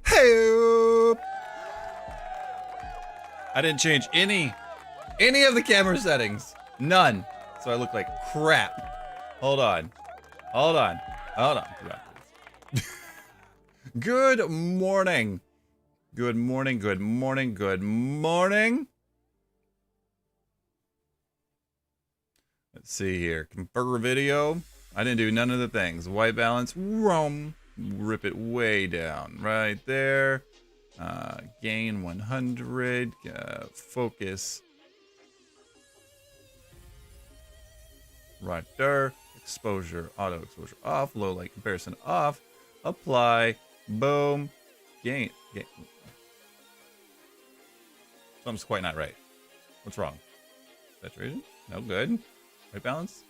Hey, I didn't change any of the camera settings. None. So I look like crap. Hold on. Hold on. Hold on. Good morning. Good morning. Good morning. Good morning. Let's see here. Convert video. I didn't do none of the things. White balance. Rum. Rip it way down. Right there. Gain 100. Focus. Right there. Exposure. Auto exposure off. Low light comparison off. Apply. Boom. Gain. Something's quite not right. What's wrong? Saturation? No good. White balance?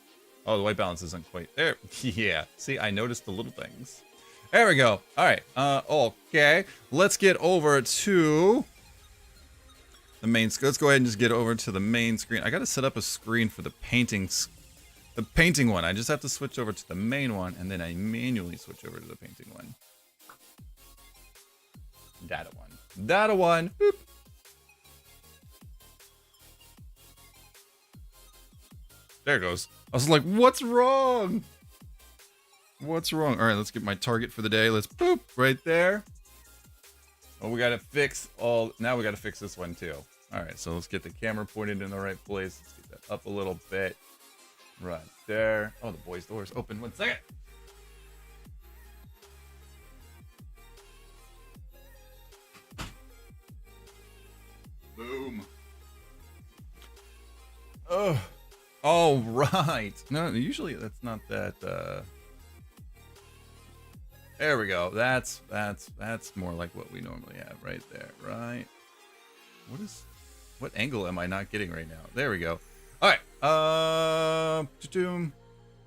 Oh, the white balance isn't quite there. Yeah. See, I noticed the little things. There we go. All right. Okay. Let's get over to the main screen. Let's go ahead and just get over to the main screen. I got to set up a screen for the painting one. I just have to switch over to the main one, and then I manually switch over to the painting one. Data one. Data one. Boop. There it goes. I was like, what's wrong? What's wrong? All right, let's get my target for the day. Let's boop right there. Oh, we got to fix all. Now we got to fix this one too. All right, so let's get the camera pointed in the right place. Let's get that up a little bit. Right there. Oh, the boys' door's open. 1 second. Boom. Oh. Oh, right. No, usually that's not that. There we go. That's more like what we normally have right there, right? What angle am I not getting right now? There we go. All right.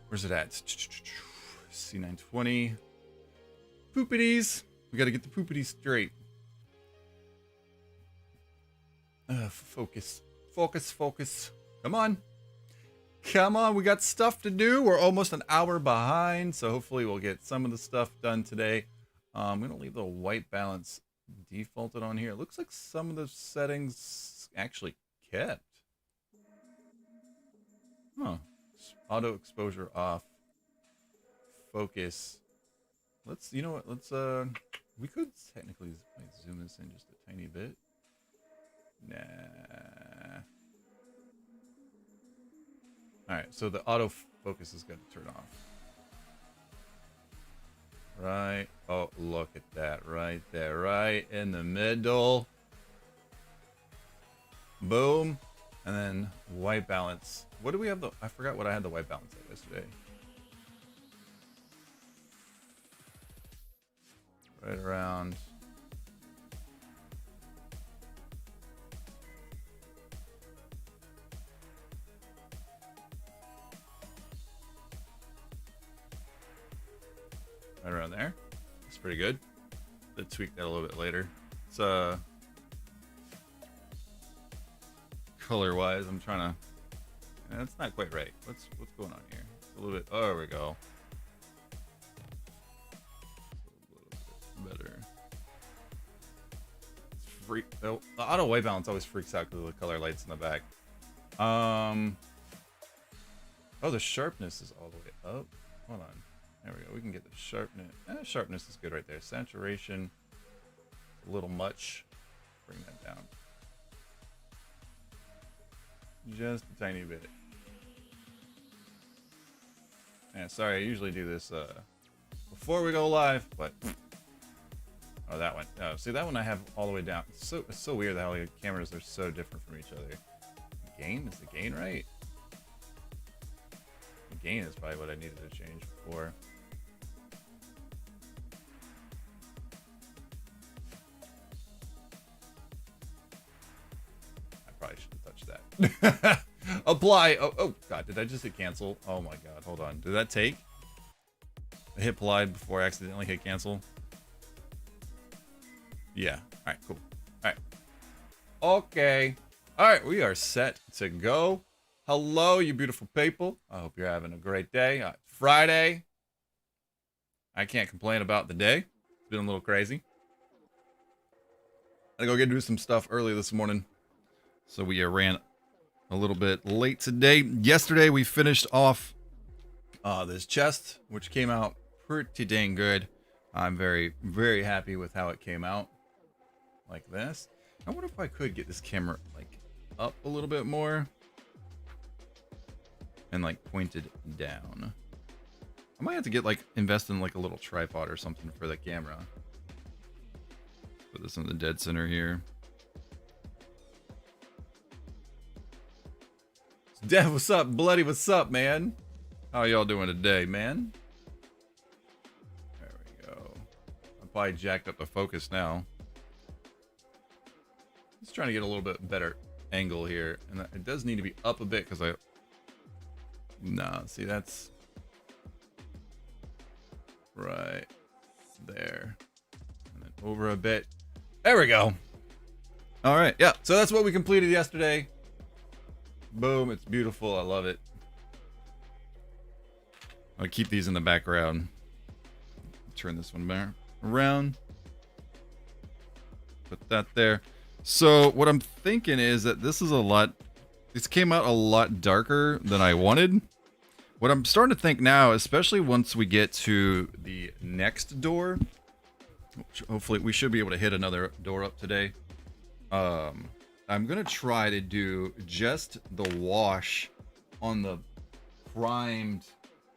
Where's it at? C920. Poopities. We got to get the poopities straight. Focus. Come on. Come on, we got stuff to do. We're almost an hour behind, so hopefully we'll get some of the stuff done today. I'm going to leave the white balance defaulted on here. It looks like some of the settings actually kept. Huh. Auto exposure off. Focus. You know what, we could technically zoom this in just a tiny bit. Nah. Alright, so the autofocus has got to turn off. Right. Oh, look at that. Right there. Right in the middle. Boom. And then white balance. What do we have? I forgot what I had the white balance at yesterday. Right around. Right around there. That's pretty good. I'll tweak that a little bit later. It's color wise, I'm trying to. That's not quite right. What's going on here? A little bit. Oh, there we go. A little bit better. freak. The auto white balance always freaks out because of the color lights in the back. Oh, the sharpness is all the way up. Hold on. There we go. We can get the sharpness. Sharpness is good right there. Saturation, a little much. Bring that down. Just a tiny bit. Yeah, sorry, I usually do this before we go live, but oh, that one. Oh, see, that one I have all the way down. It's so weird how the cameras are so different from each other. Gain? Is the gain right? The gain is probably what I needed to change before. I probably should have touched that. Apply. Oh god, did I just hit cancel? Oh my god, hold on. Did that take? I hit applied before I accidentally hit cancel. Yeah. Alright, cool. Alright. Okay. Alright, we are set to go. Hello, you beautiful people. I hope you're having a great day. Friday. I can't complain about the day. It's been a little crazy. I gotta go do some stuff early this morning. So we ran a little bit late today. Yesterday we finished off this chest, which came out pretty dang good. I'm very, very happy with how it came out. Like this. I wonder if I could get this camera like up a little bit more and like pointed down. I might have to get like invest in like a little tripod or something for the camera. Put this in the dead center here. Dev, what's up? Bloody, what's up, man? How y'all doing today, man? There we go. I'm probably jacked up the focus now. Just trying to get a little bit better angle here. And it does need to be up a bit because I... Nah, see, that's... right there. And then over a bit. There we go. All right, yeah. So that's what we completed yesterday. Boom, it's beautiful. I love it. I'll keep these in the background. Turn this one back around. Put that there. So what I'm thinking is that this came out a lot darker than I wanted. What I'm starting to think now, especially once we get to the next door, which hopefully we should be able to hit another door up today. I'm gonna try to do just the wash on the primed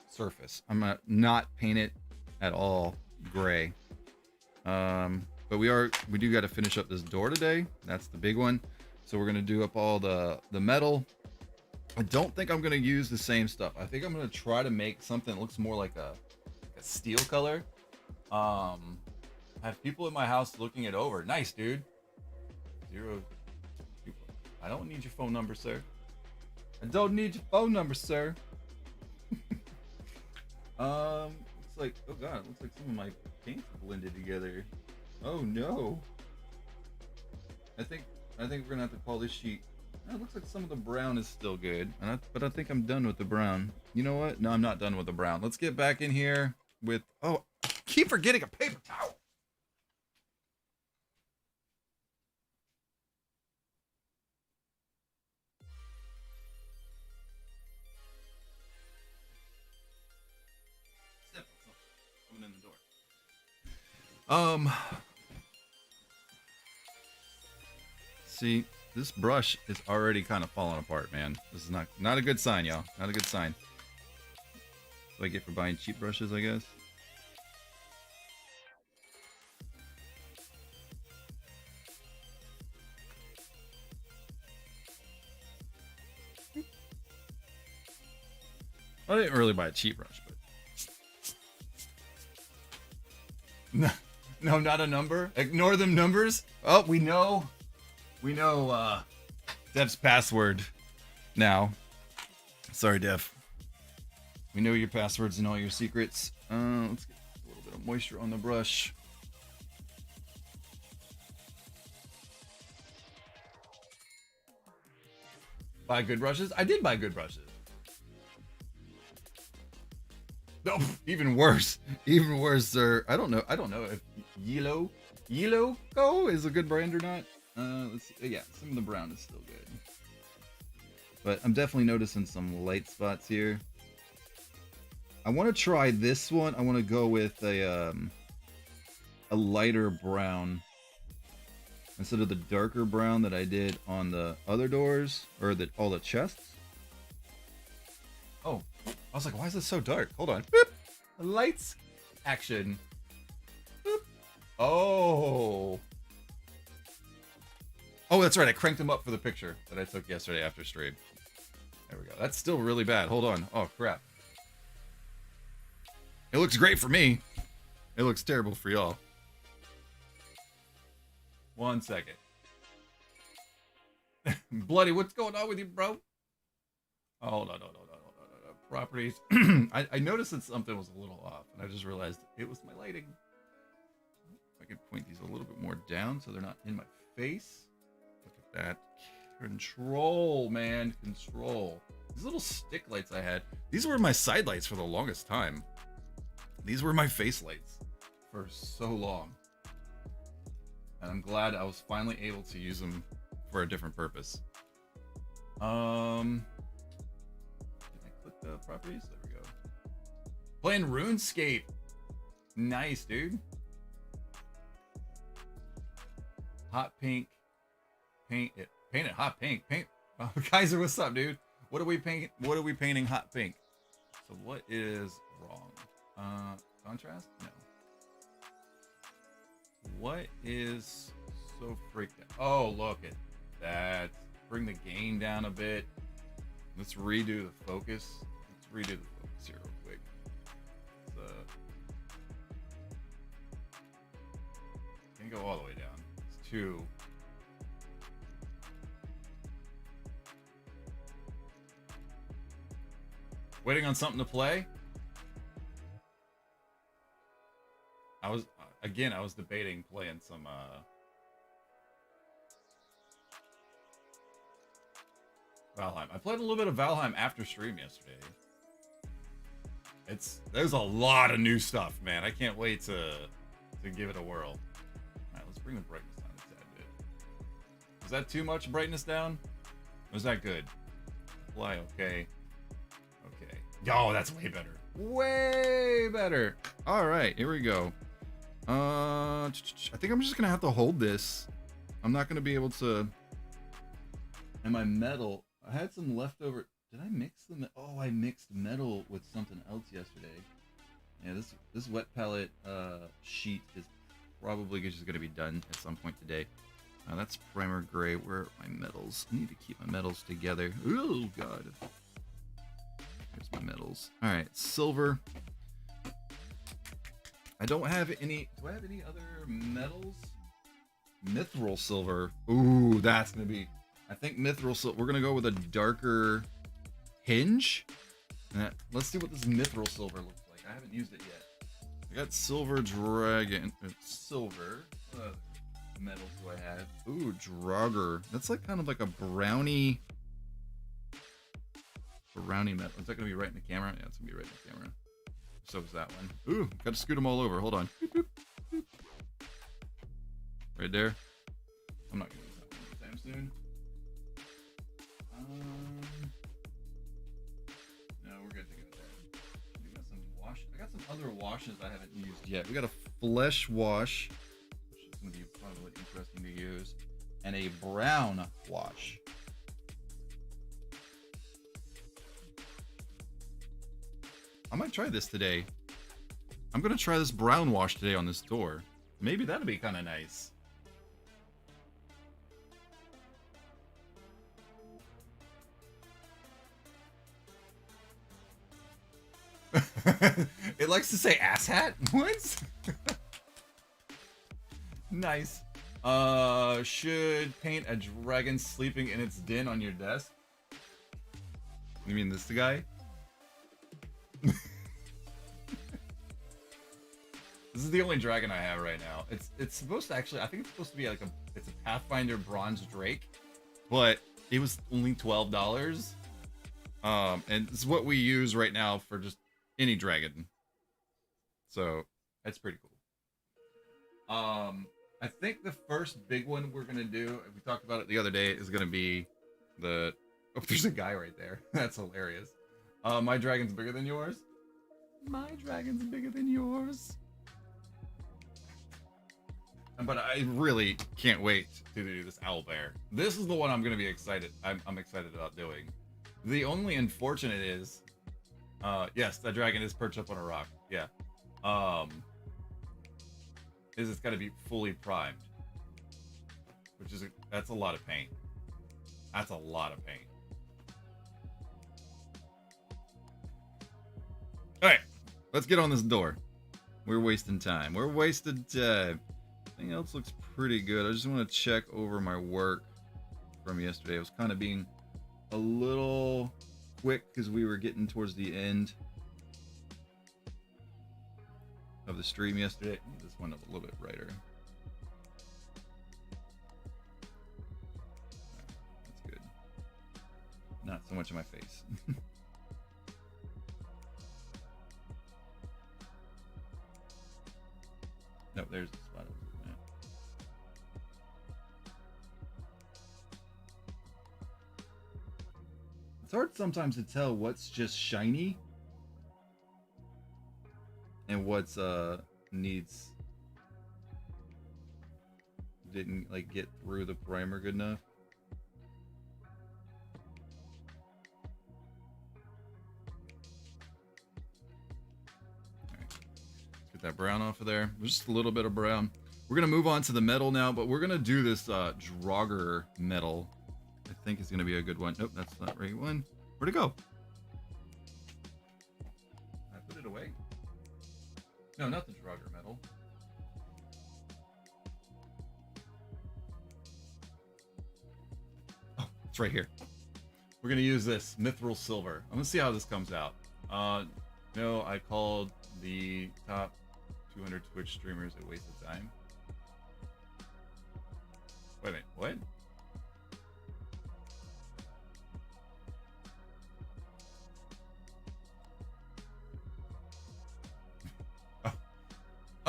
surface. I'm gonna not paint it at all gray. But we do got to finish up this door today. That's the big one. So we're gonna do up all the metal. I don't think I'm gonna use the same stuff. I think I'm gonna try to make something that looks more like a steel color. I have people in my house looking it over. Nice, dude. 0. I don't need your phone number, sir. I don't need your phone number, sir. Looks like, oh god, it looks like some of my paints blended together. Oh no. I think we're gonna have to call this sheet. Oh, it looks like some of the brown is still good, but I think I'm done with the brown. You know what? No, I'm not done with the brown. Let's get back in here with. Oh, I keep forgetting a paper towel. Coming in the door. See, this brush is already kind of falling apart, man. This is not a good sign, y'all. Not a good sign. That's what I get for buying cheap brushes, I guess. I didn't really buy a cheap brush, but no, not a number. Ignore them numbers. Oh, we know Dev's password now. Sorry, Dev. We know your passwords and all your secrets. Let's get a little bit of moisture on the brush. Buy good brushes? I did buy good brushes. No, even worse. Even worse, sir. I don't know if Yellow Go is a good brand or not. Let's see. Yeah, some of the brown is still good. But I'm definitely noticing some light spots here. I want to try this one. I want to go with a lighter brown instead of the darker brown that I did on the other doors or all the chests. Oh, I was like, why is this so dark? Hold on. Boop. Lights, action. Boop. Oh. Oh, that's right. I cranked them up for the picture that I took yesterday after stream. There we go. That's still really bad. Hold on. Oh, crap. It looks great for me. It looks terrible for y'all. 1 second. Bloody, what's going on with you, bro? Oh, no. Properties. I noticed that something was a little off, and I just realized it was my lighting. I can point these a little bit more down so they're not in my face. Look at that. Control, man. Control. These little stick lights I had, these were my side lights for the longest time. These were my face lights for so long. And I'm glad I was finally able to use them for a different purpose. Can I click the properties? There we go. Playing RuneScape. Nice, dude. Hot pink. Paint it hot pink. Oh, Kaiser, what's up, dude? What are we painting? What are we painting hot pink? So what is wrong? Contrast? No. What is so freaked out? Oh, look at that. Bring the gain down a bit. Let's redo the focus. Let's redo the focus here real quick. Can't go all the way down. It's too. Waiting on something to play? I was debating playing some Valheim. I played a little bit of Valheim after stream yesterday. There's a lot of new stuff, man. I can't wait to give it a whirl. Alright, let's bring the brightness down a tad bit. Is that too much brightness down? Or is that good? Apply, okay. Okay. Oh, that's way better. Way better. Alright, here we go. I think I'm just gonna have to hold this. I'm not gonna be able to. And my metal, I had some leftover. Did I mix them? Oh, I mixed metal with something else yesterday. Yeah, this wet palette sheet is probably just gonna be done at some point today. That's primer gray. Where are my metals? I need to keep my metals together. Oh god. There's my metals. All right, silver. I don't have any. Do I have any other metals? Mithril silver. Ooh, that's gonna be. I think mithril silver. We're gonna go with a darker hinge. Let's see what this mithril silver looks like. I haven't used it yet. I got silver dragon. Silver. What other metals do I have? Ooh, Draugr. That's like kind of like a brownie. Brownie metal. Is that gonna be right in the camera? Yeah, it's gonna be right in the camera. So is that one. Ooh, gotta scoot them all over. Hold on. Boop, boop, boop. Right there. I'm not gonna use that one anytime soon. No, we're good to go there. We got some wash. I got some other washes I haven't used yet. We got a flesh wash, which is gonna be probably interesting to use, and a brown wash. I might try this today. I'm gonna try this brown wash today on this door. Maybe that'll be kind of nice. It likes to say asshat? What? Nice. Should paint a dragon sleeping in its den on your desk? You mean this guy? This is the only dragon I have right now. It's supposed to actually, I think it's supposed to be like it's a Pathfinder Bronze Drake, but it was only $12. And it's what we use right now for just any dragon. So that's pretty cool. I think the first big one we're gonna do, we talked about it the other day, is gonna be the. Oh, there's a guy right there. That's hilarious. My dragon's bigger than yours. My dragon's bigger than yours. But I really can't wait to do this owl bear. This is the one I'm gonna be excited. I'm excited about doing. The only unfortunate is, yes, that dragon is perched up on a rock. Yeah. Is it's got to be fully primed, which is that's a lot of paint. That's a lot of paint. All right, let's get on this door. We're wasting time. We're wasting time. Everything else looks pretty good. I just want to check over my work from yesterday. I was kind of being a little quick because we were getting towards the end of the stream yesterday. This one up a little bit brighter. That's good. Not so much in my face. No, there's the spot I was looking at. It's hard sometimes to tell what's just shiny and what's needs didn't like get through the primer good enough. Get that brown off of there. Just a little bit of brown. We're gonna move on to the metal now, but we're gonna do this Draugr metal. I think it's gonna be a good one. Nope, that's not the right one. Where'd it go? I put it away. No, not the Draugr metal. Oh, it's right here. We're gonna use this Mithril Silver. I'm gonna see how this comes out. No, I called the top 200 Twitch streamers a waste of time. Wait a minute, what?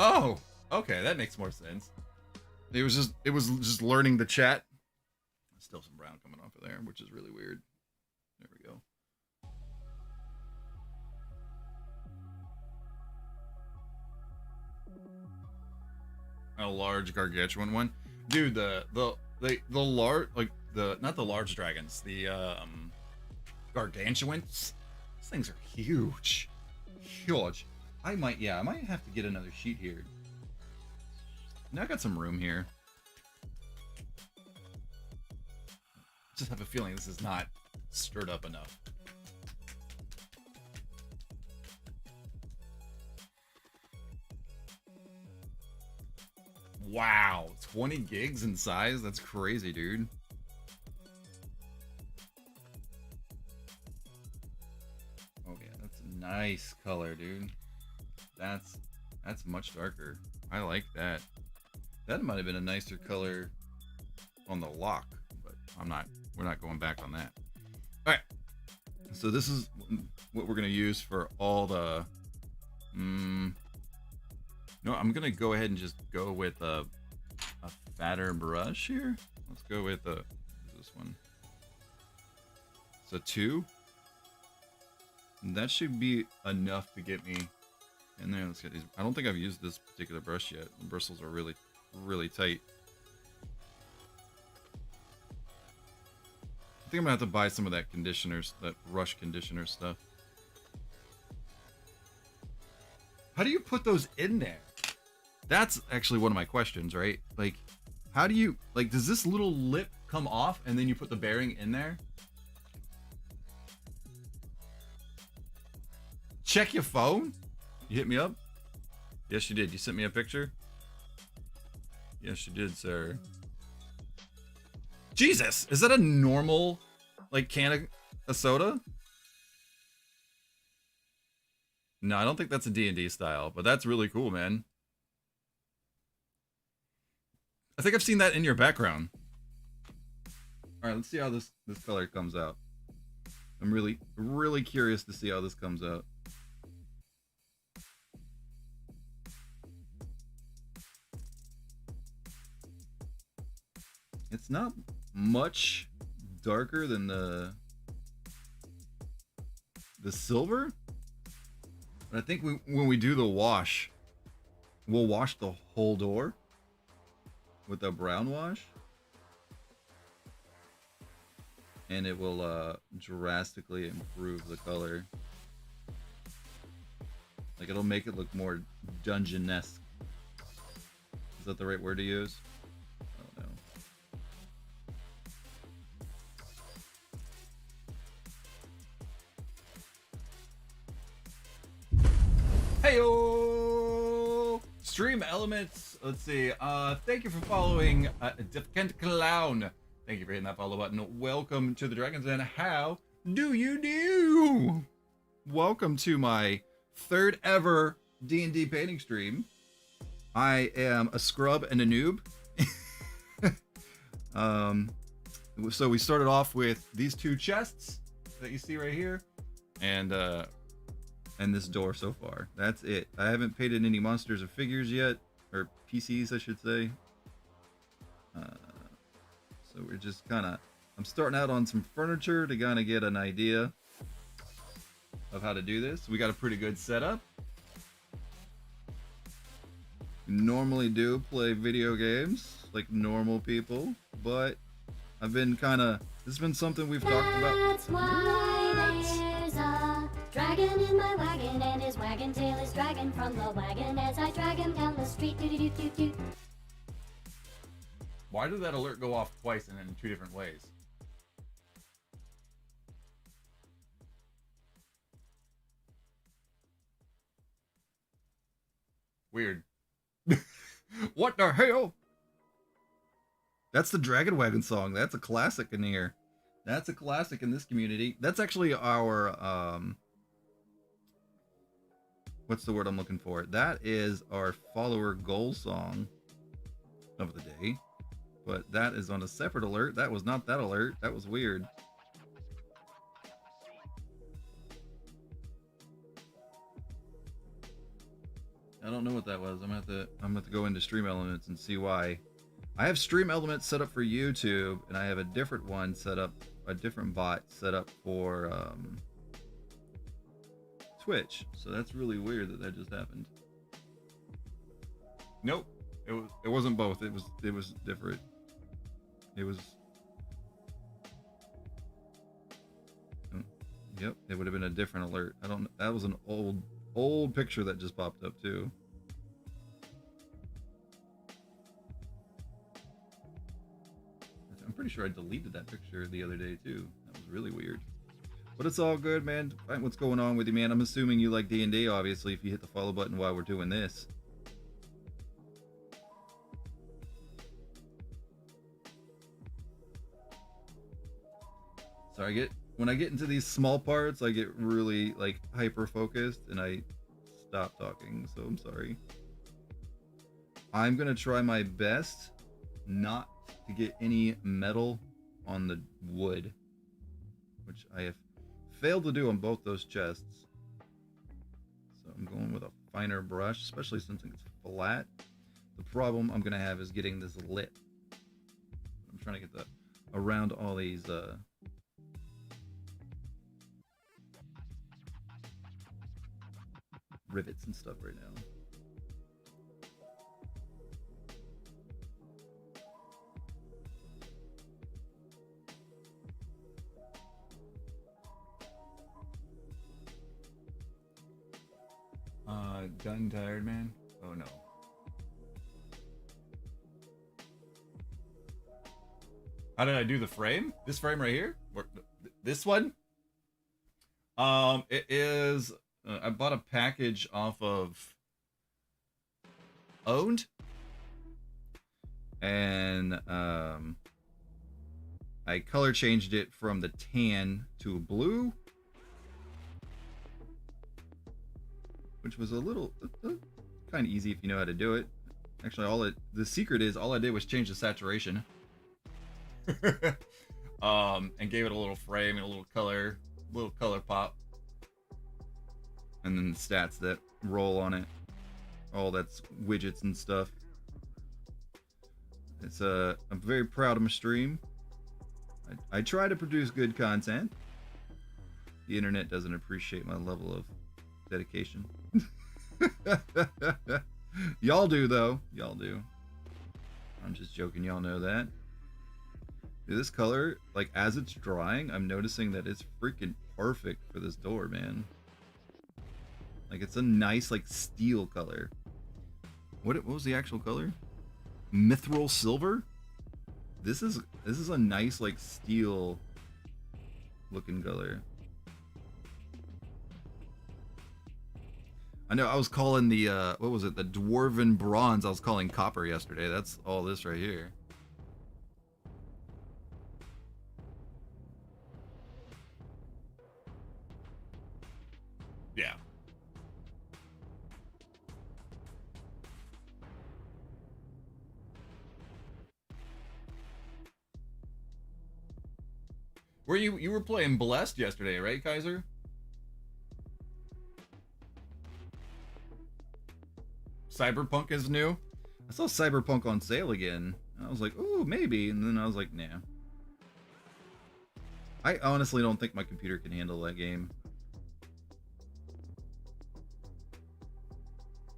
Oh, okay, that makes more sense. It was just learning the chat. Still some brown coming off of there, which is really weird. There we go. A large gargantuan one, dude. The large, like the not the large dragons, the gargantuans. These things are huge, huge. I might have to get another sheet here. Now I got some room here. Just have a feeling this is not stirred up enough. Wow, 20 gigs in size? That's crazy, dude. Oh yeah, that's a nice color, dude. That's much darker. I like that. That might have been a nicer color on the lock, but we're not going back on that. All right. So this is what we're going to use for all the no, I'm going to go ahead and just go with a fatter brush here. Let's go with this one. It's a 2. That should be enough to get me in there. Let's get these. I don't think I've used this particular brush yet. The bristles are really, really tight. I think I'm gonna have to buy some of that conditioners, that rush conditioner stuff. How do you put those in there? That's actually one of my questions, right? Like, how do you, like, does this little lip come off and then you put the bearing in there? Check your phone? You hit me up? Yes, you did. You sent me a picture? Yes, you did, sir. Jesus! Is that a normal, like, can of soda? No, I don't think that's a D&D style, but that's really cool, man. I think I've seen that in your background. All right, let's see how this color comes out. I'm really, really curious to see how this comes out. It's not much darker than the silver. But I think when we do the wash, we'll wash the whole door with a brown wash. And it will drastically improve the color. Like, it'll make it look more dungeon-esque. Is that the right word to use? I don't know. Heyo! Stream Elements. Let's see. Thank you for following Defend Clown. Thank you for hitting that follow button. Welcome to the Dragons Den. How do you do? Welcome to my third ever D&D painting stream. I am a scrub and a noob. So we started off with these two chests that you see right here, and this door so far. That's it. I haven't painted any monsters or figures yet, or PCs, I should say. So we're just kind of, I'm starting out on some furniture to kind of get an idea of how to do this. We got a pretty good setup. Normally do play video games like normal people, but I've been kind of, this has been something we've talked about. That's why there's a dragon in my wagon, and his wagon tail is dragging from the wagon as I drag him down the street. Do-do-do-do-do. Why did that alert go off twice and in two different ways? Weird. What the hell? That's the Dragon Wagon song. That's a classic in here. That's a classic in this community. That's actually our, what's the word I'm looking for? That is our follower goal song of the day. But that is on a separate alert. That was not that alert. That was weird. I don't know what that was. I'm gonna have to go into Stream Elements and see why. I have Stream Elements set up for YouTube, and I have a different one set up, a different bot set up for Twitch. So that's really weird that just happened. Nope, it wasn't both. It was different. It was. Yep, it would have been a different alert. I don't. That was an old picture that just popped up too. I'm pretty sure I deleted that picture the other day too. That was really weird. But it's all good, man. Find what's going on with you, man. I'm assuming you like D&D, obviously, if you hit the follow button while we're doing this. So when I get into these small parts, I get really like hyper focused and I stop talking, so I'm sorry. I'm gonna try my best not to get any metal on the wood, which I have failed to do on both those chests. So I'm going with a finer brush, especially since it's flat. The problem I'm gonna have is getting this lit. I'm trying to get around all these rivets and stuff right now. Done tired, man? Oh no. How did I do the frame? This frame right here? This one? It is I bought a package off of Owned, and I color changed it from the tan to a blue, which was a little kind of easy if you know how to do it. Actually, the secret is all I did was change the saturation, and gave it a little frame and a little color pop. And then the stats that roll on it. All that's widgets and stuff. I'm very proud of my stream. I try to produce good content. The internet doesn't appreciate my level of dedication. Y'all do though. Y'all do. I'm just joking. Y'all know that. Dude, this color, like as it's drying, I'm noticing that it's freaking perfect for this door, man. Like it's a nice like steel color. What was the actual color? Mithril silver? This is a nice like steel looking color. I know I was calling the what was it? The dwarven bronze. I was calling copper yesterday. That's all this right here. Yeah. You were playing Blessed yesterday, right, Kaiser? Cyberpunk is new. I saw Cyberpunk on sale again. And I was like, ooh, maybe. And then I was like, nah. I honestly don't think my computer can handle that game.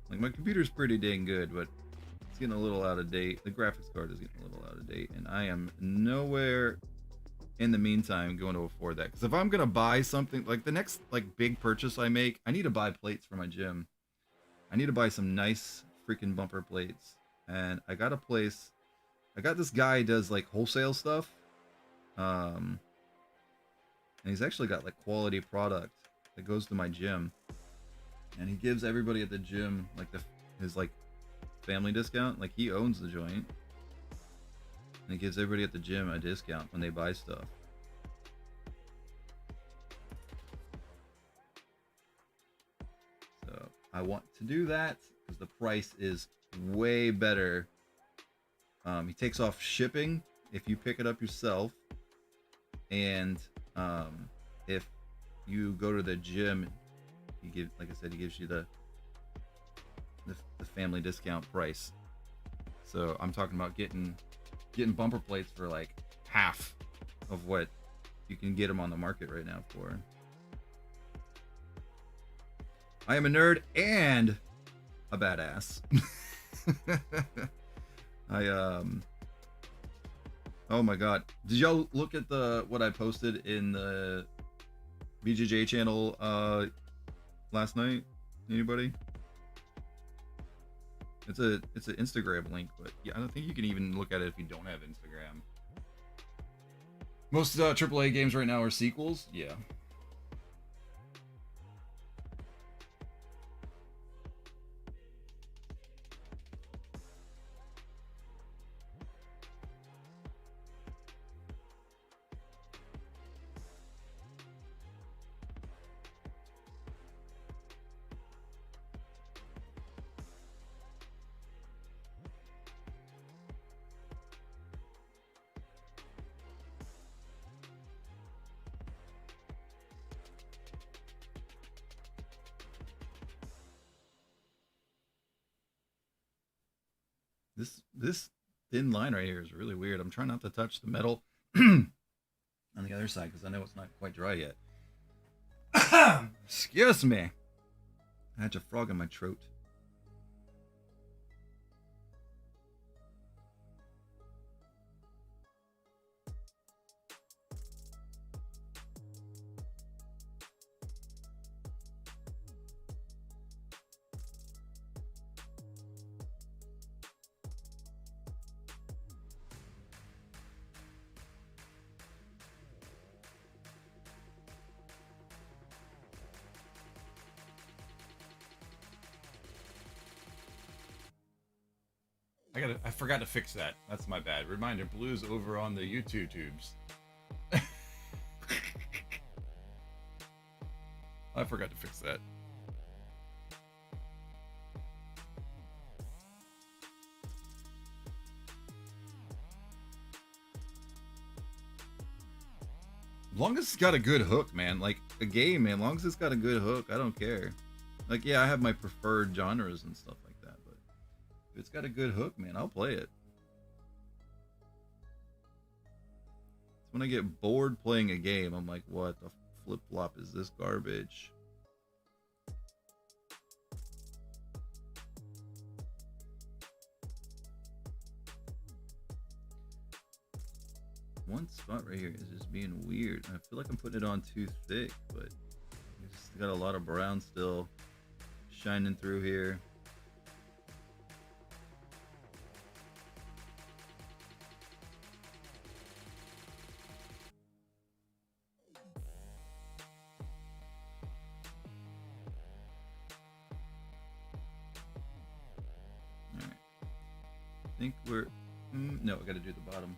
Like, my computer's pretty dang good, but it's getting a little out of date. The graphics card is getting a little out of date. And I am nowhere in the meantime going to afford that. Because if I'm going to buy something, like the next like big purchase I make, I need to buy plates for my gym. I need to buy some nice freaking bumper plates. And I got this guy who does like wholesale stuff. And he's actually got like quality product that goes to my gym. And he gives everybody at the gym like his like family discount. Like he owns the joint. And he gives everybody at the gym a discount when they buy stuff. So I want to do that because the price is way better. He takes off shipping if you pick it up yourself, and if you go to the gym, like I said, he gives you the family discount price. So I'm talking about getting bumper plates for like half of what you can get them on the market right now for. I am a nerd and a badass. Oh my god, did y'all look at what I posted in the BJJ channel last night? Anybody? It's an Instagram link, but yeah, I don't think you can even look at it if you don't have Instagram. Most AAA games right now are sequels. Yeah. This thin line right here is really weird. I'm trying not to touch the metal on the other side because I know it's not quite dry yet. Excuse me. I had a frog in my throat. I forgot to fix that. That's my bad. Reminder, Blue's over on the YouTube tubes. I forgot to fix that. As long as it's got a good hook, man. Like a game, man. As long as it's got a good hook, I don't care. Like, yeah, I have my preferred genres and stuff like that, but if it's got a good hook, man, I'll play it. When I get bored playing a game, I'm like, what the flip-flop is this garbage? One spot right here is just being weird. I feel like I'm putting it on too thick, but it's got a lot of brown still shining through here. Alright. I think we're... no, I gotta do the bottom.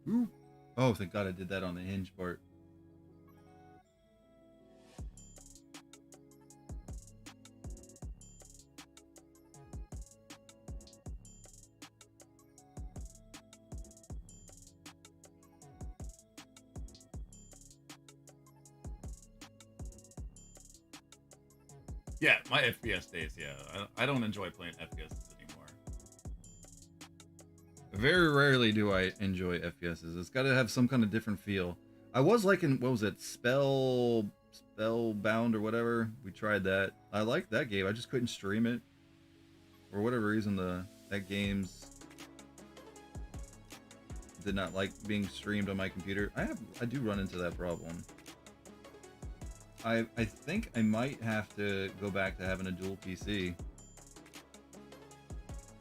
Ooh. Oh, thank God I did that on the hinge part. Yeah, my FPS days. Yeah, I don't enjoy playing FPSs anymore. Very rarely do I enjoy FPSs. It's got to have some kind of different feel. I was liking, what was it, Spellbound or whatever. We tried that. I liked that game. I just couldn't stream it for whatever reason. That game's did not like being streamed on my computer. I do run into that problem. I think I might have to go back to having a dual PC,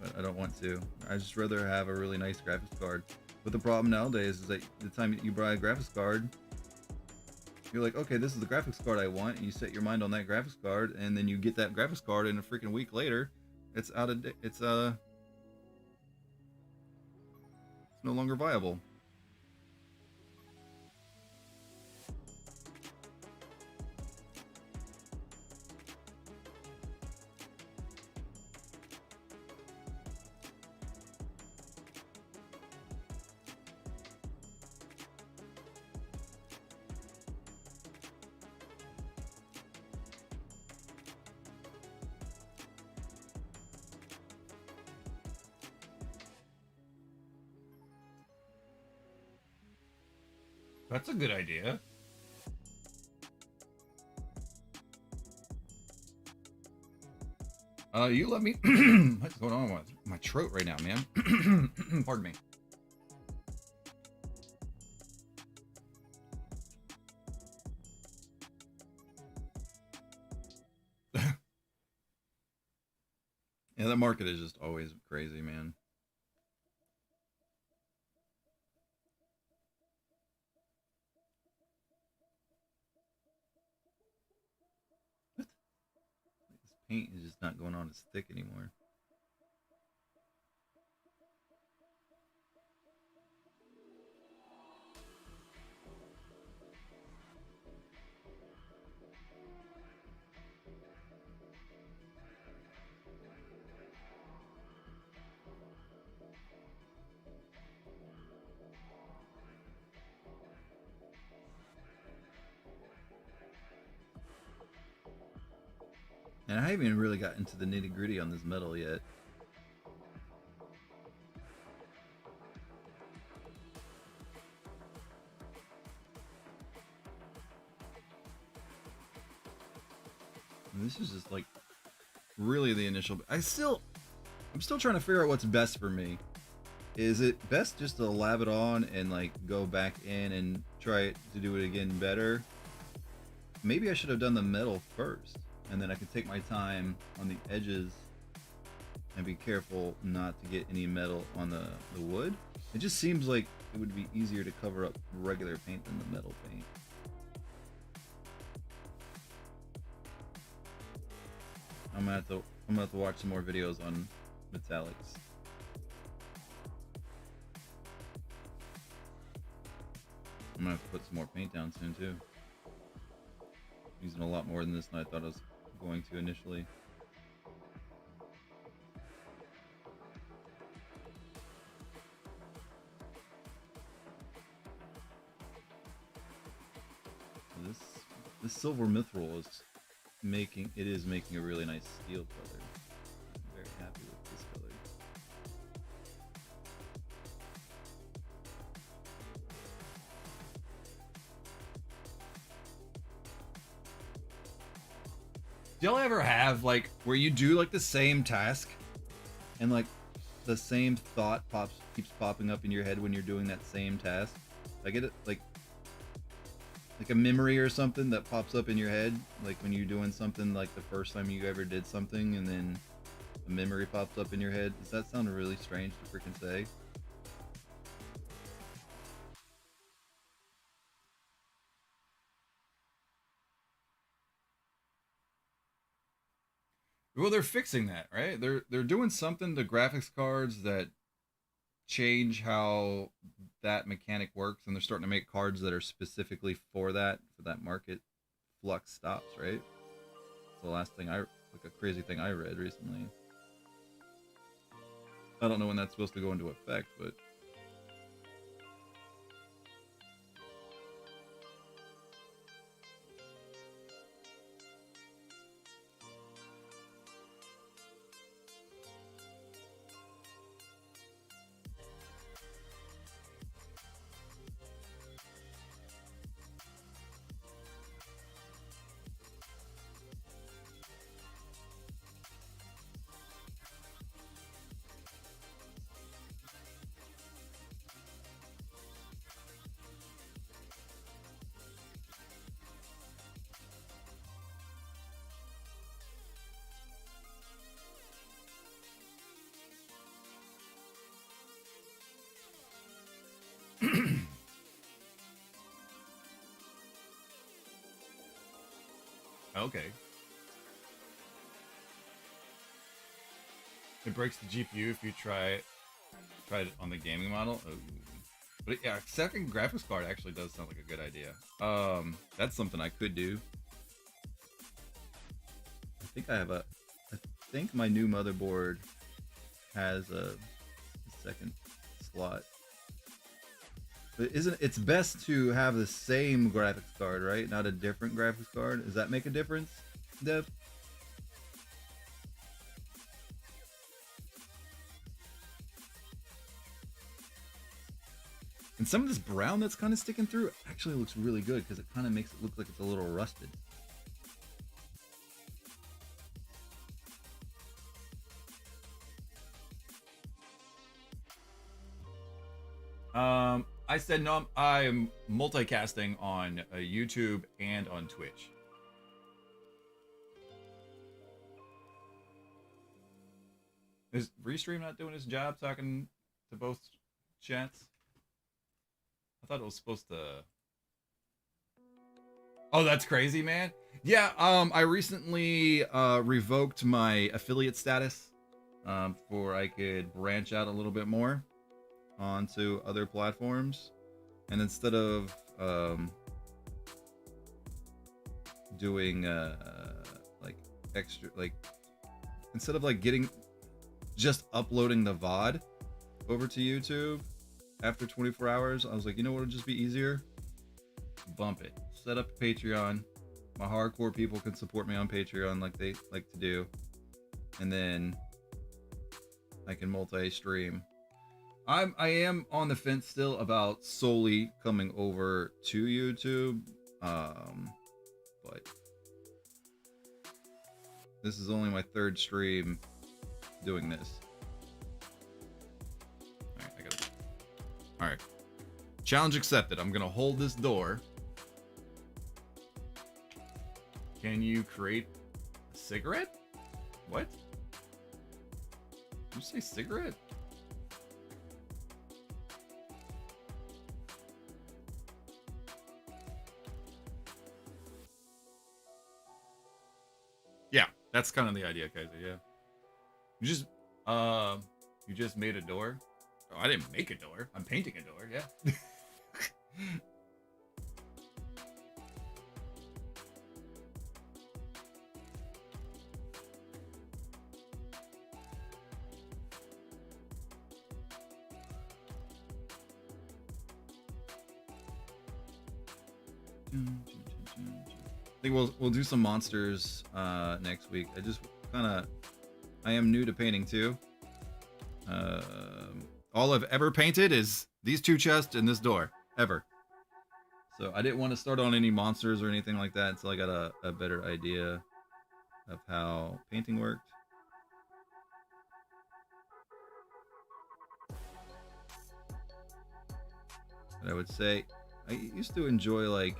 but I don't want to. I just rather have a really nice graphics card. But the problem nowadays is that the time you buy a graphics card, you're like, okay, this is the graphics card I want, and you set your mind on that graphics card, and then you get that graphics card, and a freaking week later, it's out of it's no longer viable. That's a good idea. You let me. What's going on with my throat right now, man? Pardon me. Yeah, that market is just always crazy, man. What? This paint is just not going on as thick anymore. And I haven't even really got into the nitty gritty on this metal yet. And this is just like really the initial. I'm still trying to figure out what's best for me. Is it best just to lab it on and like go back in and try to do it again better? Maybe I should have done the metal first, and then I could take my time on the edges and be careful not to get any metal on the wood. It just seems like it would be easier to cover up regular paint than the metal paint. I'm gonna have to watch some more videos on metallics. I'm gonna have to put some more paint down soon too. using a lot more than this than I thought I was going to initially. This silver mithril is making a really nice steel color. I'm very happy with this color. Do y'all ever have like Where you do like the same task and like the same thought keeps popping up in your head when you're doing that same task? I get it, like a memory or something that pops up in your head, like when you're doing something like the first time you ever did something, and then a memory pops up in your head. Does that sound really strange to freaking say? Well, they're fixing that, right? They're doing something to graphics cards that change how that mechanic works, and they're starting to make cards that are specifically for that market. Flux stops, right? It's the last thing a crazy thing I read recently. I don't know when that's supposed to go into effect, but okay. It breaks the GPU if you try it on the gaming model. Ooh. But yeah, second graphics card actually does sound like a good idea. That's something I could do. I think my new motherboard has a second slot. But it's best to have the same graphics card, right? Not a different graphics card. Does that make a difference, Dev? And some of this brown that's kind of sticking through actually looks really good because it kind of makes it look like it's a little rusted. I said no. I'm multicasting on YouTube and on Twitch. Is Restream not doing his job talking to both chats? I thought it was supposed to. Oh, that's crazy, man. Yeah, I recently revoked my affiliate status for I could branch out a little bit more onto other platforms, and instead of doing like extra, like instead of like getting just uploading the VOD over to YouTube after 24 hours, I was like, you know what would just be easier? Bump it. Set up a Patreon. My hardcore people can support me on Patreon like they like to do, and then I can multi-stream. I am on the fence still about solely coming over to YouTube, but this is only my third stream doing this. All right, challenge accepted. I'm gonna hold this door. Can you create a cigarette? What? Did you say cigarette? Yeah, that's kind of the idea, Kaiser. Yeah. You just made a door. Oh, I didn't make a door. I'm painting a door. Yeah. I think we'll do some monsters next week. I am new to painting too. All I've ever painted is these two chests and this door ever. So I didn't want to start on any monsters or anything like that until I got a better idea of how painting worked. But I would say I used to enjoy like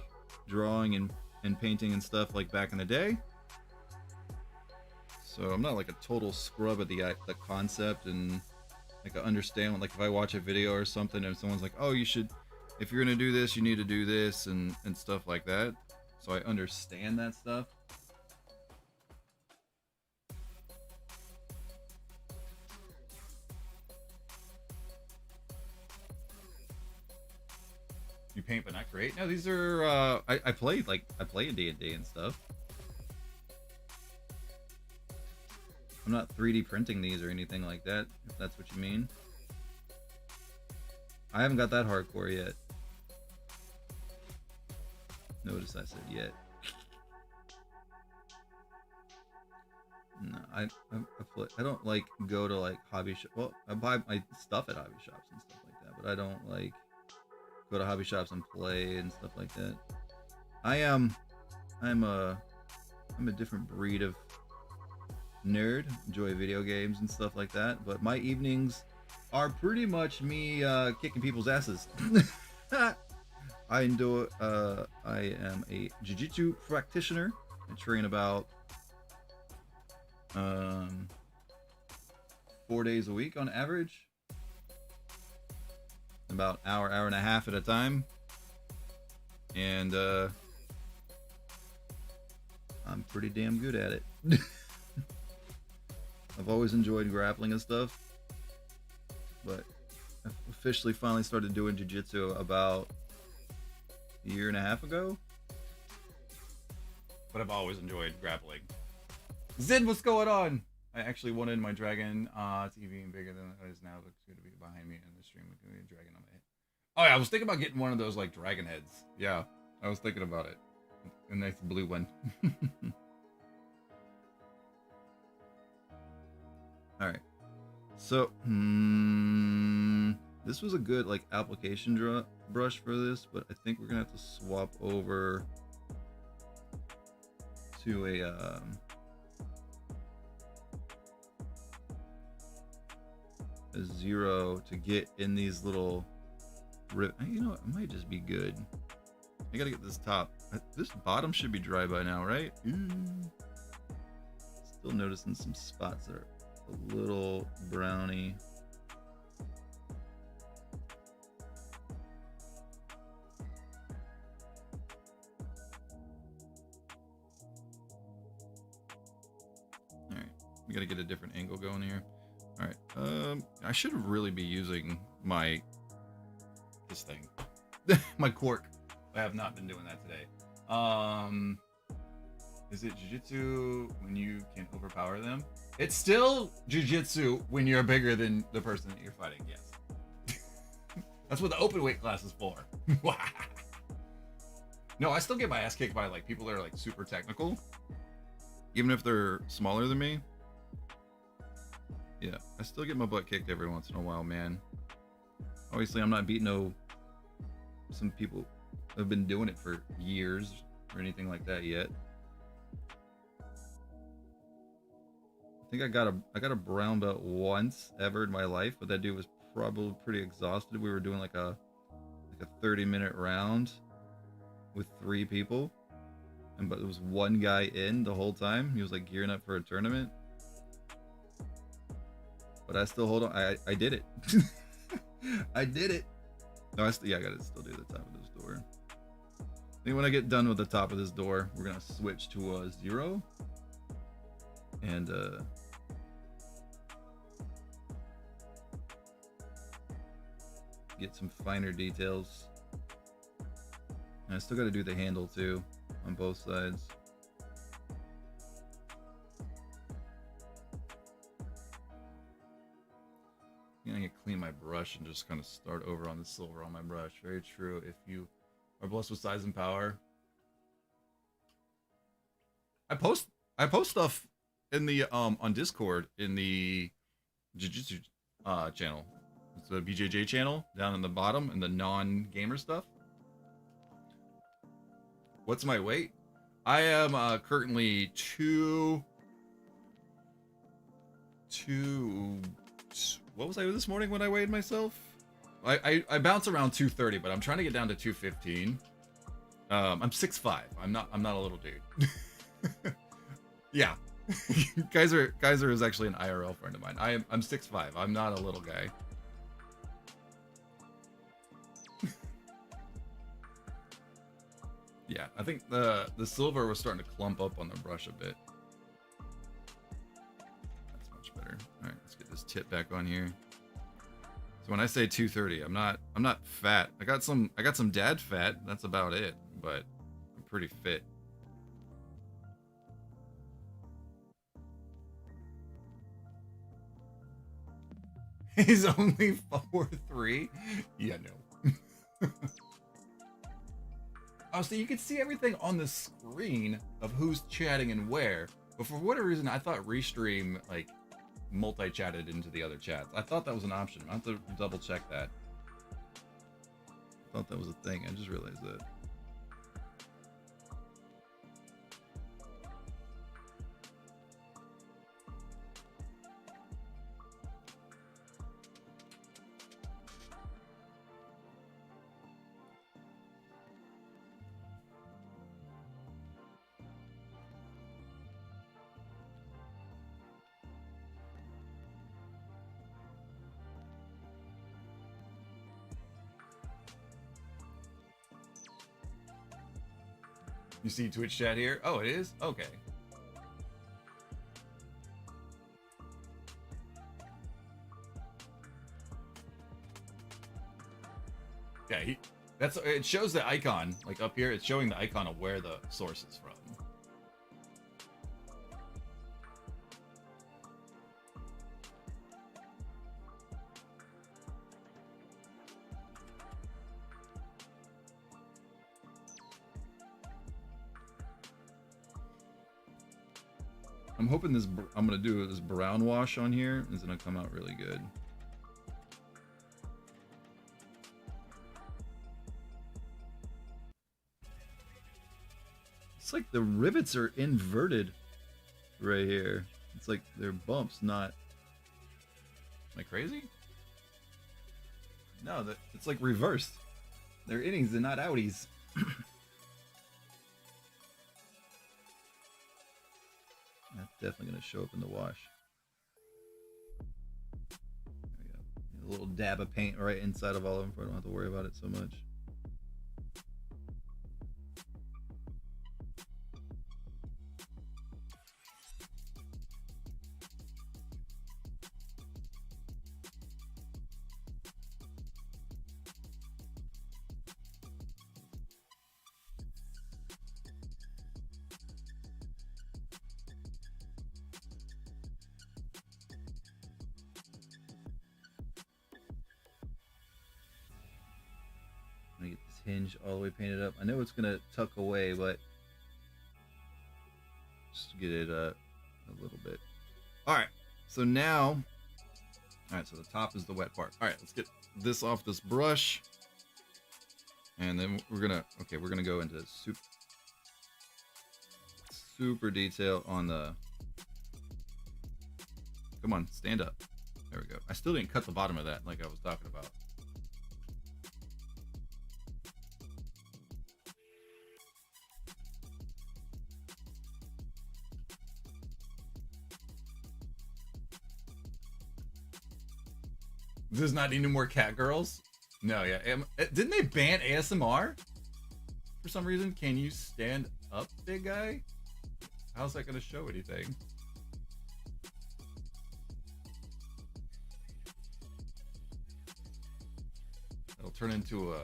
drawing and painting and stuff like back in the day. So I'm not like a total scrub at the concept, and like I understand, like if I watch a video or something and someone's like, oh, you should, if you're gonna do this, you need to do this and stuff like that. So I understand that stuff. You paint but not create? No, these are I play a D&D and stuff. I'm not 3D printing these or anything like that, if that's what you mean. I haven't got that hardcore yet. Notice I said yet. No, I don't like go to like hobby shop. Well, I buy my stuff at hobby shops and stuff like that, but I don't like go to hobby shops and play and stuff like that. I'm a different breed of nerd. Enjoy video games and stuff like that, but my evenings are pretty much me kicking people's asses. I am a jiu-jitsu practitioner. I train about 4 days a week on average, about hour and a half at a time, and I'm pretty damn good at it. I've always enjoyed grappling and stuff, but I officially finally started doing jiu-jitsu about a year and a half ago. But I've always enjoyed grappling. Zin, what's going on? I actually wanted my dragon to be even bigger than it is now. It looks good to be behind me in the stream. With a dragon on my head. Oh yeah, I was thinking about getting one of those like dragon heads. Yeah, I was thinking about it. A nice blue one. All right. So, this was a good like application brush for this, but I think we're gonna have to swap over to a 0 to get in these little you know, it might just be good. I gotta get this top. This bottom should be dry by now, right? Still noticing some spots that are a little browny. All right, we gotta get a different angle going here. All right, I should really be using this thing, my cork. I have not been doing that today. Is it jiu-jitsu when you can overpower them? It's still jiu-jitsu when you're bigger than the person that you're fighting, yes. That's what the open weight class is for. No, I still get my ass kicked by like people that are like super technical. Even if they're smaller than me. Yeah, I still get my butt kicked every once in a while, man. Obviously, I'm not beating some people have been doing it for years or anything like that yet. I think I got a brown belt once ever in my life, but that dude was probably pretty exhausted. We were doing like a 30-minute round with 3 people, but there was one guy in the whole time. He was like gearing up for a tournament, but I still hold on. I did it. I did it. No, I gotta still do the top of this door. I think when I get done with the top of this door, we're gonna switch to a 0 and get some finer details. And I still gotta do the handle too on both sides. I'm gonna clean my brush and just kind of start over on the silver on my brush. Very true. If you are blessed with size and power, I post stuff in the on Discord in the Jiu-Jitsu channel. It's the BJJ channel down in the bottom in the non-gamer stuff. What's my weight? I am currently two. What was I this morning when I weighed myself? I bounce around 230, but I'm trying to get down to 215. I'm 6'5". I'm not a little dude. Yeah. Kaiser is actually an IRL friend of mine. I'm 6'5". I'm not a little guy. Yeah, I think the silver was starting to clump up on the brush a bit. That's much better. All right, let's get this tip back on here. So when I say 230, I'm not fat. I got some dad fat. That's about it, but I'm pretty fit. He's only 4'3". Yeah, no. Oh, so you can see everything on the screen of who's chatting and where. But for whatever reason, I thought Restream like multi-chatted into the other chats. I thought that was an option. I have to double check that. I thought that was a thing. I just realized that. You see Twitch chat here? Oh, it is? Okay. Yeah, it shows the icon, like up here, it's showing the icon of where the source is from. I'm hoping I'm gonna do this brown wash on here is gonna come out really good. It's like the rivets are inverted right here. It's like they're bumps, not. Am I crazy? No, it's like reversed. They're innings and not outies. That's definitely going to show up in the wash. There we go. A little dab of paint right inside of all of them, so I don't have to worry about it so much. Hinge all the way painted up. I know it's gonna tuck away, but just get it a little bit. All right, so now, all right, so the top is the wet part. All right, let's get this off this brush, and then we're gonna go into super detail on the. Come on, stand up. There we go. I still didn't cut the bottom of that like I was talking about. Does not need any more cat girls? No, yeah. Didn't they ban ASMR? For some reason? Can you stand up, big guy? How's that going to show anything? It'll turn into a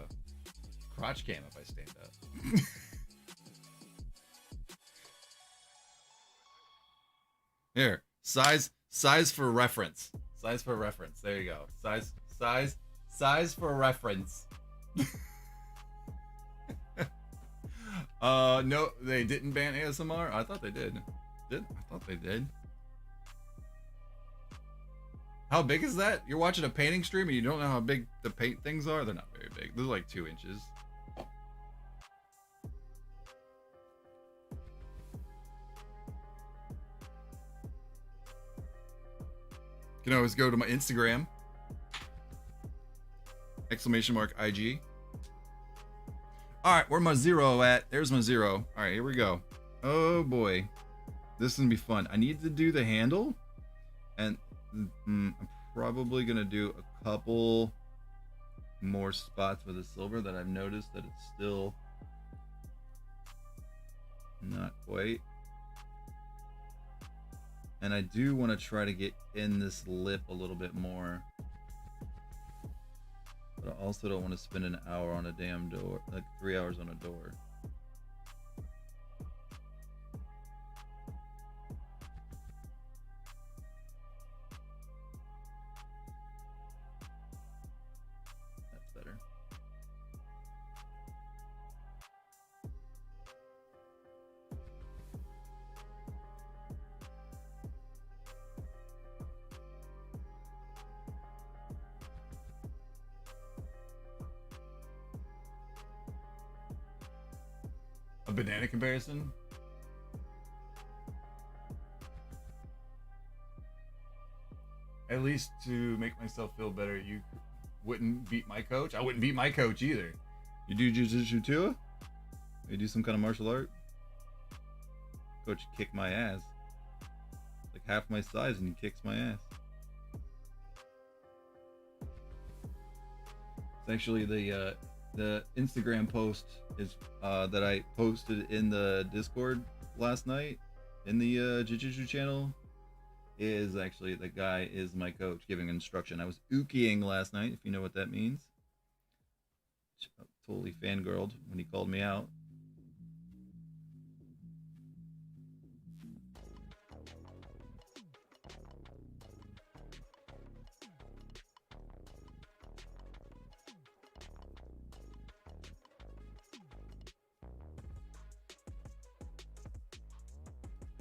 crotch cam if I stand up. Here, size for reference. Size for reference. There you go. Size for reference. No, they didn't ban ASMR. I thought they did. I thought they did. How big is that? You're watching a painting stream and you don't know how big the paint things are? They're not very big. They're like 2 inches. You can always go to my Instagram. !IG. Alright, where my 0 at? There's my 0. Alright, here we go. Oh boy. This is gonna be fun. I need to do the handle. And I'm probably gonna do a couple more spots with the silver that I've noticed that it's still not quite. And I do want to try to get in this lip a little bit more. But I also don't want to spend an hour on a damn door, like 3 hours on a door. That's better. A banana comparison? At least to make myself feel better, you wouldn't beat my coach. I wouldn't beat my coach either. You do jiu-jitsu too? You do some kind of martial art? Coach kicked my ass. Like half my size and he kicks my ass. It's actually the Instagram post is that I posted in the Discord last night in the jiu-jitsu channel is actually the guy is my coach giving instruction. I was ukiing last night, if you know what that means. Totally fangirled when he called me out.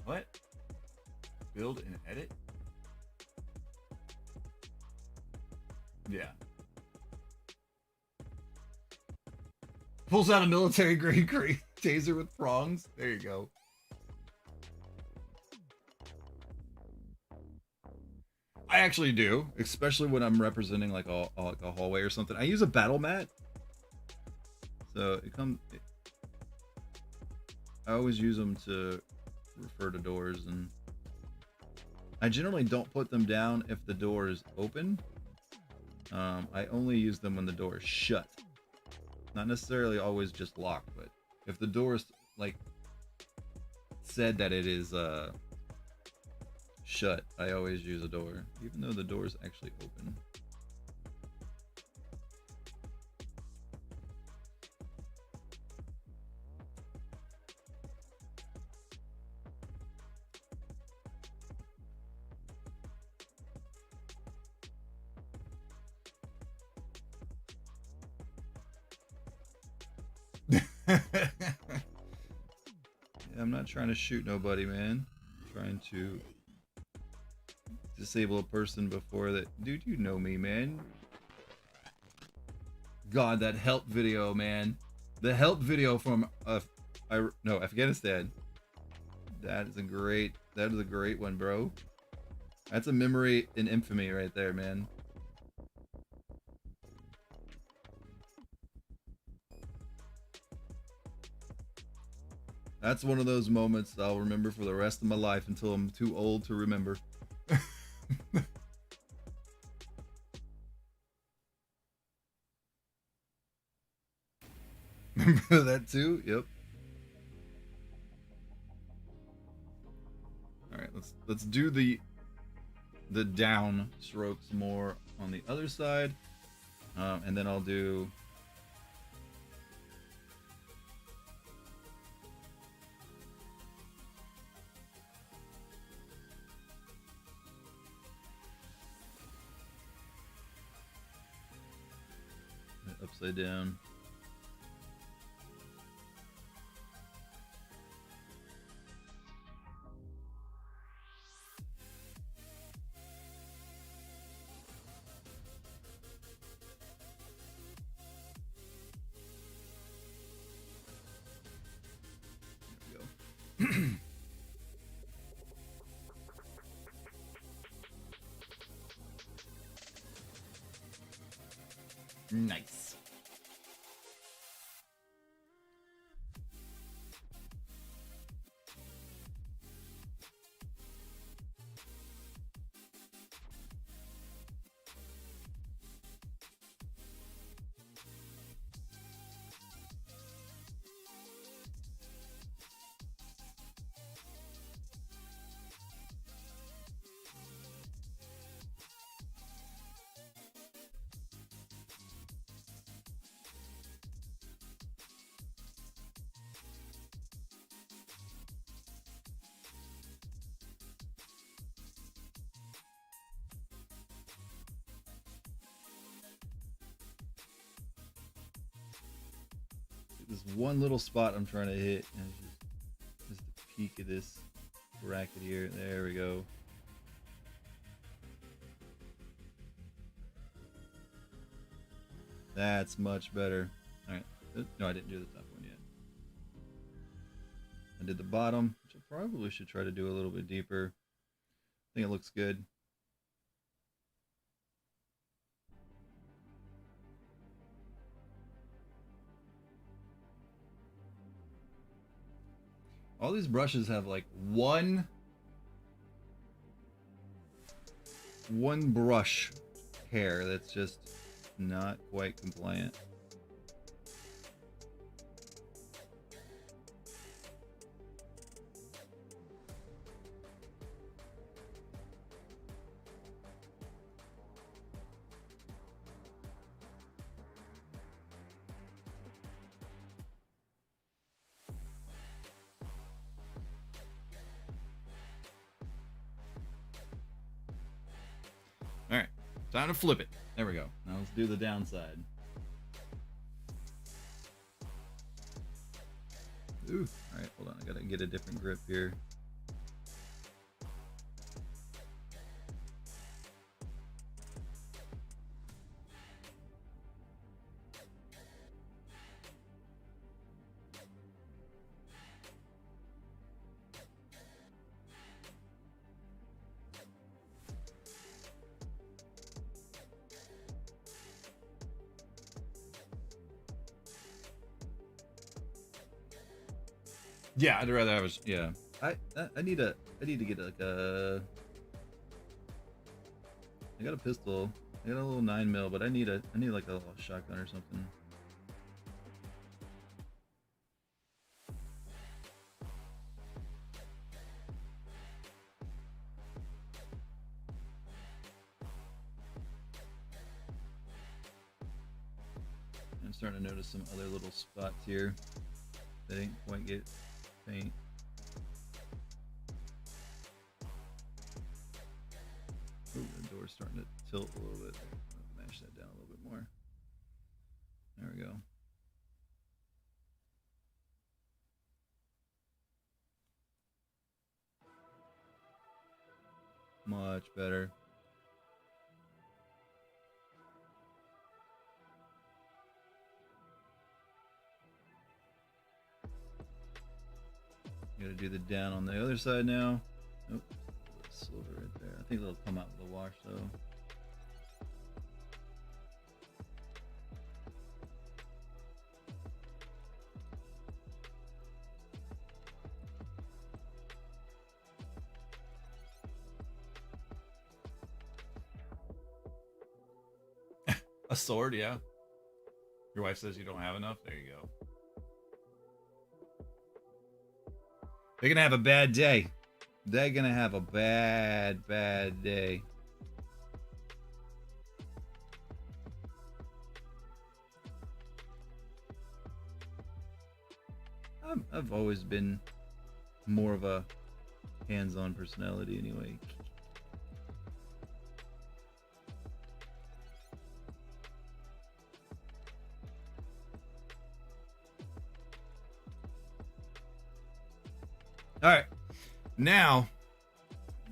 What? Build and edit? Yeah. Pulls out a military grade taser with prongs. There you go. I actually do, especially when I'm representing like a hallway or something. I use a battle mat, so I always use them to refer to doors, and I generally don't put them down if the door is open. I only use them when the door is shut. Not necessarily always just locked, but if the door is like said that it is shut, I always use a door, even though the door is actually open. Yeah, I'm not trying to shoot nobody, man. I'm trying to disable a person before that. Dude, you know me, man. God, that help video, man. The help video from Afghanistan. That is a great one, bro. That's a memory in infamy right there, man. That's one of those moments I'll remember for the rest of my life until I'm too old to remember. Remember that too? Yep. All right, let's do the down strokes more on the other side, and then I'll do. Upside down. Nice. This one little spot I'm trying to hit, and it's just the peak of this bracket here. There we go. That's much better. All right. No, I didn't do the top one yet. I did the bottom, which I probably should try to do a little bit deeper. I think it looks good. All these brushes have like one brush hair that's just not quite compliant. All right, time to flip it. There we go. Now let's do the downside. Ooh, all right, hold on. I gotta get a different grip here. Yeah, I'd rather have a. Yeah, I need to get like a. I got a pistol. I got a little 9mm, but I need like a little shotgun or something. I'm starting to notice some other little spots here that ain't quite get paint. Ooh, the door's starting to tilt a little bit. I'll mash that down a little bit more. There we go. Much better. Gotta do the down on the other side now. Oh, silver right there. I think it'll come out with the wash though. A sword, yeah. Your wife says you don't have enough. There you go. They're gonna have a bad day. They're gonna have a bad day. I've always been more of a hands-on personality anyway. All right, now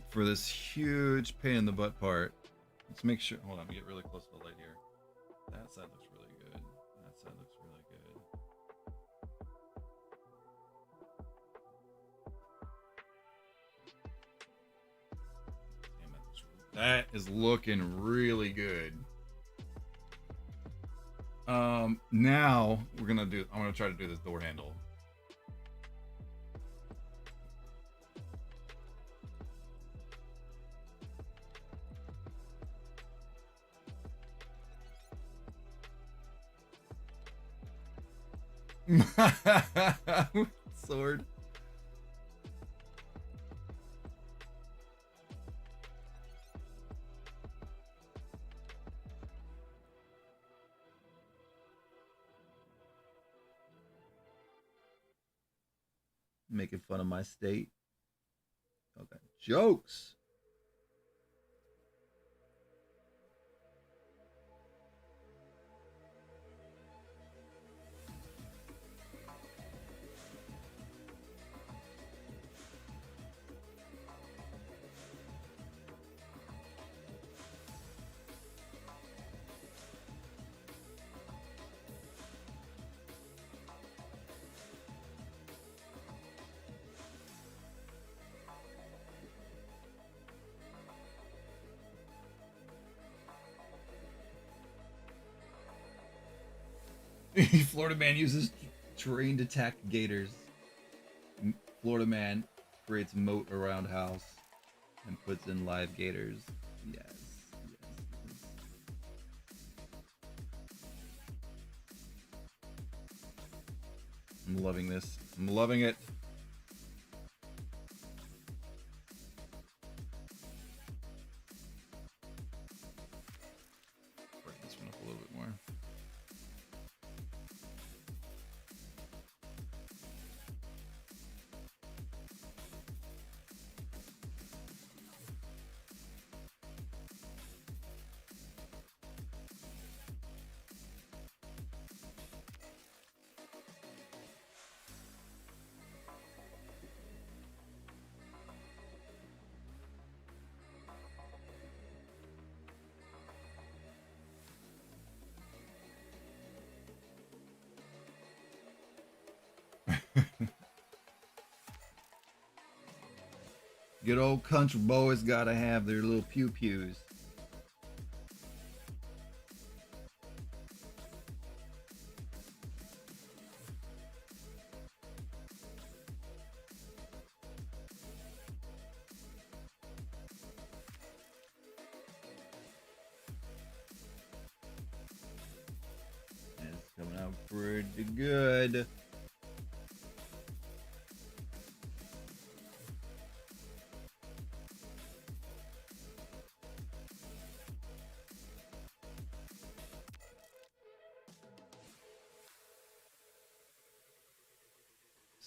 for this huge pain in the butt part, let's make sure. Hold on, let me get really close to the light here. That side looks really good. That side looks really good. Damn, that is looking really good. Now we're gonna do. I'm gonna try to do this door handle. Sword. Making fun of my state. Okay. Jokes. Florida man uses. Trained to attack gators. Florida man creates moat around house and puts in live gators. Yes. Yes. I'm loving this. I'm loving it. Bring this one up a little bit more. Good old country boys gotta have their little pew pews. It's coming out pretty good.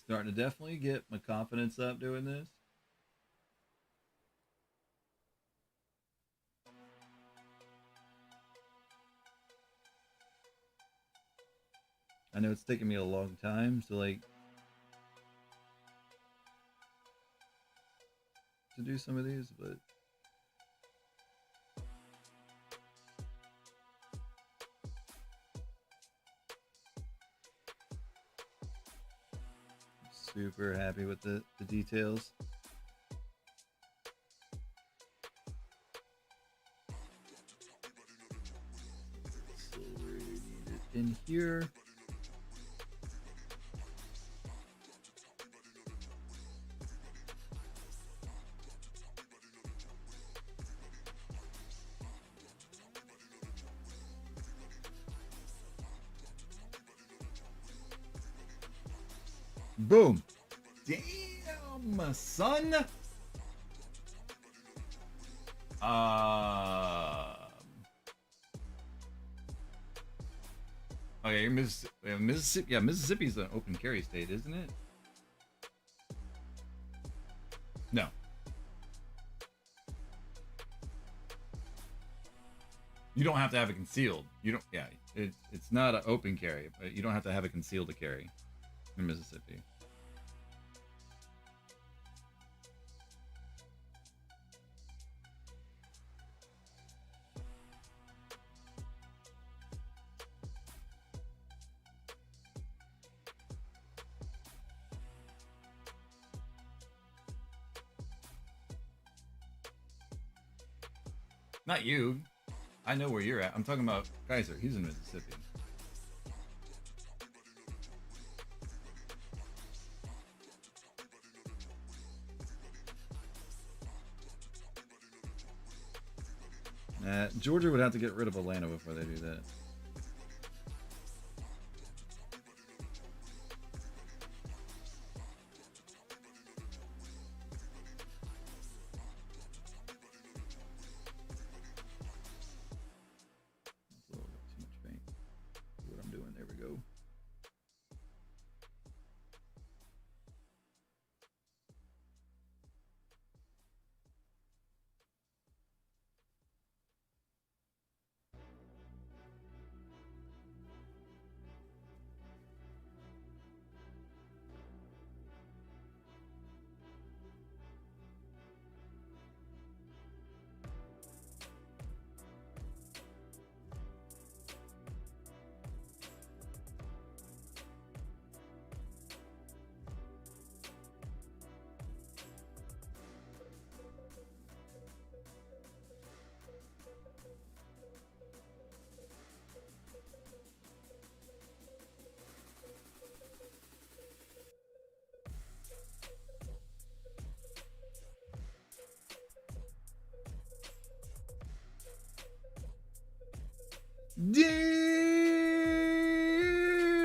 Starting to definitely get my confidence up doing this. I know it's taken me a long time to do some of these, but super happy with the details. So we need it in here. Boom. Damn, son. Okay, you're Mississippi. Yeah, Mississippi's an open carry state, isn't it? No. You don't have to have it concealed. You don't. Yeah, it's not an open carry, but you don't have to have it concealed to carry in Mississippi. Not you. I know where you're at. I'm talking about Kaiser. He's in Mississippi. Georgia would have to get rid of Atlanta before they do that. That's a little bit too much paint. See what I'm doing. There we go.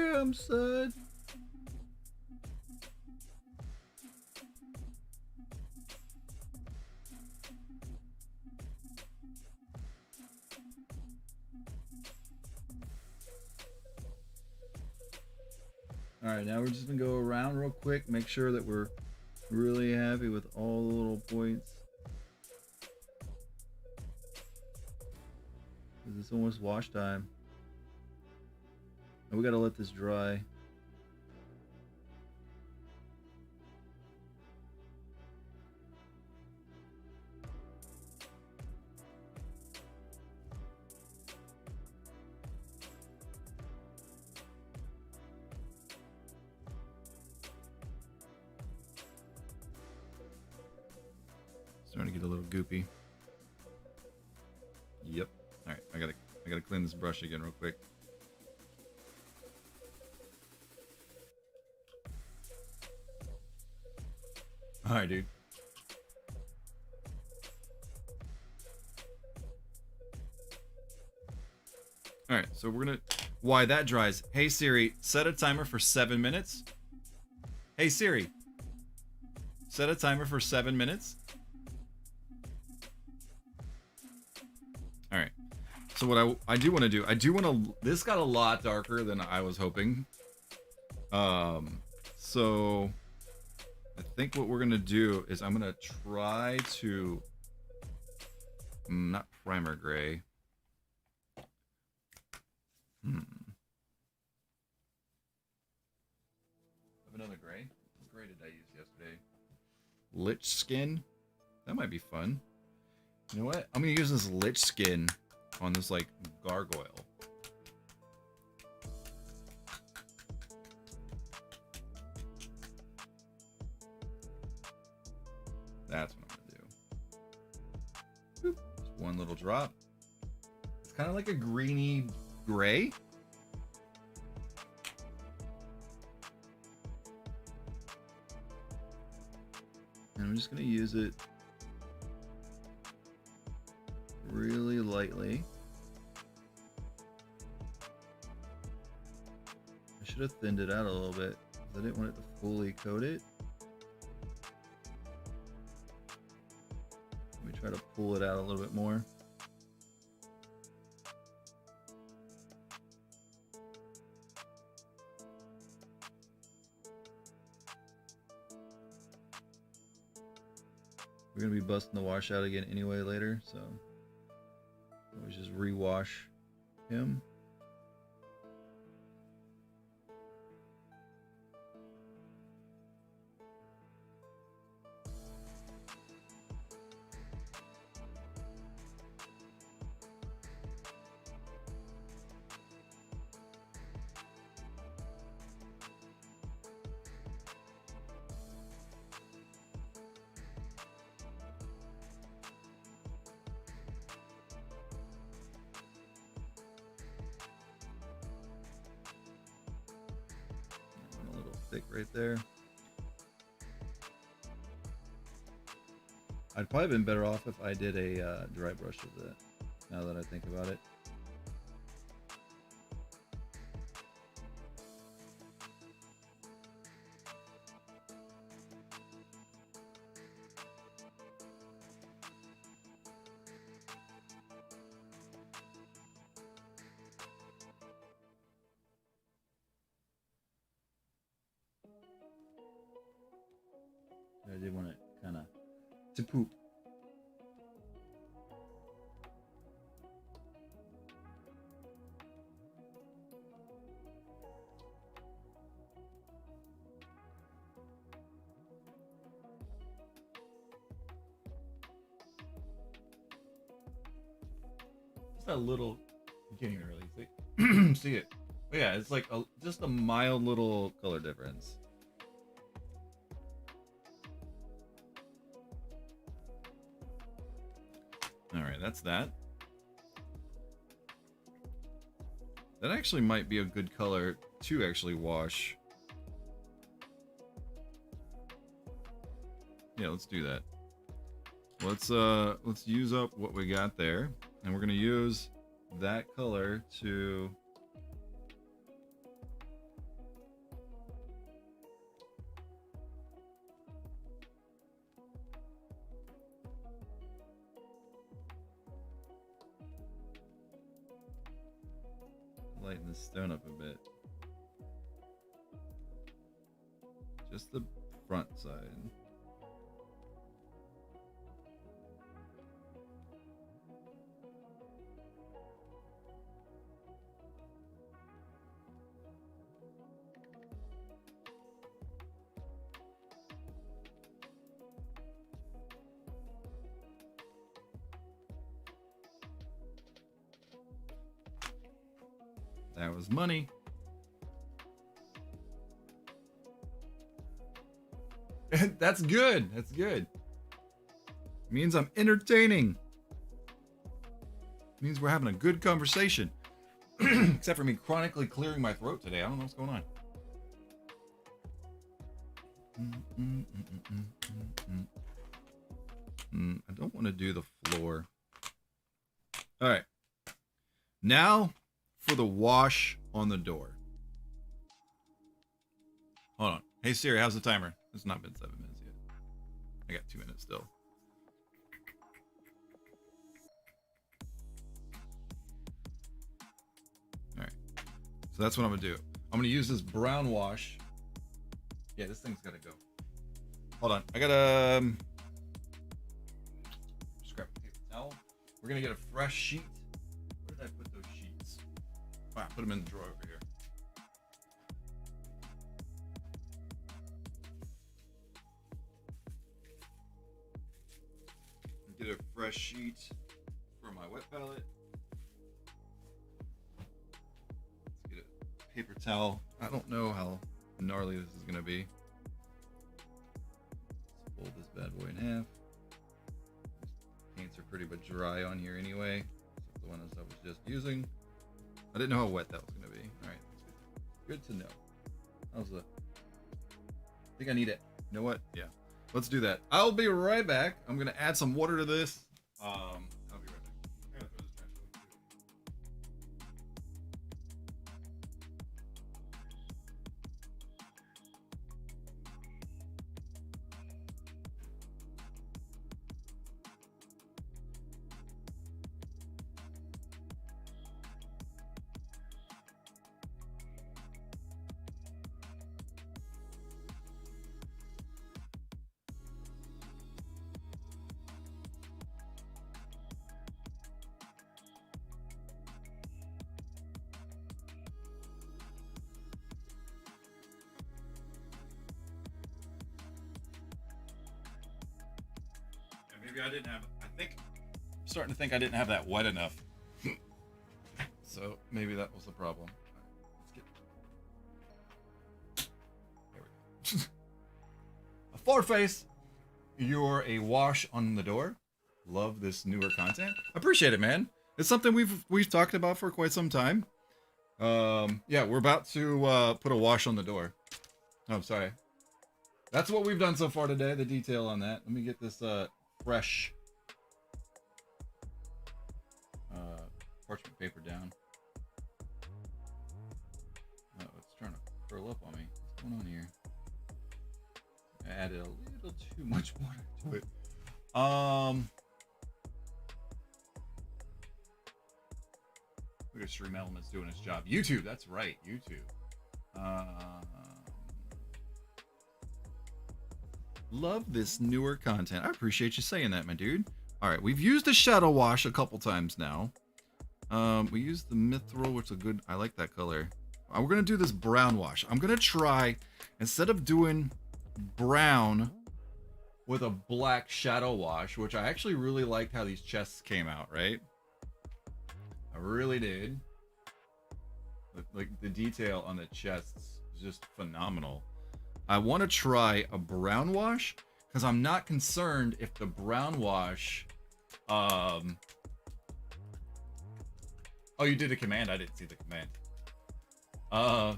Damn, son. All right, now we're just gonna go around real quick, make sure that we're really happy with all the little points. It's almost wash time. And we gotta let this dry. Starting to get a little goopy. Yep. All right, I gotta clean this brush again real quick. All right, dude. All right, so we're gonna while that dries. Hey Siri, set a timer for 7 minutes. Hey Siri, set a timer for 7 minutes. All right. So what I do want to do, this got a lot darker than I was hoping. So I think what we're gonna do is I'm gonna try to not primer gray. Have another gray. What gray did I use yesterday? Lich skin. That might be fun. You know what? I'm gonna use this lich skin on this like gargoyle. That's what I'm gonna do. Boop. Just one little drop. It's kind of like a greeny gray. And I'm just gonna use it really lightly. I should have thinned it out a little bit because I didn't want it to fully coat it. Let me try to pull it out a little bit more. We're gonna be busting the wash out again anyway later, so we just rewash him. A little thick right there. I'd probably been better off if I did a dry brush of that. now that I think about it. I did want it kind of to poop. Just a little, you can't even really see it. But yeah, it's like just a mild little color difference. All right, that's that. That actually might be a good color to actually wash. Yeah, let's do that. Let's use up what we got there, and we're gonna use that color to lighten the stone up a bit. Just the front side. That was money. That's good. That's good. Means I'm entertaining. Means we're having a good conversation. Except for me chronically clearing my throat today. I don't know what's going on. I don't want to do the floor. All right. Now for the wash on the door. Hold on. Hey Siri, how's the timer? It's not been 7 minutes yet. I got 2 minutes still. All right. So that's what I'm gonna do. I'm gonna use this brown wash. Yeah, this thing's gotta go. Hold on. I gotta scrap a paper towel. We're gonna get a fresh sheet. Where did I put those sheets? Wow, put them in the drawer over here. Get a fresh sheet for my wet palette. Let's get a paper towel. I don't know how gnarly this is gonna be. Let's fold this bad boy in half. Paints are pretty much dry on here anyway. Except the one I was just using. I didn't know how wet that was gonna be. All right, good to know. How's the? I think I need it. You know what? Yeah. Let's do that. I'll be right back. I'm gonna add some water to this. I'll be right back. I gotta throw this trash away, too. Maybe I didn't have. I'm starting to think I didn't have that wet enough. So maybe that was the problem. Right, let's get. There we go. A floor face. You're a wash on the door. Love this newer content. Appreciate it, man. It's something we've talked about for quite some time. Yeah, we're about to put a wash on the door. Oh, I'm sorry. That's what we've done so far today. The detail on that. Let me get this fresh parchment paper down. Oh, it's trying to curl up on me. What's going on here? I added a little too much water to it. Look at Stream Elements doing its job. YouTube, that's right, YouTube. Love this newer content. I appreciate you saying that, my dude. All right, we've used the shadow wash a couple times now. We used the mithril, which is a good. I like that color. We're gonna do this brown wash. I'm gonna try, instead of doing brown with a black shadow wash, which I actually really liked how these chests came out, right? I really did. Like the detail on the chests is just phenomenal. I want to try a brown wash because I'm not concerned if the brown wash. Oh, you did a command. I didn't see the command.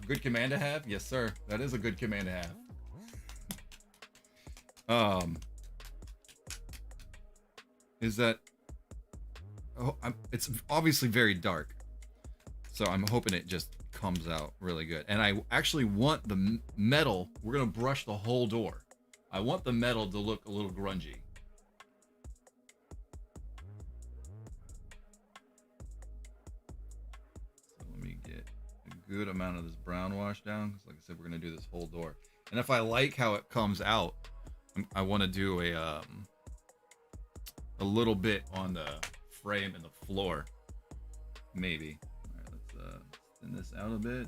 Good command to have? Yes, sir. That is a good command to have. Is that... Oh, it's obviously very dark. So I'm hoping it just comes out really good. And I actually want the metal... We're going to brush the whole door. I want the metal to look a little grungy. So let me get a good amount of this brown wash down. Because like I said, we're going to do this whole door. And if I like how it comes out, I want to do a little bit on the frame and the floor. Maybe. All right, let's thin this out a bit.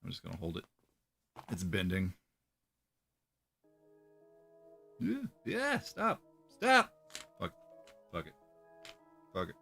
I'm just gonna hold it. It's bending. Yeah, stop. Stop. Fuck. Fuck it. Fuck it.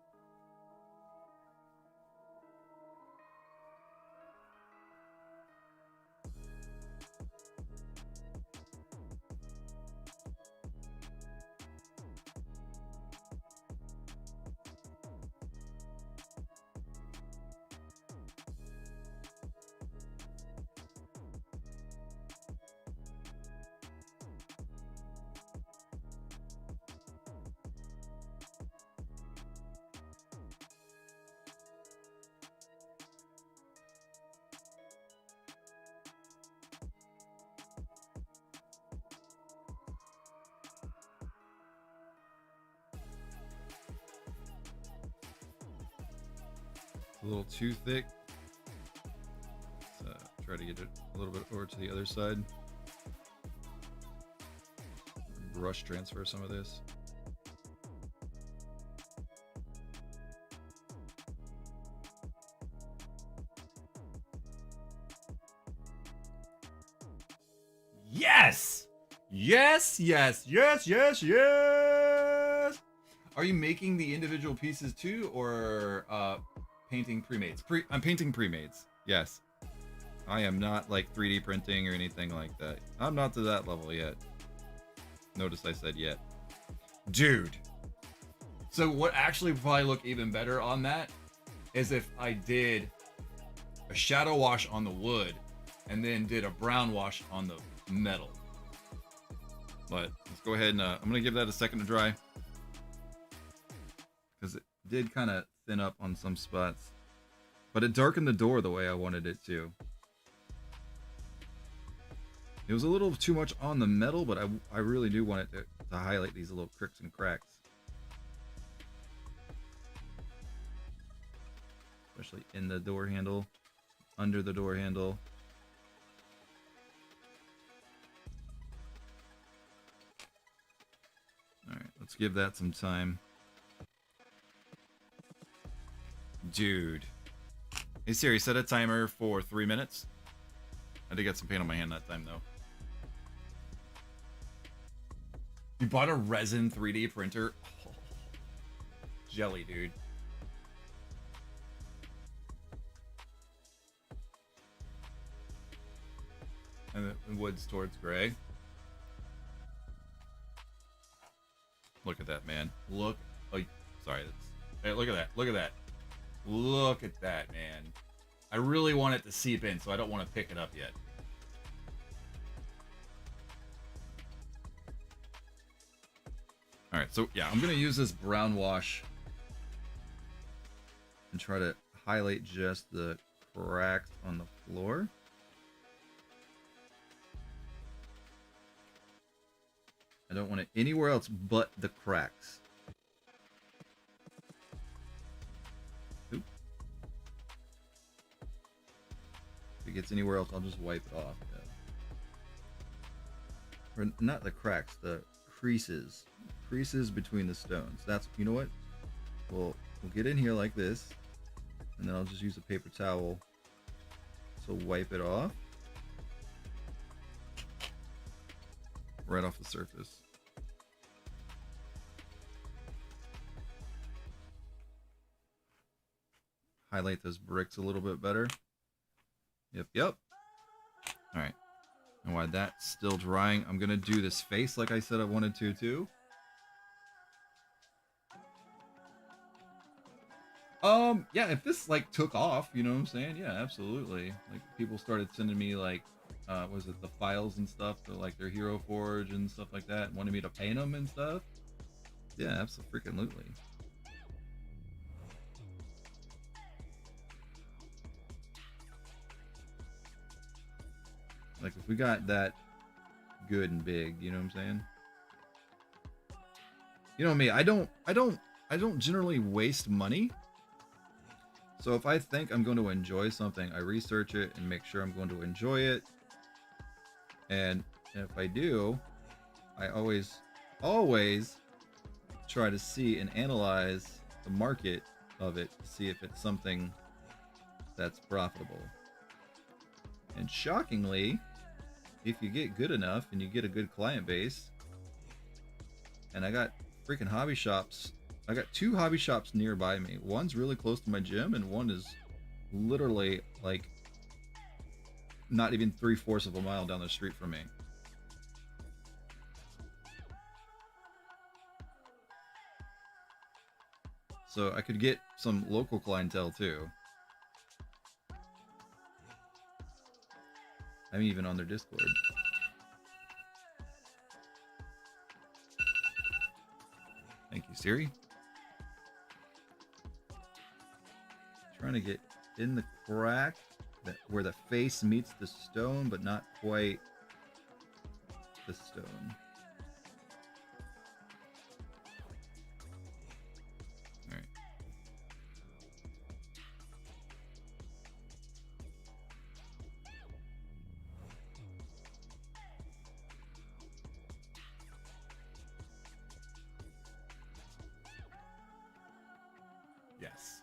A little too thick. Let's try to get it a little bit over to the other side. Brush transfer some of this. Yes! Yes, yes, yes, yes, yes! Are you making the individual pieces too, or painting pre-mades? I'm painting pre-mades. Yes. I am not like 3D printing or anything like that. I'm not to that level yet. Notice I said yet. Dude. So what actually would probably look even better on that is if I did a shadow wash on the wood and then did a brown wash on the metal. But let's go ahead and I'm going to give that a second to dry. Because it did kind of thin up on some spots, but it darkened the door the way I wanted it to. It was a little too much on the metal, but I really do want it to highlight these little cricks and cracks, especially in the door handle, under the door handle. All right, let's give that some time. Dude. Hey Siri, set a timer for 3 minutes. I did get some paint on my hand that time though. You bought a resin 3D printer? Oh, jelly, dude. And the wood's towards gray. Look at that, man. Look. Like, Sorry. Hey, look at that. Look at that. Look at that, man. I really want it to seep in, so I don't want to pick it up yet. All right, so yeah, I'm gonna use this brown wash and try to highlight just the cracks on the floor. I don't want it anywhere else but the cracks. Oop. If it gets anywhere else, I'll just wipe it off. Yeah. Or not the cracks, the creases. Creases between the stones. That's, you know what? We'll get in here like this, and then I'll just use a paper towel to wipe it off. Right off the surface. Highlight those bricks a little bit better. Yep. Alright. And while that's still drying, I'm going to do this face like I said I wanted to too. Yeah, if this like took off, you know what I'm saying? Yeah, absolutely. Like people started sending me like was it the files and stuff for like their Hero Forge and stuff like that, wanted me to paint them and stuff. Yeah, absolutely. Like if we got that good and big, you know what I'm saying? You know me, I don't generally waste money. So if I think I'm going to enjoy something, I research it and make sure I'm going to enjoy it. And if I do, I always try to see and analyze the market of it to see if it's something that's profitable. And shockingly, if you get good enough and you get a good client base, and I got freaking hobby shops. I got 2 hobby shops nearby me. One's really close to my gym, and one is literally like not even 3/4 of a mile down the street from me. So I could get some local clientele too. I'm even on their Discord. Thank you, Siri. Trying to get in the crack where the face meets the stone, but not quite the stone. All right. Yes.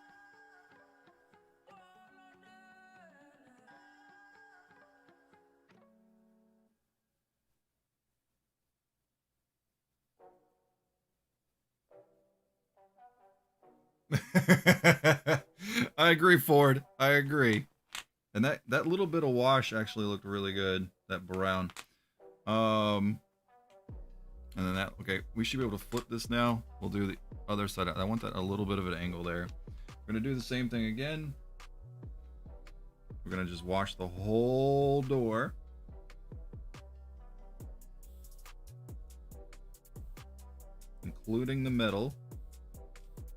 I agree, Ford. I agree. And that little bit of wash actually looked really good. That brown. And then that, okay, we should be able to flip this now. We'll do the other side. I want that a little bit of an angle there. We're gonna do the same thing again. We're gonna just wash the whole door. Including the metal.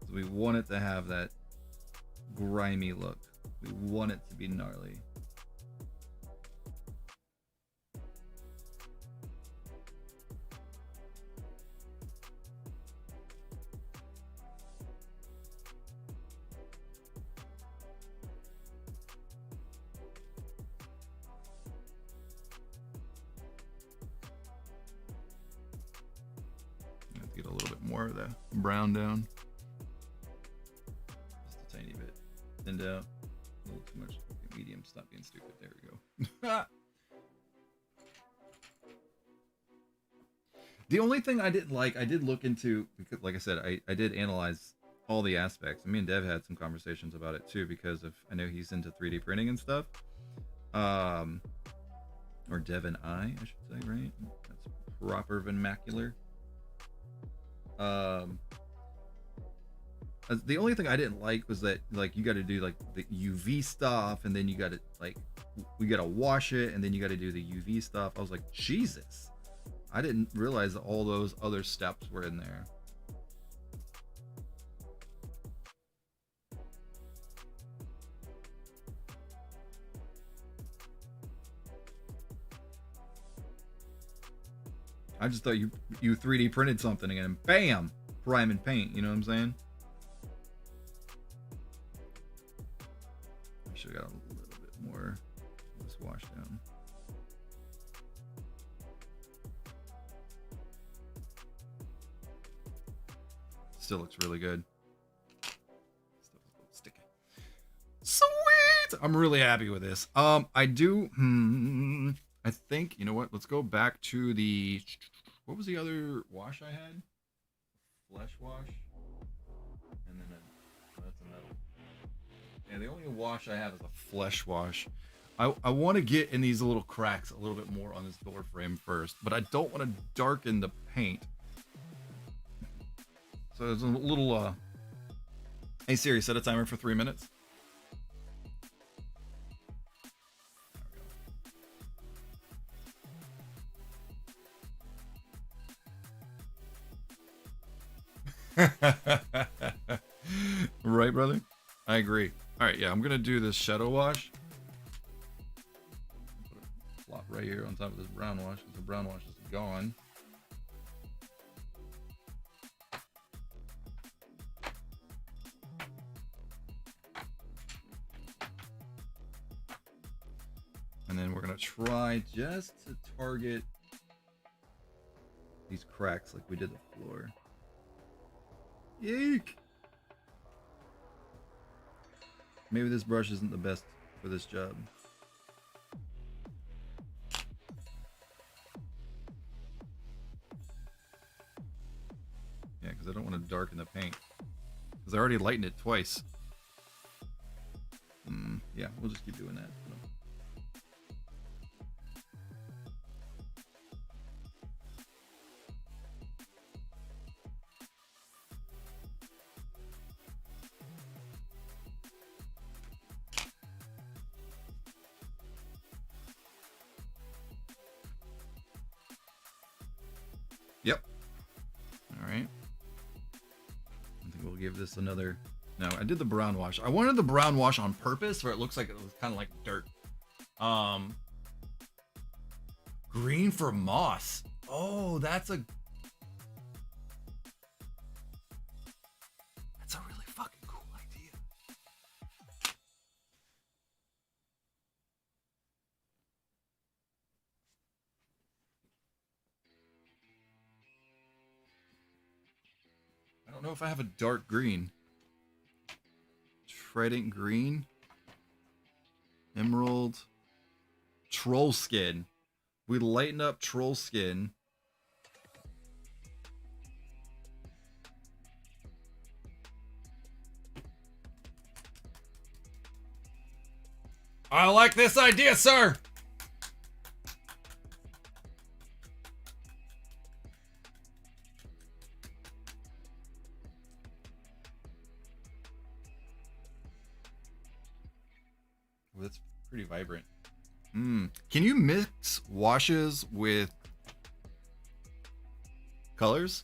We want it to have that grimy look. We want it to be gnarly. Let's get a little bit more of the brown down. Just a tiny bit. Thinned out. A little too much. Okay, medium. Stop being stupid. There we go. The only thing I didn't like, I did look into, because like I said, I did analyze all the aspects. Me and Dev had some conversations about it too, because of, I know he's into 3D printing and stuff. Or Dev and I should say, right? That's proper vernacular. The only thing I didn't like was that like you got to do like the UV stuff, and then you got to like we got to wash it, and then you got to do the UV stuff. I was like, Jesus, I didn't realize that all those other steps were in there. I just thought you 3D printed something and bam, prime and paint. You know what I'm saying? I should have got a little bit more of this wash down. Still looks really good. Still a little sticky. Sweet! I'm really happy with this. I do. I think, you know what? Let's go back to the. What was the other wash I had? Flesh wash. And then that's a metal. Yeah, the only wash I have is a flesh wash. I want to get in these little cracks a little bit more on this door frame first, but I don't want to darken the paint. So there's a little. Hey Siri, set a timer for 3 minutes. Right, brother? I agree. Alright, yeah, I'm gonna do this shadow wash. Put a flop right here on top of this brown wash, because the brown wash is gone. And then we're gonna try just to target these cracks like we did the floor. Yeek! Maybe this brush isn't the best for this job. Yeah, because I don't want to darken the paint. Because I already lightened it twice. Yeah, we'll just keep doing that. Yep. All right. I think we'll give this another. No, I did the brown wash. I wanted the brown wash on purpose, where it looks like it was kind of like dirt. Green for moss. Oh, that's a really fucking cool idea. I don't know if I have a dark green. Trident green. Emerald. Troll skin. We lighten up troll skin. I like this idea, sir. Well, that's pretty vibrant. Can you mix washes with colors?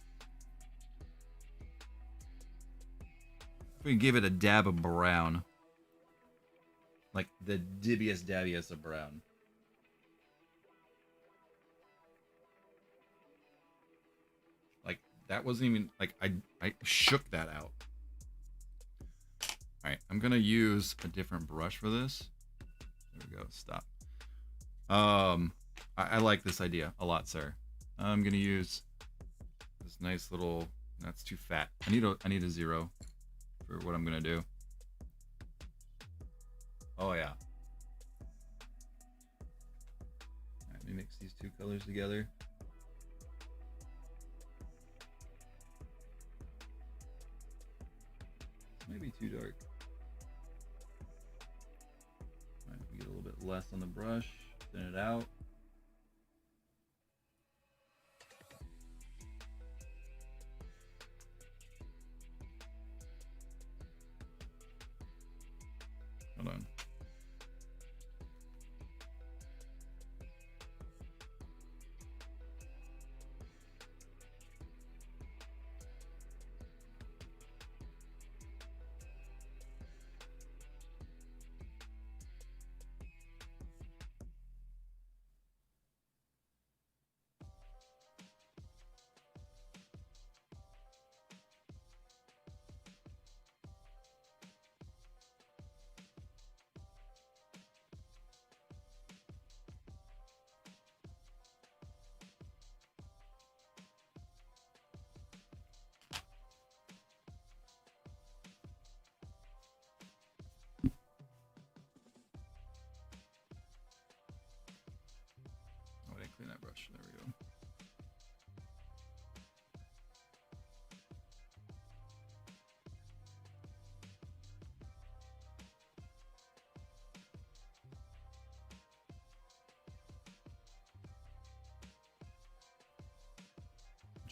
We can give it a dab of brown. Like the dibbiest dabbiest of brown. Like that wasn't even like I shook that out. Alright, I'm gonna use a different brush for this. There we go, stop. I like this idea a lot, sir. I'm gonna use this nice little. That's too fat. I need a 0 for what I'm gonna do. Oh yeah. All right, let me mix these two colors together. This might be too dark. All right, we get a little bit less on the brush. Thin it out.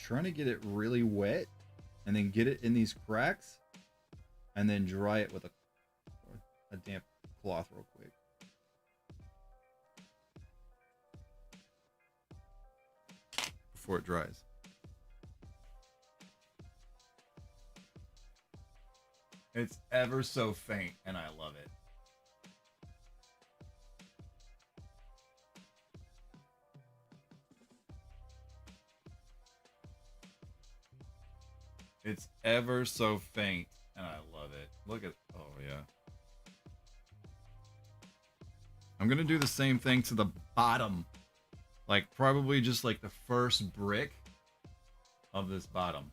trying to get it really wet and then get it in these cracks and then dry it with a damp cloth real quick. Before it dries. It's ever so faint and I love it. It's ever so faint, and I love it. Look at, oh yeah. I'm gonna do the same thing to the bottom. Like, probably just like the first brick of this bottom.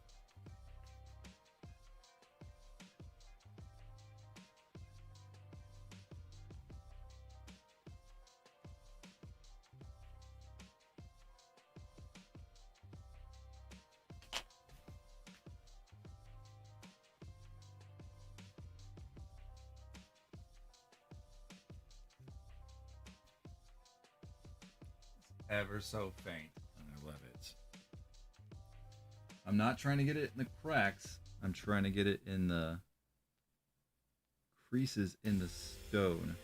Ever so faint, and I love it. I'm not trying to get it in the cracks. I'm trying to get it in the creases in the stone.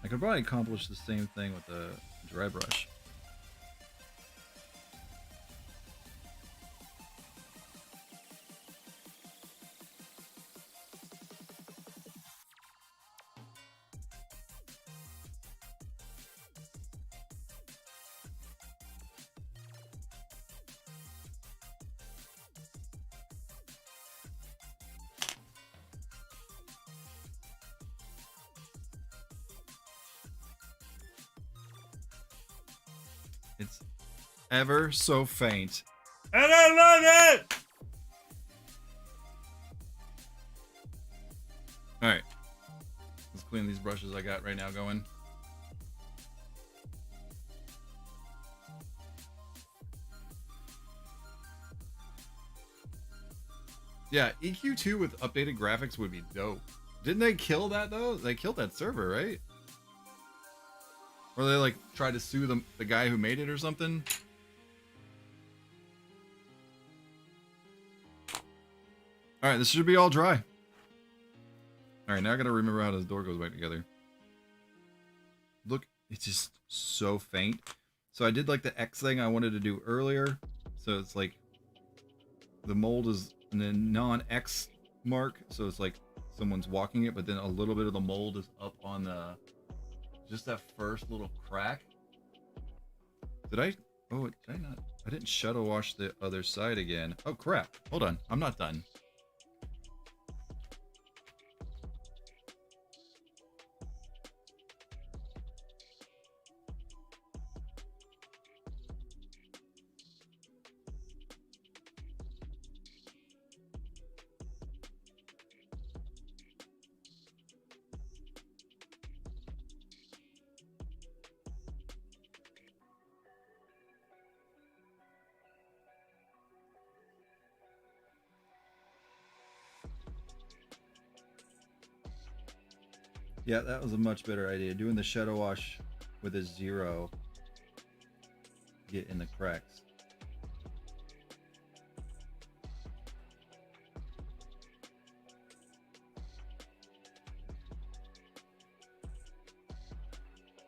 I could probably accomplish the same thing with the dry brush. It's ever so faint. And I love it! Alright. Let's clean these brushes I got right now going. Yeah, EQ2 with updated graphics would be dope. Didn't they kill that though? They killed that server, right? Or they like tried to sue the guy who made it or something. Alright, this should be all dry. Alright, now I gotta remember how this door goes back together. Look, it's just so faint. So I did like the X thing I wanted to do earlier. So it's like the mold is in the non-X mark. So it's like someone's walking it, but then a little bit of the mold is up on the... just that first little crack. Did I? Oh, did I not? I didn't shadow wash the other side again. Oh, crap. Hold on. I'm not done. Yeah, that was a much better idea. Doing the shadow wash with a 0. Get in the cracks.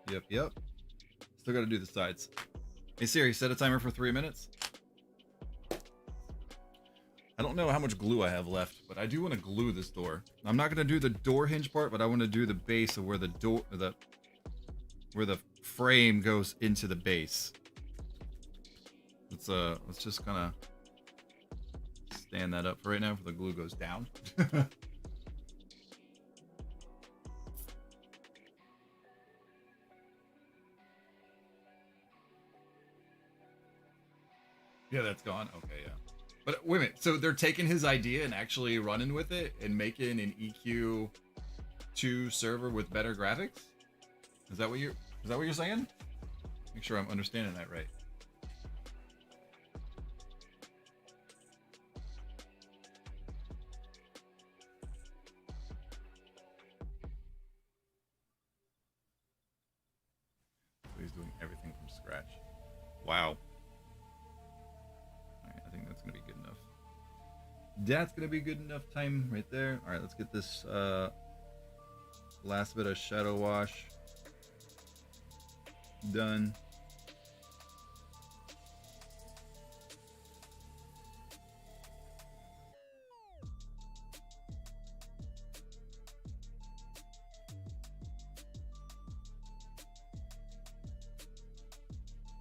Yep. Still gotta do the sides. Hey Siri, set a timer for 3 minutes. I don't know how much glue I have left, but I do want to glue this door. I'm not going to do the door hinge part, but I want to do the base of where the door, where the frame goes into the base. Let's just kind of stand that up for right now before the glue goes down. Yeah, that's gone. Okay, yeah. But wait a minute. So they're taking his idea and actually running with it and making an EQ2 server with better graphics? Is that what you're saying? Make sure I'm understanding that right. So he's doing everything from scratch. Wow. Alright, I think that's gonna be good enough. That's gonna be good enough time right there. Alright, let's get this last bit of shadow wash done.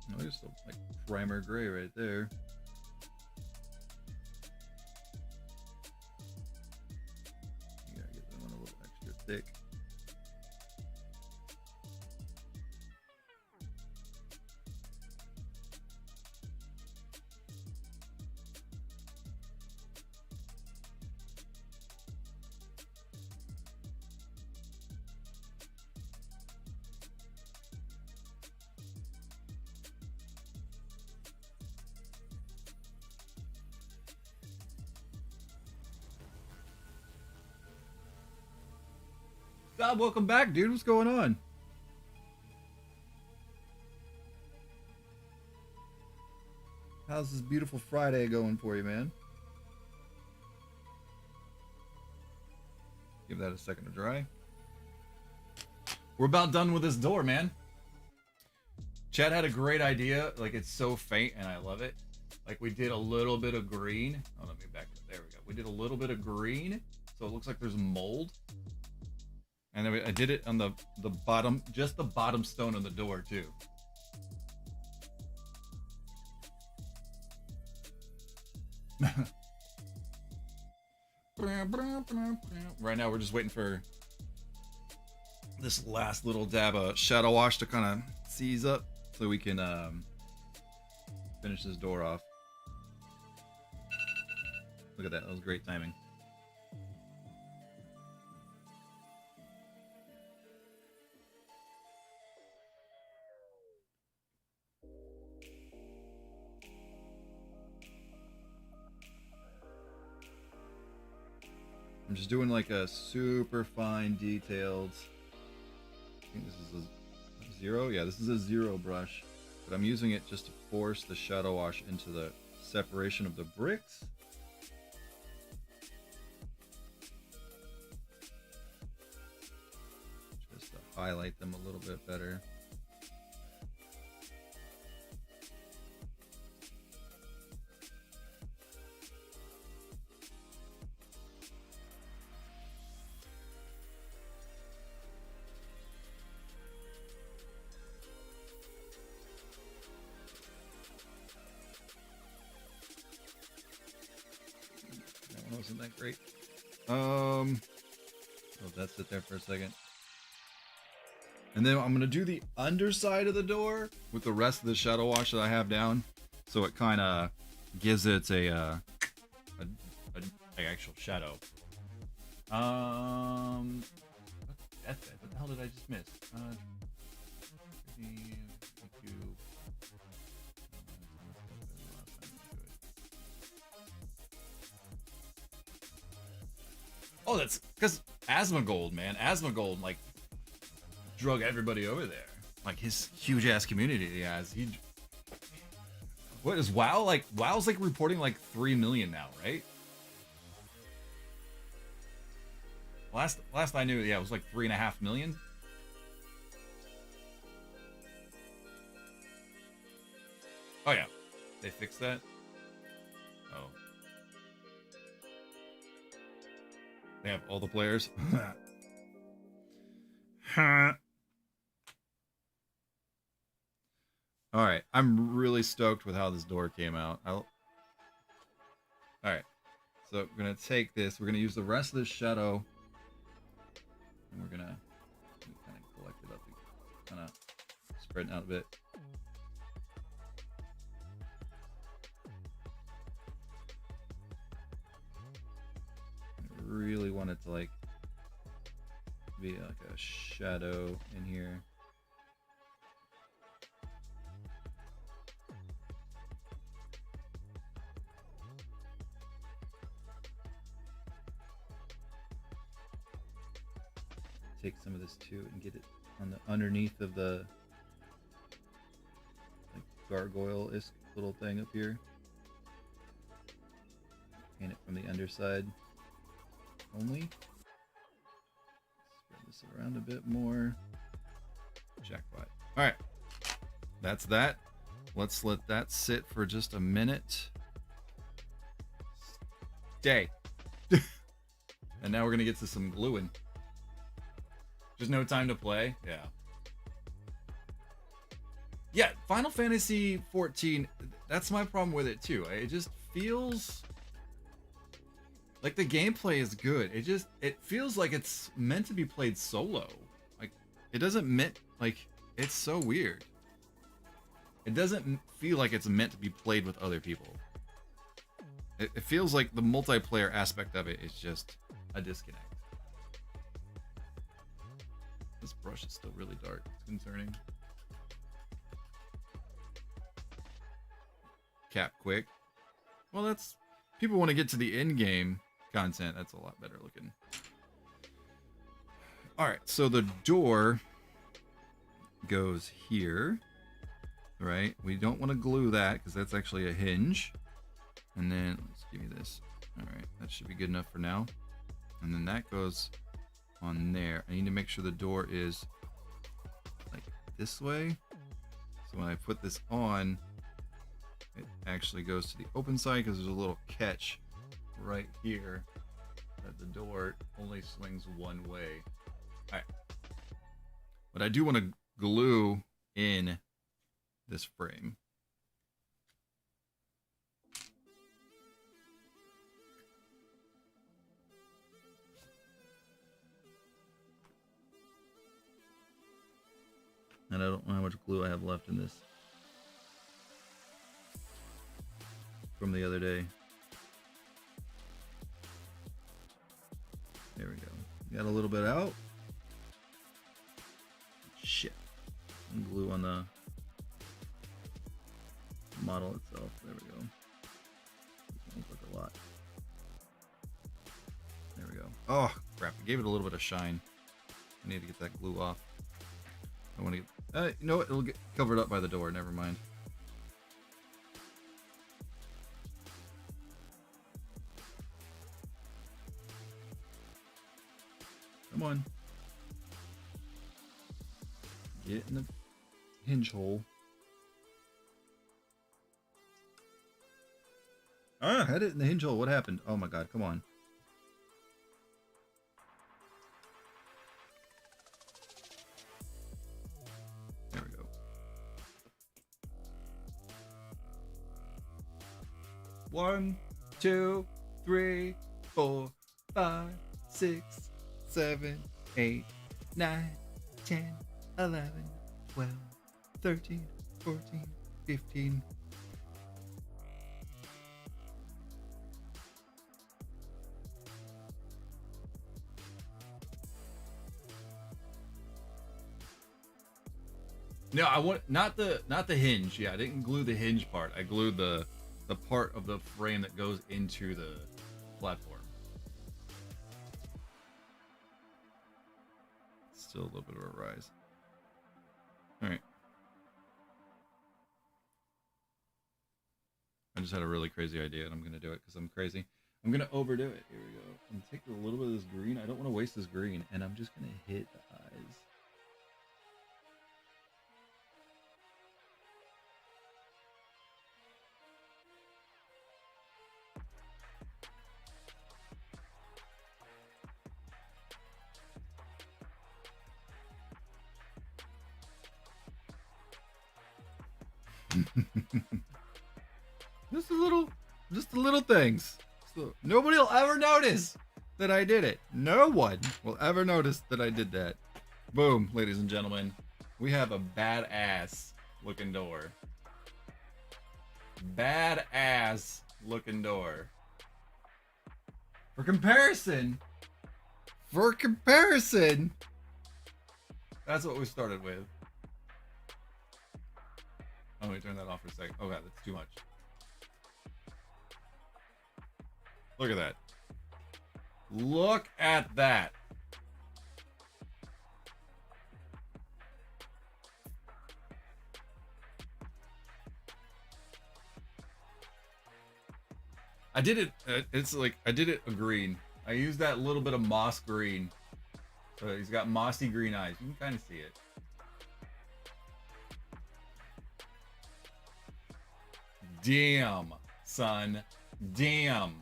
Oh, there's the like primer gray right there. You gotta get that one a little extra thick. Bob, welcome back, dude. What's going on? How's this beautiful Friday going for you, man? Give that a second to dry. We're about done with this door, man. Chad had a great idea. Like, it's so faint, and I love it. Like, we did a little bit of green. Oh, let me back up. There we go. We did a little bit of green, so it looks like there's mold. And then I did it on the bottom, just the bottom stone of the door, too. Right now, we're just waiting for this last little dab of shadow wash to kind of seize up so we can finish this door off. Look at that. That was great timing. I'm just doing like a super fine detailed. I think this is a 0. Yeah, this is a 0 brush, but I'm using it just to force the shadow wash into the separation of the bricks. Just to highlight them a little bit better. Wasn't that great? Oh, that's sit there for a second. And then I'm gonna do the underside of the door with the rest of the shadow wash that I have down, so it kind of gives it a actual shadow. That's it. What the hell did I just miss? Oh, that's because Asmongold, man. Asmongold, like, drug everybody over there. Like, his huge-ass community he has. What is WoW? Like, WoW's, like, reporting, like, 3 million now, right? Last I knew, yeah, it was, like, 3.5 million. Oh, yeah. They fixed that? Oh. They have all the players. All right, I'm really stoked with how this door came out. All right, So we're gonna take this. We're gonna use the rest of this shadow, and we're gonna kind of collect it up, kind of spread it out a bit. I really want it to like be like a shadow in here. Take some of this too and get it on the underneath of the like gargoyle-esque little thing up here. Paint it from the underside only. Spread this around a bit more. Jackpot. All right, that's that. Let's let that sit for just a minute. Stay. And now we're gonna get to some gluing. Just no time to play? Yeah. Yeah, Final Fantasy 14, that's my problem with it too. It just feels like the gameplay is good. It feels like it's meant to be played solo. Like, it doesn't meant, like, it's so weird. It doesn't feel like it's meant to be played with other people. It feels like the multiplayer aspect of it is just a disconnect. This brush is still really dark. It's concerning. Cap quick. Well, that's... People want to get to the end game content. That's a lot better looking. Alright, so the door goes here. Right? We don't want to glue that because that's actually a hinge. And then, let's give me this. Alright, that should be good enough for now. And then that goes on there. I need to make sure the door is like this way. So when I put this on, it actually goes to the open side because there's a little catch right here that the door only swings one way. All right. But I do want to glue in this frame. And I don't know how much glue I have left in this from the other day. There we go. Got a little bit out. Shit. And glue on the model itself. There we go. This looks like a lot. There we go. Oh, crap. I gave it a little bit of shine. I need to get that glue off. I want to get... you know what? It'll get covered up by the door. Never mind. Come on. Get in the hinge hole. Ah, I had it in the hinge hole. What happened? Oh my god, come on. There we go. One, 2, 3, 4, 5, 6, 7, 8, 9, 10, 11, 12, 13, 14, 15. No, I want not the hinge. Yeah, I didn't glue the hinge part. I glued the part of the frame that goes into the platform. Still a little bit of a rise. All right. I just had a really crazy idea, and I'm gonna do it because I'm crazy. I'm gonna overdo it. Here we go. I'm gonna take a little bit of this green. I don't want to waste this green, and I'm just gonna hit the eyes. just the little things. Just So nobody will ever notice that I did it. No one will ever notice that I did that. Boom, ladies and gentlemen. We have a badass looking door. Badass looking door. For comparison, that's what we started with. Oh, let me turn that off for a second. Oh god, that's too much. Look at that. Look at that. I did it, it's like, I did it a green. I used that little bit of moss green. So he's got mossy green eyes. You can kind of see it. Damn, son. Damn.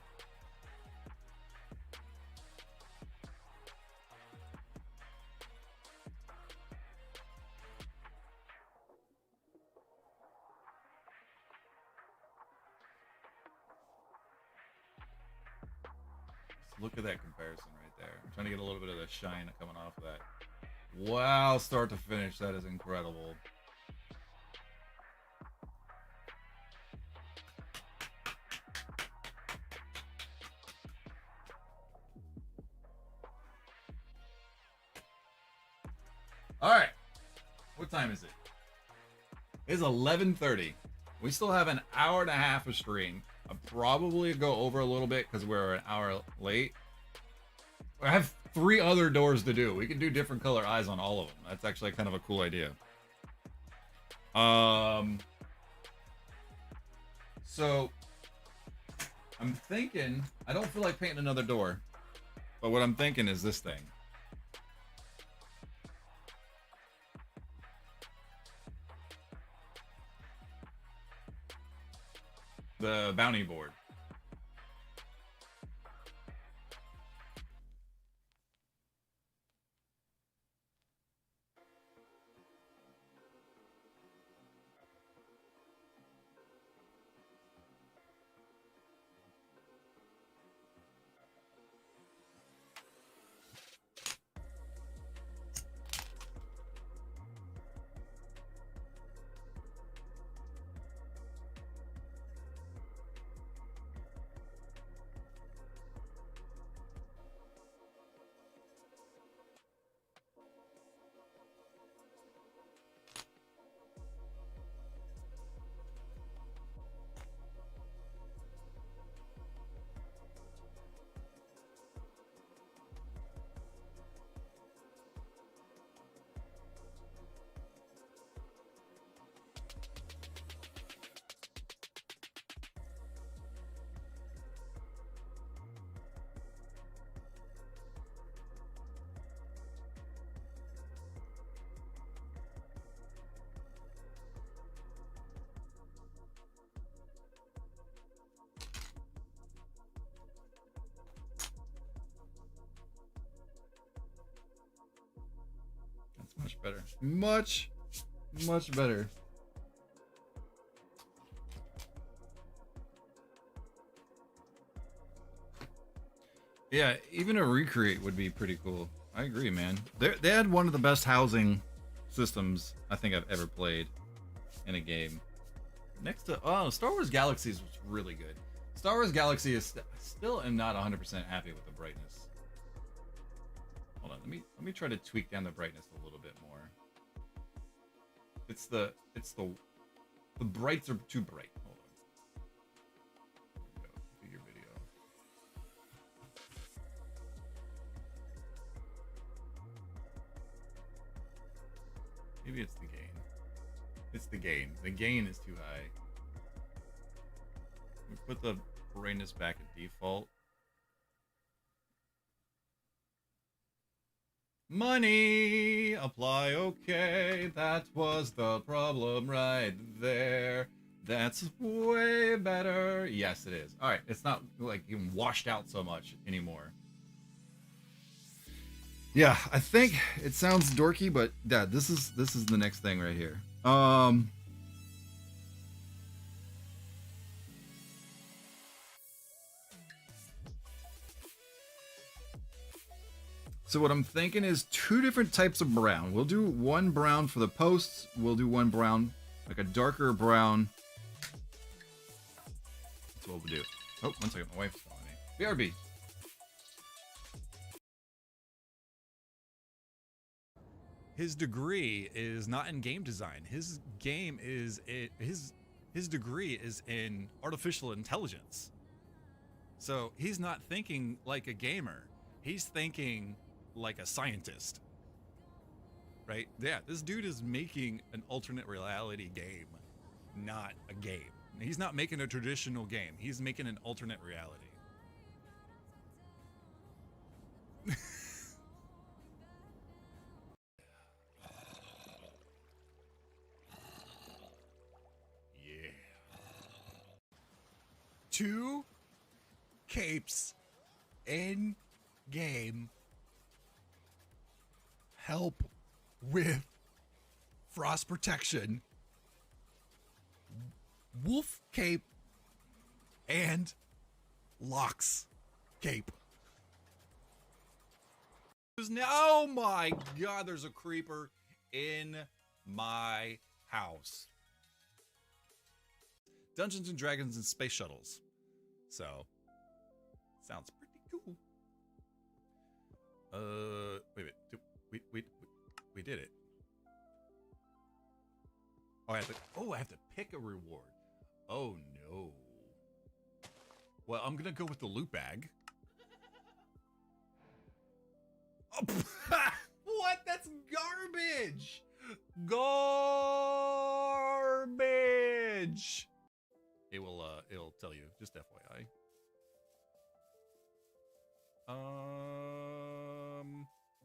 Look at that comparison right there. I'm trying to get a little bit of the shine coming off of that. Wow, start to finish, that is incredible. All right, what time is it? It's 11:30. We still have an hour and a half of stream. I'll probably go over a little bit because we're an hour late. I have 3 other doors to do. We can do different color eyes on all of them. That's actually kind of a cool idea. So I'm thinking, I don't feel like painting another door, but what I'm thinking is this thing. The bounty board. Much better. Much better. Yeah, even a recreate would be pretty cool. I agree, man. They had one of the best housing systems I think I've ever played in a game. Next to Star Wars Galaxies was really good. Star Wars Galaxy is still am not 100% happy with the brightness. Hold on, let me try to tweak down the brightness a little bit more. It's the brights are too bright. Hold on. There we go. Figure video. Maybe it's the gain. It's the gain. The gain is too high. We put the brightness back at default. Money, apply, okay, that was the problem right there. That's way better. Yes, it is. All right, it's not like even washed out so much anymore. Yeah, I think it sounds dorky, but Dad, this is the next thing right here. So what I'm thinking is 2 different types of brown. We'll do one brown for the posts. We'll do one brown, like a darker brown. That's what we'll do. Oh, one second, my wife's calling me. BRB. His degree is not in game design. His degree is in artificial intelligence. So he's not thinking like a gamer. He's thinking like a scientist. Right? Yeah, this dude is making an alternate reality game, not a game. He's not making a traditional game. He's making an alternate reality. Yeah. 2 capes in game help with frost protection, wolf cape, and Locks cape. Oh my god, there's a creeper in my house. Dungeons and Dragons and space shuttles. So, sounds pretty cool. Wait. We did it. Oh, I have to pick a reward. Oh no. Well, I'm gonna go with the loot bag. Oh, what? That's garbage. Garbage. It'll tell you, just FYI.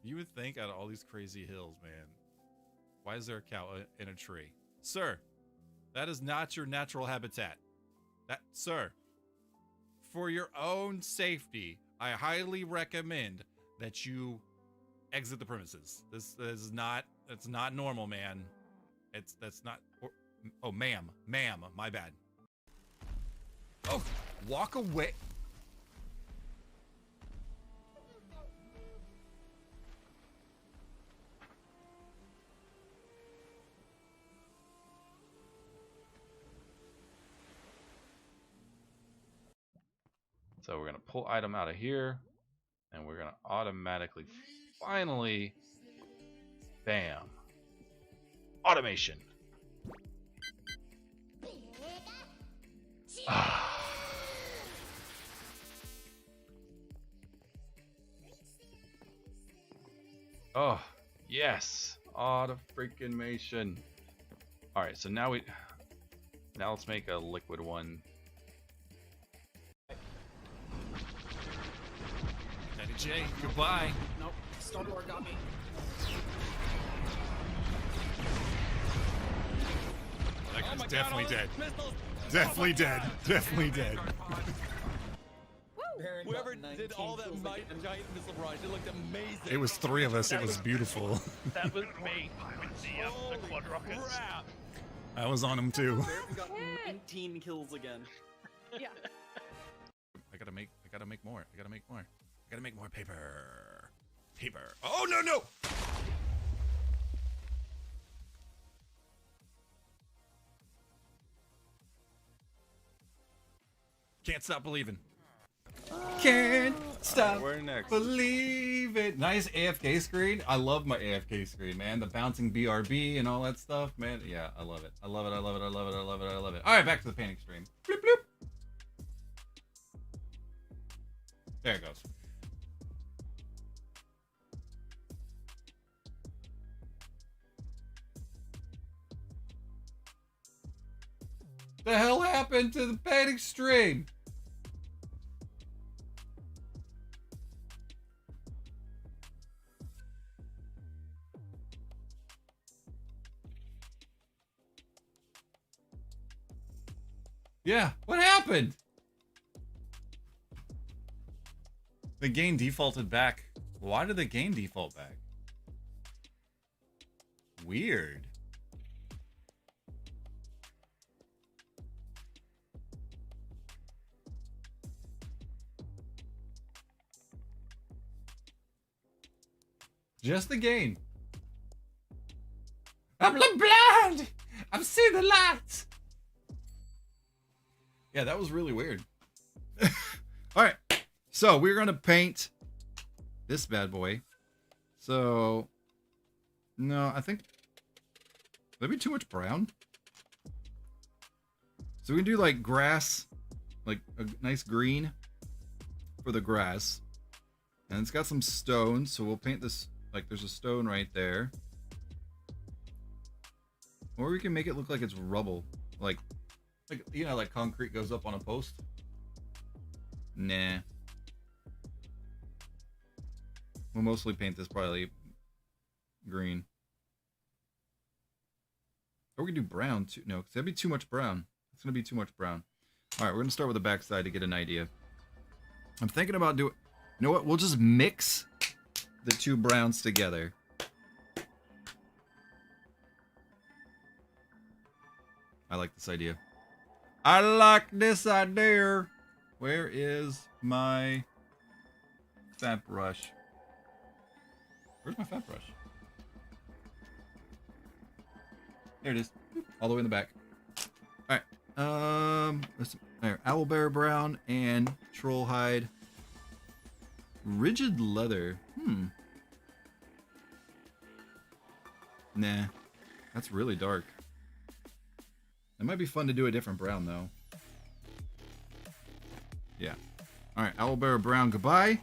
You would think out of all these crazy hills, man, why is there a cow in a tree? Sir, that is not your natural habitat. Sir, for your own safety, I highly recommend that you exit the premises. This is not, it's not normal, man. That's not, oh, ma'am, my bad. Oh, walk away. So we're gonna pull item out of here, and we're gonna automatically, finally, bam, automation. Oh, yes, auto freaking mation. All right, so now let's make a liquid one. Daddy J, goodbye. Nope, Star-Lord got me. That guy's definitely dead. Definitely dead. Definitely dead. Whoever did all that giant missile barrage, it looked amazing. It was 3 of us. It was beautiful. That was me with the quad rockets. Crap. I was on him too. We got 19 kills again. Yeah. I gotta make more. I gotta make more paper. Oh no! Can't stop believing. Can't stop believe it. Nice AFK screen. I love my AFK screen, man. The bouncing BRB and all that stuff, man. Yeah, I love it. I love it. All right, back to the painting stream. Bloop, bloop. There it goes. The hell happened to the painting stream? Yeah, what happened? The game defaulted back. Why did the game default back? Weird. Just the gain. I'm blind. I'm seeing the lights. Yeah, that was really weird. All right, so we're gonna paint this bad boy. So, no, I think that'd be too much brown. So we can do like grass, like a nice green for the grass. And it's got some stones, so we'll paint this like there's a stone right there. Or we can make it look like it's rubble. Like you know, like concrete goes up on a post. nah. We'll mostly paint this probably green. Or we can do brown too. No, because that'd be too much brown. It's going to be too much brown. All right, we're going to start with the backside to get an idea. I'm thinking about doing... You know what? We'll just mix the two browns together. I like this idea. I like this idea. Where is my fat brush? Where's my fat brush? There it is. All the way in the back. All right. There. Owlbear brown and troll hide. Rigid leather. Nah. That's really dark. It might be fun to do a different brown though. Yeah. All right. Owlbear brown. Goodbye.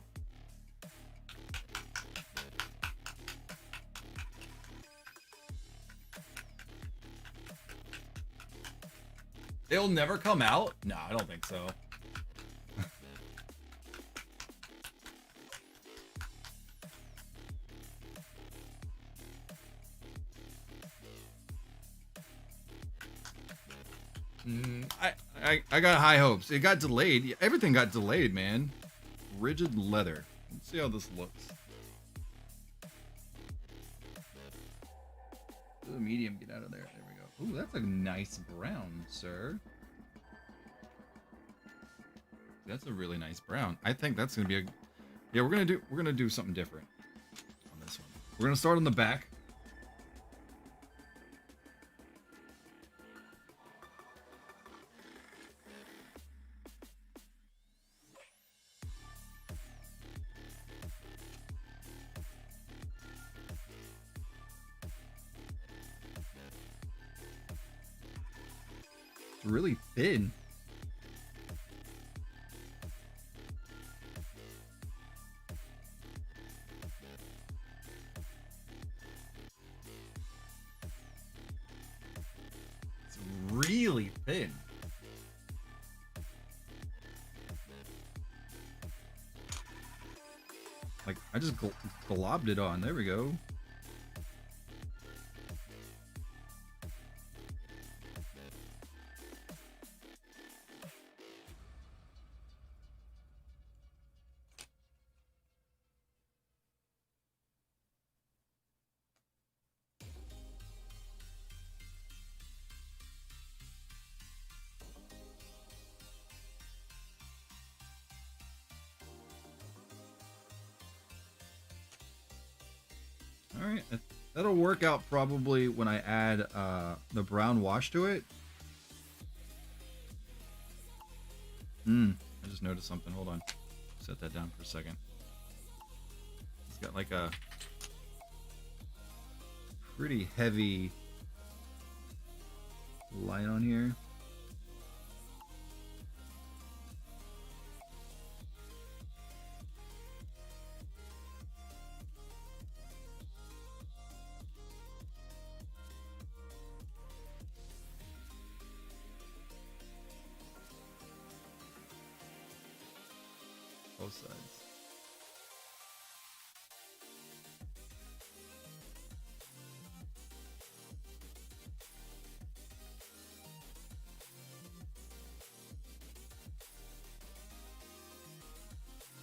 They'll never come out? No, I don't think so. I got high hopes. It got delayed. Everything got delayed, man. Rigid leather. Let's see how this looks. The medium, get out of there. There we go. Ooh, that's a nice brown, sir. That's a really nice brown. I think that's gonna be a... Yeah, we're gonna do something different on this one. We're gonna start on the back. It's really thin. It's really thin. Like, I just globbed it on. There we go. Alright, that'll work out probably when I add the brown wash to it. I just noticed something. Hold on. Set that down for a second. It's got like a pretty heavy light on here. Both sides.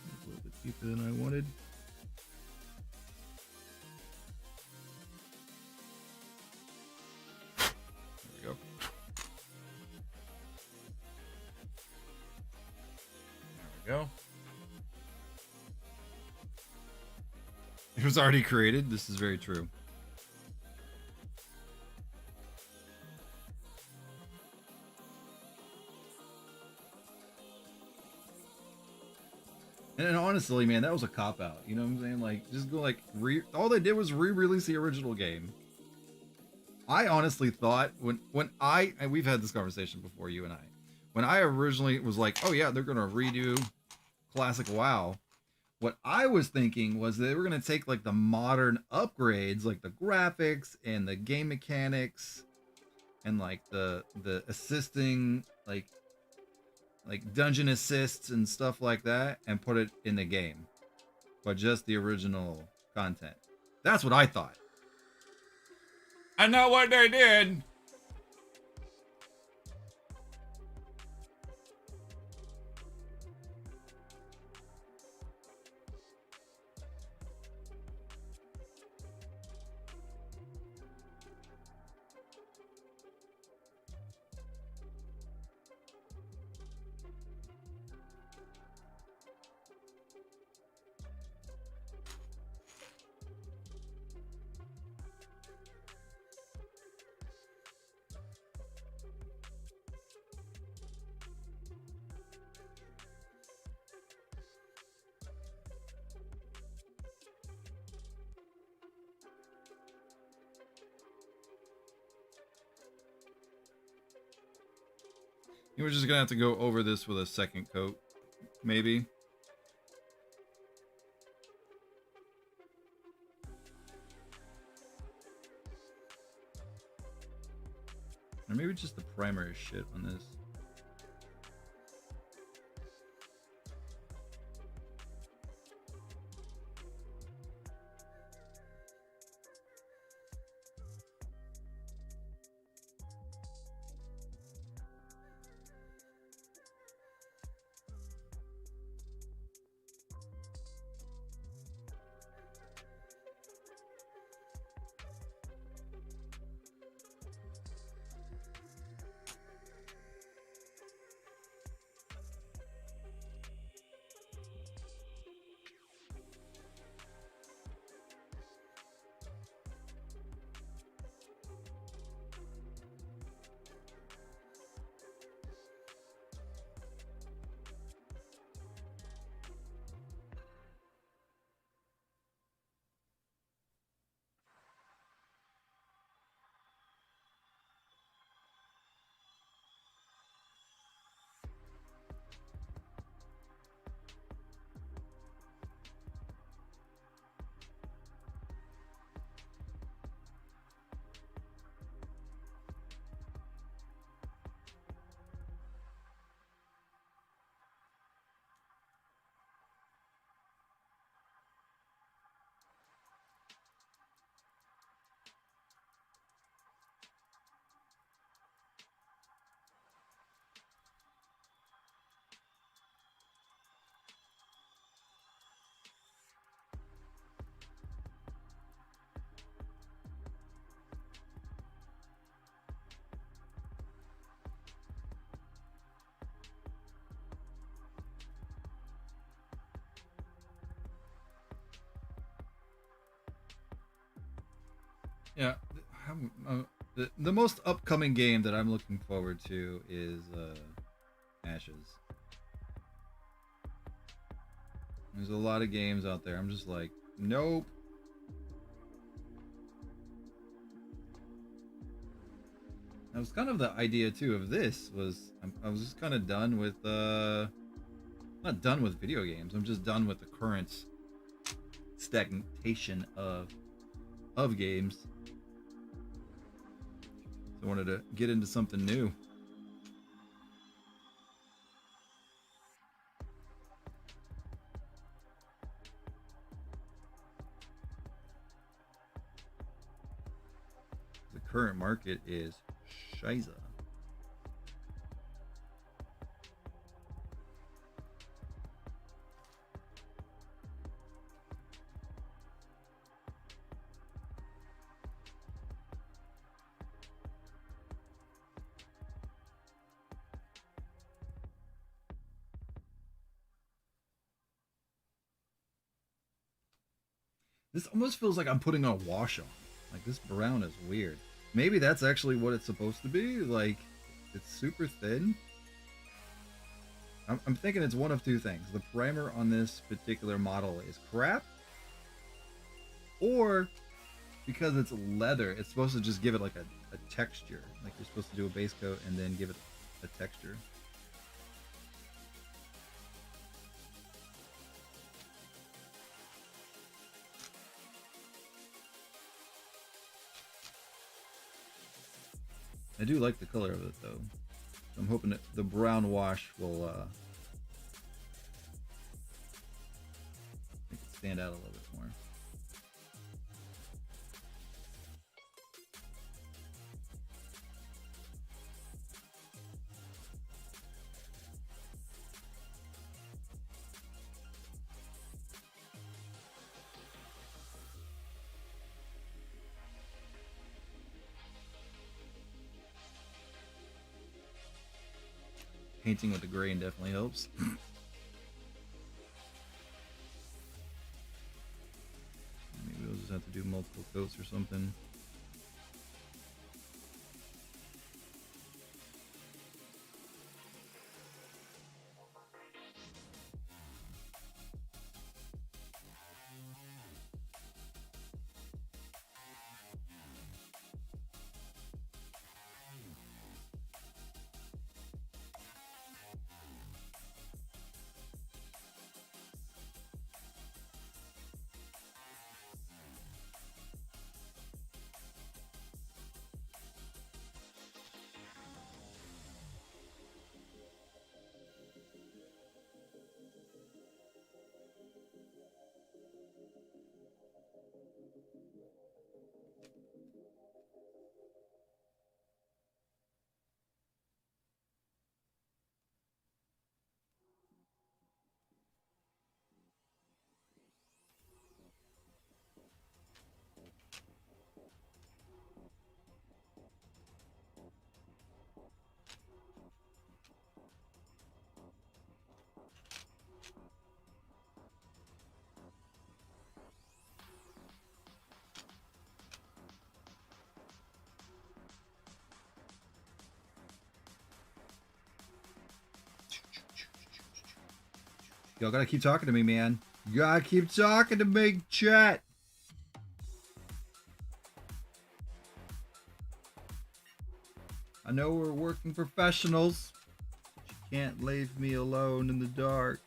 A little bit deeper than I wanted. There we go. There we go. was already created. This is very true. And honestly, man, that was a cop out. You know what I'm saying? Like, just go like all they did was re-release the original game. I honestly thought when and we've had this conversation before, you and I, when I originally was like, oh yeah, they're gonna redo classic WoW. What I was thinking was they were gonna take like the modern upgrades, like the graphics and the game mechanics, and like the assisting like dungeon assists and stuff like that, and put it in the game, but just the original content. That's what I thought. I know what they did. We're just gonna have to go over this with a second coat, maybe. Or maybe just the primary shit on this. Yeah, the most upcoming game that I'm looking forward to is Ashes. There's a lot of games out there. I'm just like, nope. That was kind of the idea too of this. I was just kind of done with not done with video games. I'm just done with the current stagnation of games. So I wanted to get into something new. The current market is Shiza. This almost feels like I'm putting a wash on. Like, this brown is weird. Maybe that's actually what it's supposed to be. Like, it's super thin. I'm thinking it's one of two things. The primer on this particular model is crap, or because it's leather, it's supposed to just give it like a texture. Like, you're supposed to do a base coat and then give it a texture. I do like the color of it though. I'm hoping that the brown wash will make it stand out a little bit more. Painting with the grain definitely helps. Maybe we'll just have to do multiple coats or something. Y'all gotta keep talking to me, man. You gotta keep talking to me, chat. I know we're working professionals, but you can't leave me alone in the dark.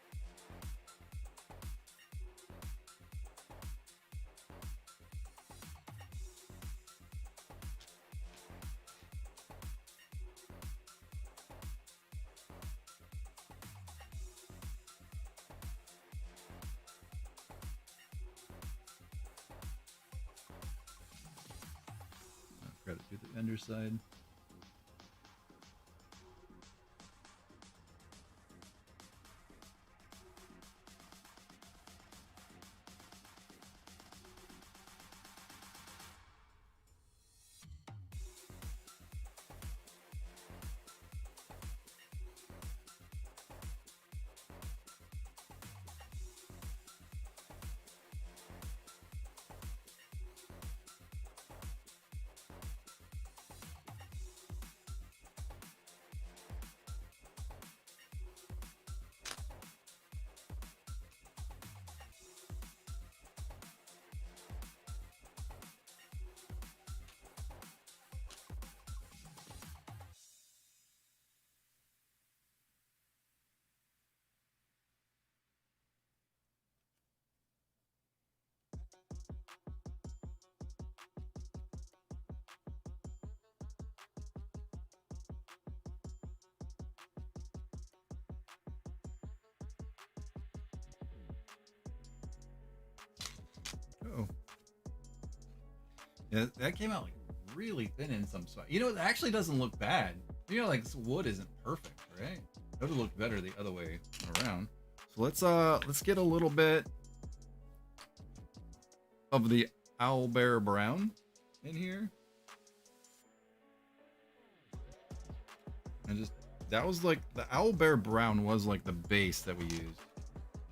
Try to do the underside. Oh. Yeah, that came out like really thin in some spots. You know, it actually doesn't look bad. You know, like this wood isn't perfect, right? It would have looked better the other way around. So let's get a little bit of the owlbear brown in here. And just that was like the owlbear brown was like the base that we used.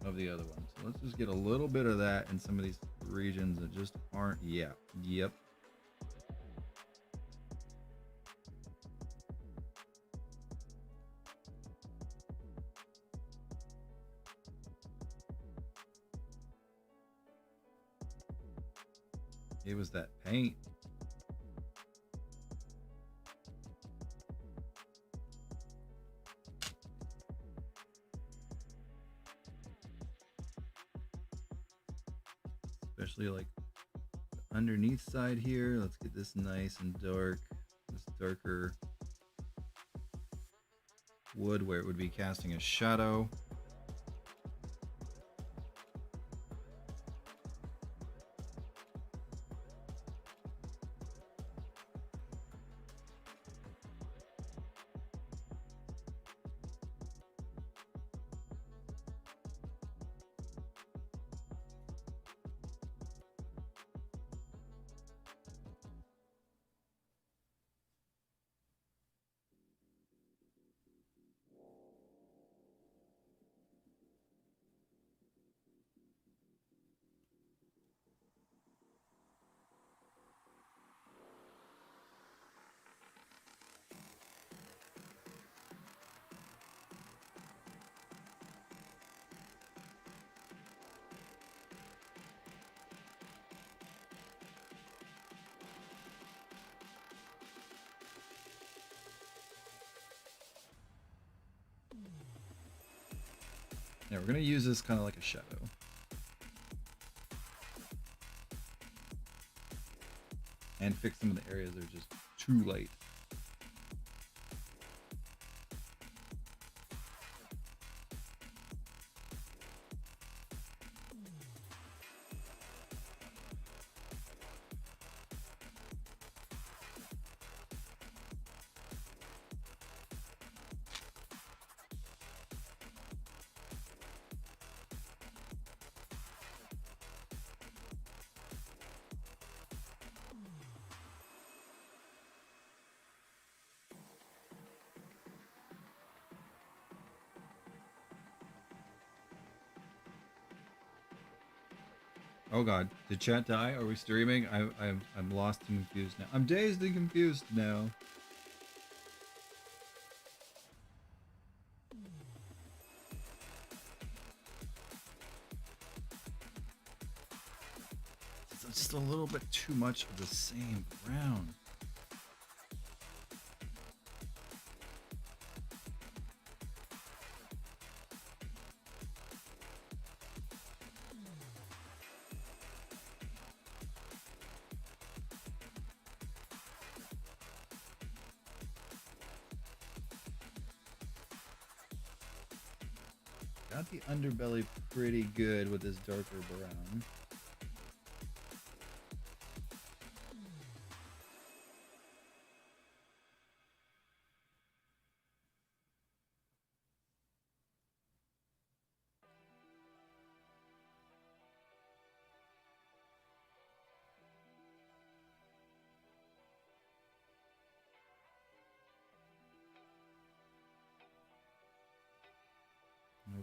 of the other one. So let's just get a little bit of that in some of these regions that just aren't. Yeah. Yep. It was that paint. Especially like the underneath side here. Let's get this nice and dark. This darker wood where it would be casting a shadow. Yeah, we're gonna use this kind of like a shadow. And fix some of the areas that are just too light. Oh god, did chat die? Are we streaming? I'm lost and confused now. I'm dazed and confused now. It's just a little bit too much of the same brown. Got the underbelly pretty good with this darker brown.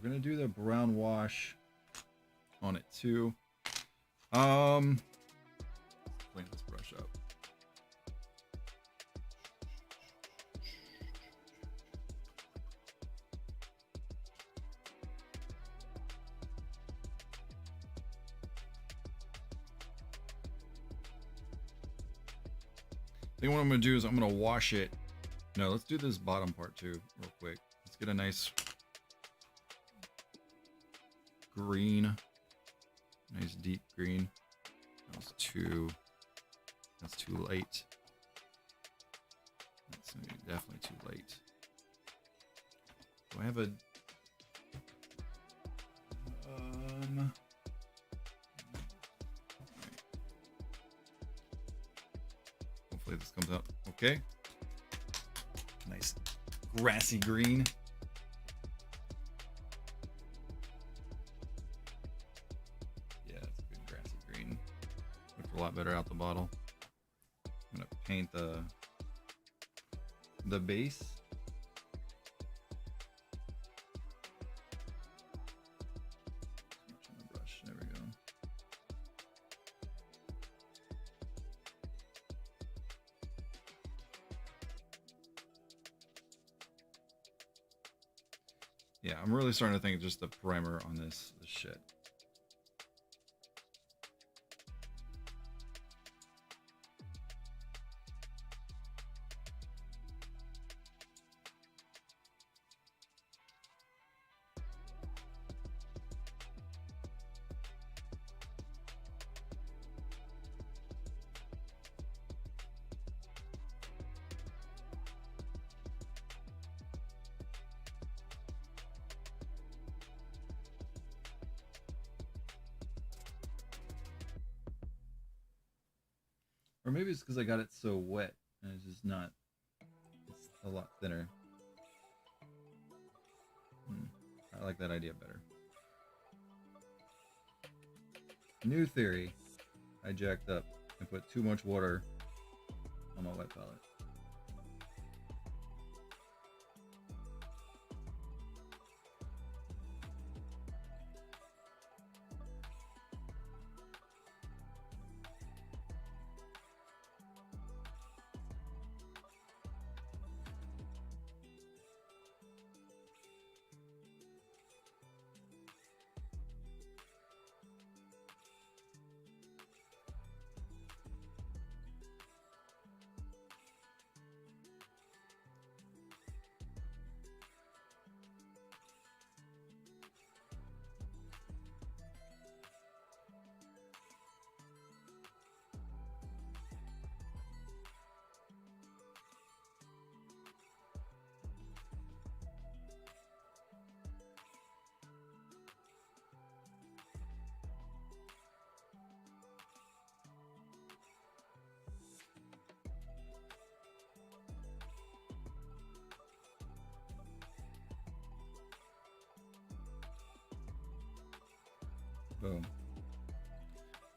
We're gonna do the brown wash on it too. Clean this brush up. I think what I'm gonna do is I'm gonna wash it. No, let's do this bottom part too, real quick. Let's get a nice green, nice deep green. That's too light. That's definitely too light. Do I have a hopefully this comes out okay. Nice grassy green. Yeah, it's a good grassy green. Looks a lot better out the bottle. I'm gonna paint the base. Yeah, I'm really starting to think just the primer on this shit. Or maybe it's because I got it so wet and it's just not. It's a lot thinner. I like that idea better. New theory. I jacked up and put too much water on my wet palette. Boom.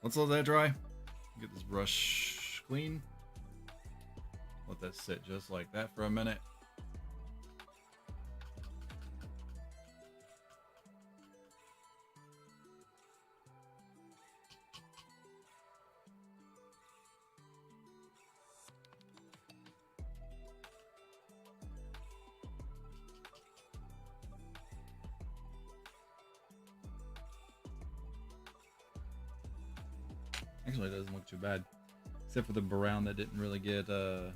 Let's let that dry. Get this brush clean. Let that sit just like that for a minute. Actually, it doesn't look too bad. Except for the brown that didn't really get, Alright.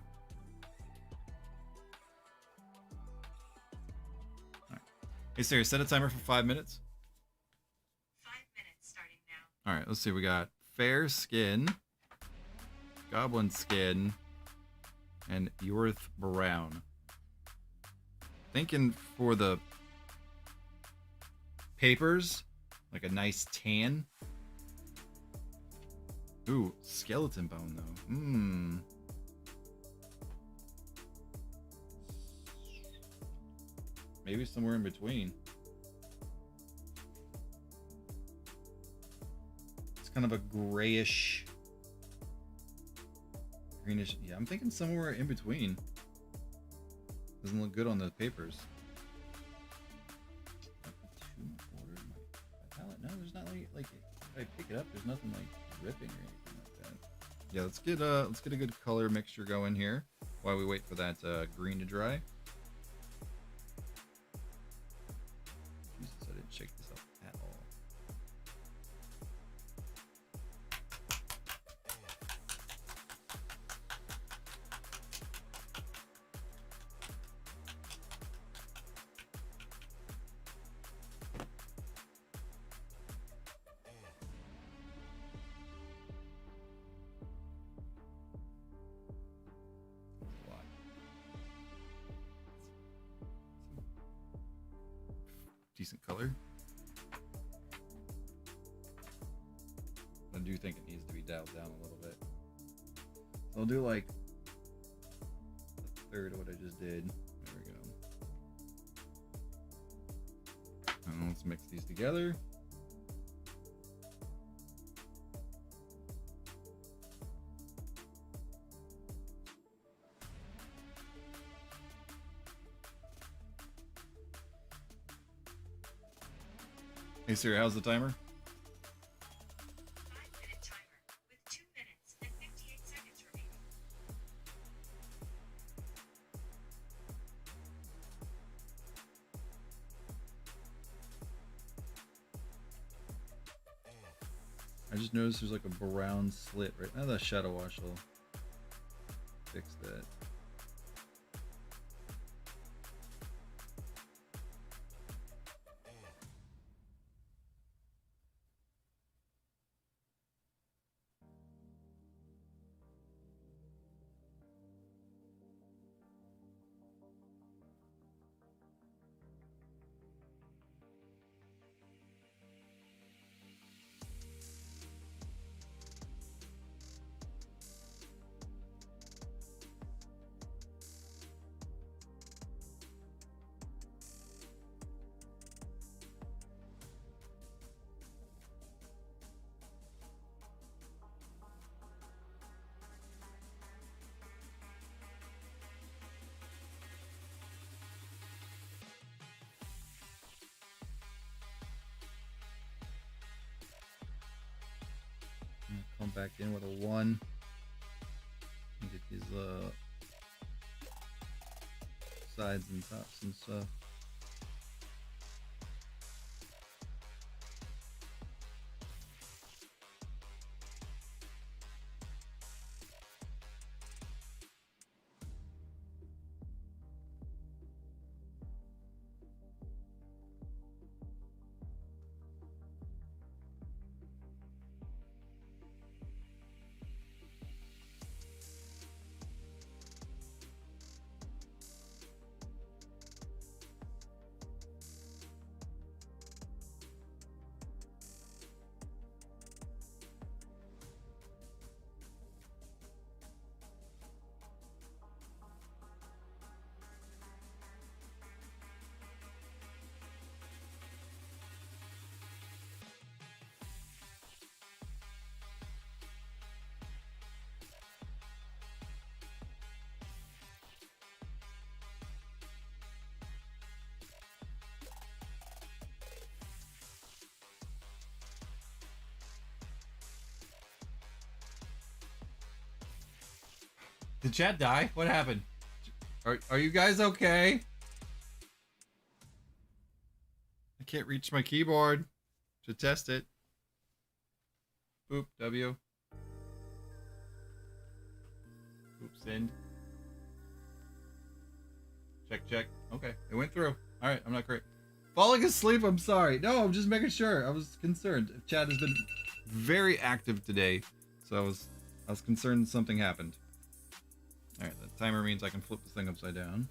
Hey Siri, set a timer for 5 minutes. 5 minutes starting now. Alright, let's see. We got fair skin, goblin skin, and Yorth brown. Thinking for the papers, like a nice tan. Ooh, skeleton bone though. Maybe somewhere in between. It's kind of a greenish. Yeah, I'm thinking somewhere in between. Doesn't look good on the papers. No, there's not like if I pick it up, there's nothing like ripping or anything like that. Yeah, let's get a good color mixture going here while we wait for that green to dry. Jesus, I didn't shake this up at all. Decent color. I do think it needs to be dialed down a little bit. So I'll do like a third of what I just did. There we go. And let's mix these together. Hey Siri, how's the timer? 5-minute timer with 2 minutes and 58 seconds remaining. I just noticed there's like a brown slit right now. The shadow wash will fix that. Come back in with a 1 and get these sides and tops and stuff. Did Chad die? What happened? Are you guys okay? I can't reach my keyboard to test it. Boop, W. Boop, send. Check. Okay, it went through. Alright, I'm not great. Falling asleep, I'm sorry. No, I'm just making sure. I was concerned. Chad has been very active today, so I was concerned something happened. Alright, the timer means I can flip this thing upside down.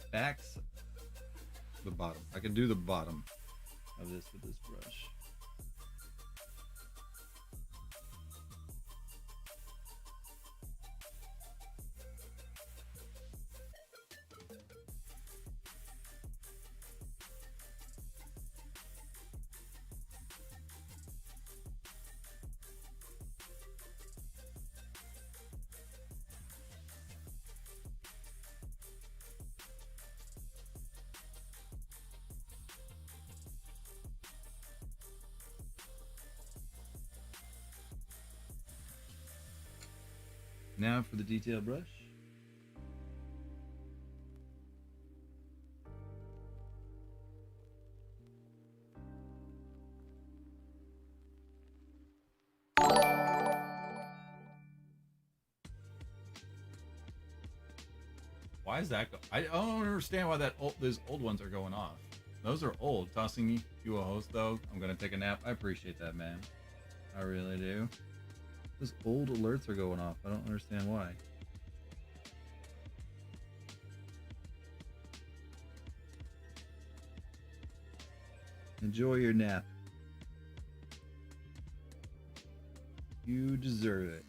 Backs the bottom. I can do the bottom of this with this brush. Now for the detail brush. Why is that? I don't understand why those old ones are going off. Those are old. Tossing you a host though. I'm gonna take a nap. I appreciate that, man. I really do. Those old alerts are going off. I don't understand why. Enjoy your nap. You deserve it.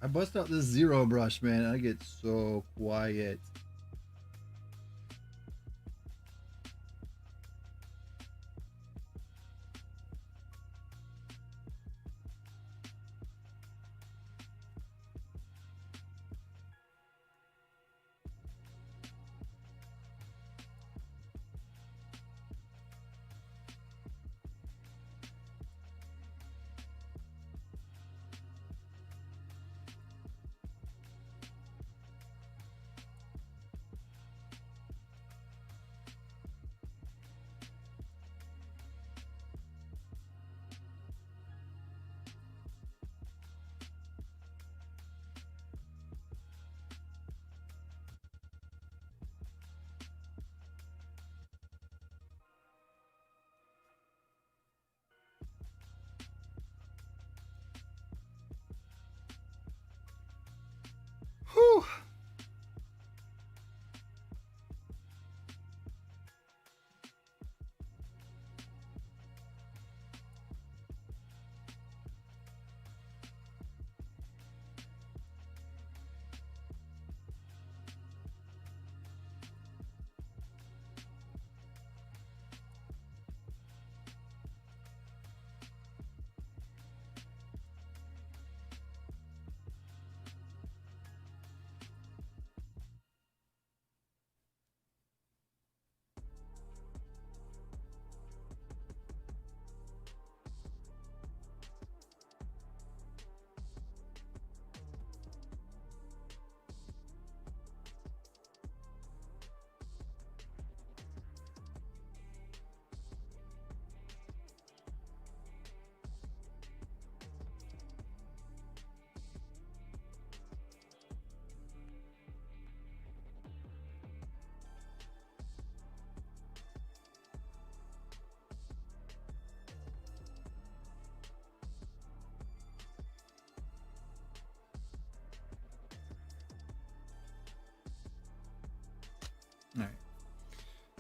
I bust out this zero brush, man. I get so quiet.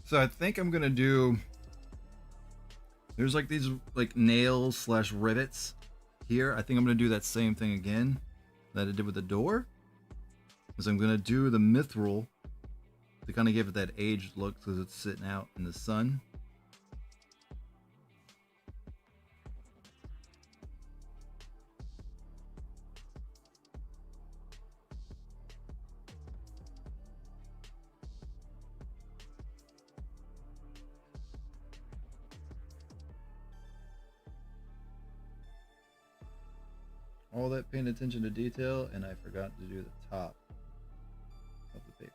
So I think I'm gonna do. There's like these like nails slash rivets here. I think I'm gonna do that same thing again that I did with the door. Is I'm gonna do the mithril to kind of give it that aged look because it's sitting out in the sun. All that paying attention to detail, and I forgot to do the top of the paper.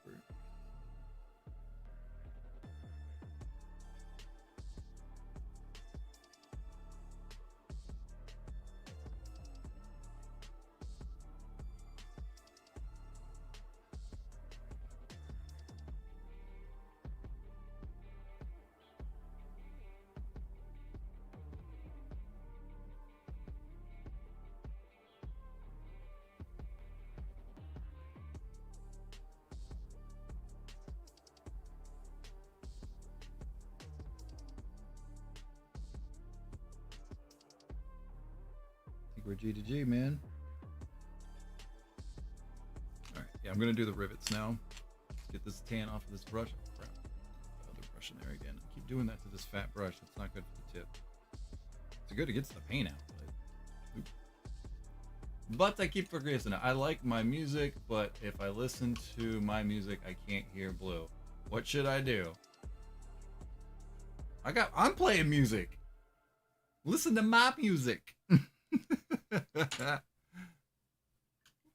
I think we're G to G, man. All right, yeah, I'm gonna do the rivets now. Let's get this tan off of this brush. Oh, crap. The other brush in there again. I keep doing that to this fat brush. It's not good for the tip. It's good. It gets the paint out. But I keep forgetting it. I like my music, but if I listen to my music, I can't hear blue. What should I do? I'm playing music. Listen to my music.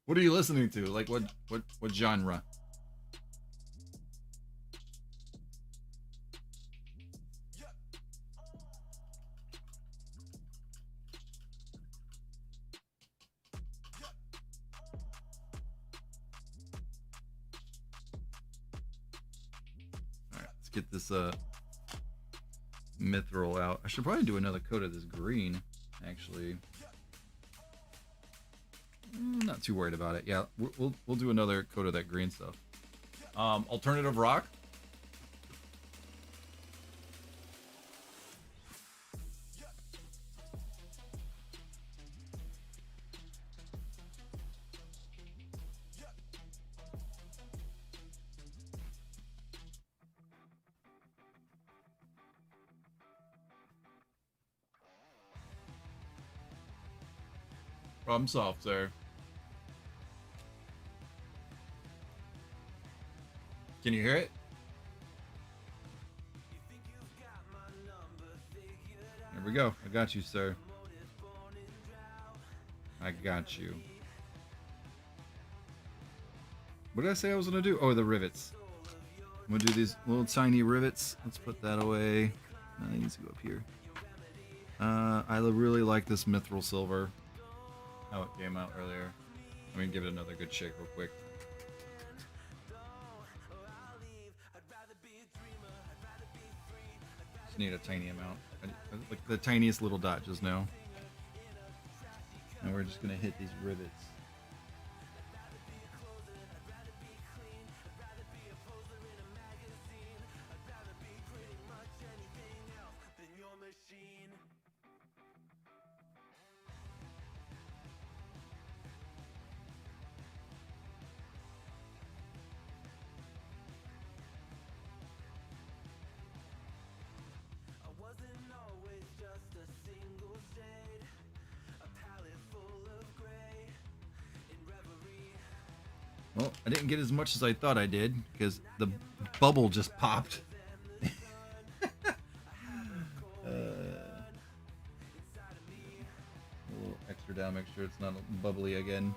What are you listening to? Like what genre? Get this mithril out. I should probably do another coat of this green, actually. Not too worried about it. Yeah, we'll do another coat of that green stuff. Alternative rock. Problem solved, sir. Can you hear it? There we go. I got you, sir. I got you. What did I say I was gonna do? Oh, the rivets. I'm gonna do these little tiny rivets. Let's put that away. That needs to go up here. I really like this mithril silver. How it came out earlier. I'm gonna give it another good shake real quick. Just need a tiny amount. Like the tiniest little dot just now. And we're just gonna hit these rivets. Well, I didn't get as much as I thought I did because the bubble just popped. A little extra down, make sure it's not bubbly again.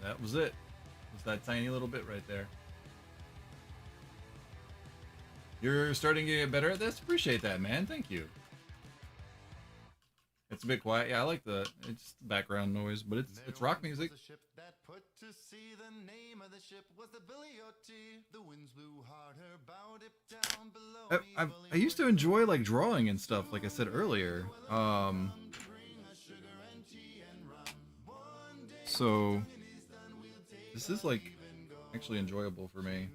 That was it. Just that tiny little bit right there. You're starting to get better at this? Appreciate that, man. Thank you. It's a bit quiet. Yeah, I like it's background noise, but it's rock music. The ship that put to sea, the name of the ship was the Billy O.T. The winds blew hard, her bow dipped down below me. I used to enjoy like drawing and stuff, like I said earlier. So this is like actually enjoyable for me.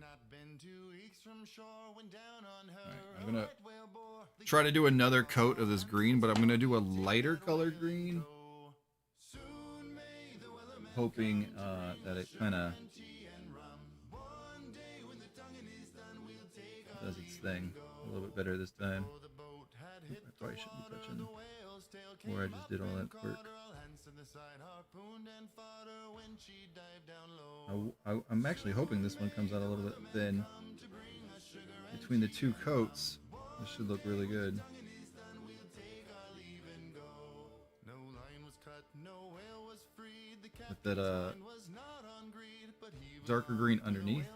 Alright, I'm gonna try to do another coat of this green, but I'm gonna do a lighter color green, hoping that it kind of does its thing a little bit better this time. I probably shouldn't be touching where I just did all that work. I'm actually hoping this one comes out a little bit thin. Between the two coats, this should look really good. With that darker green underneath,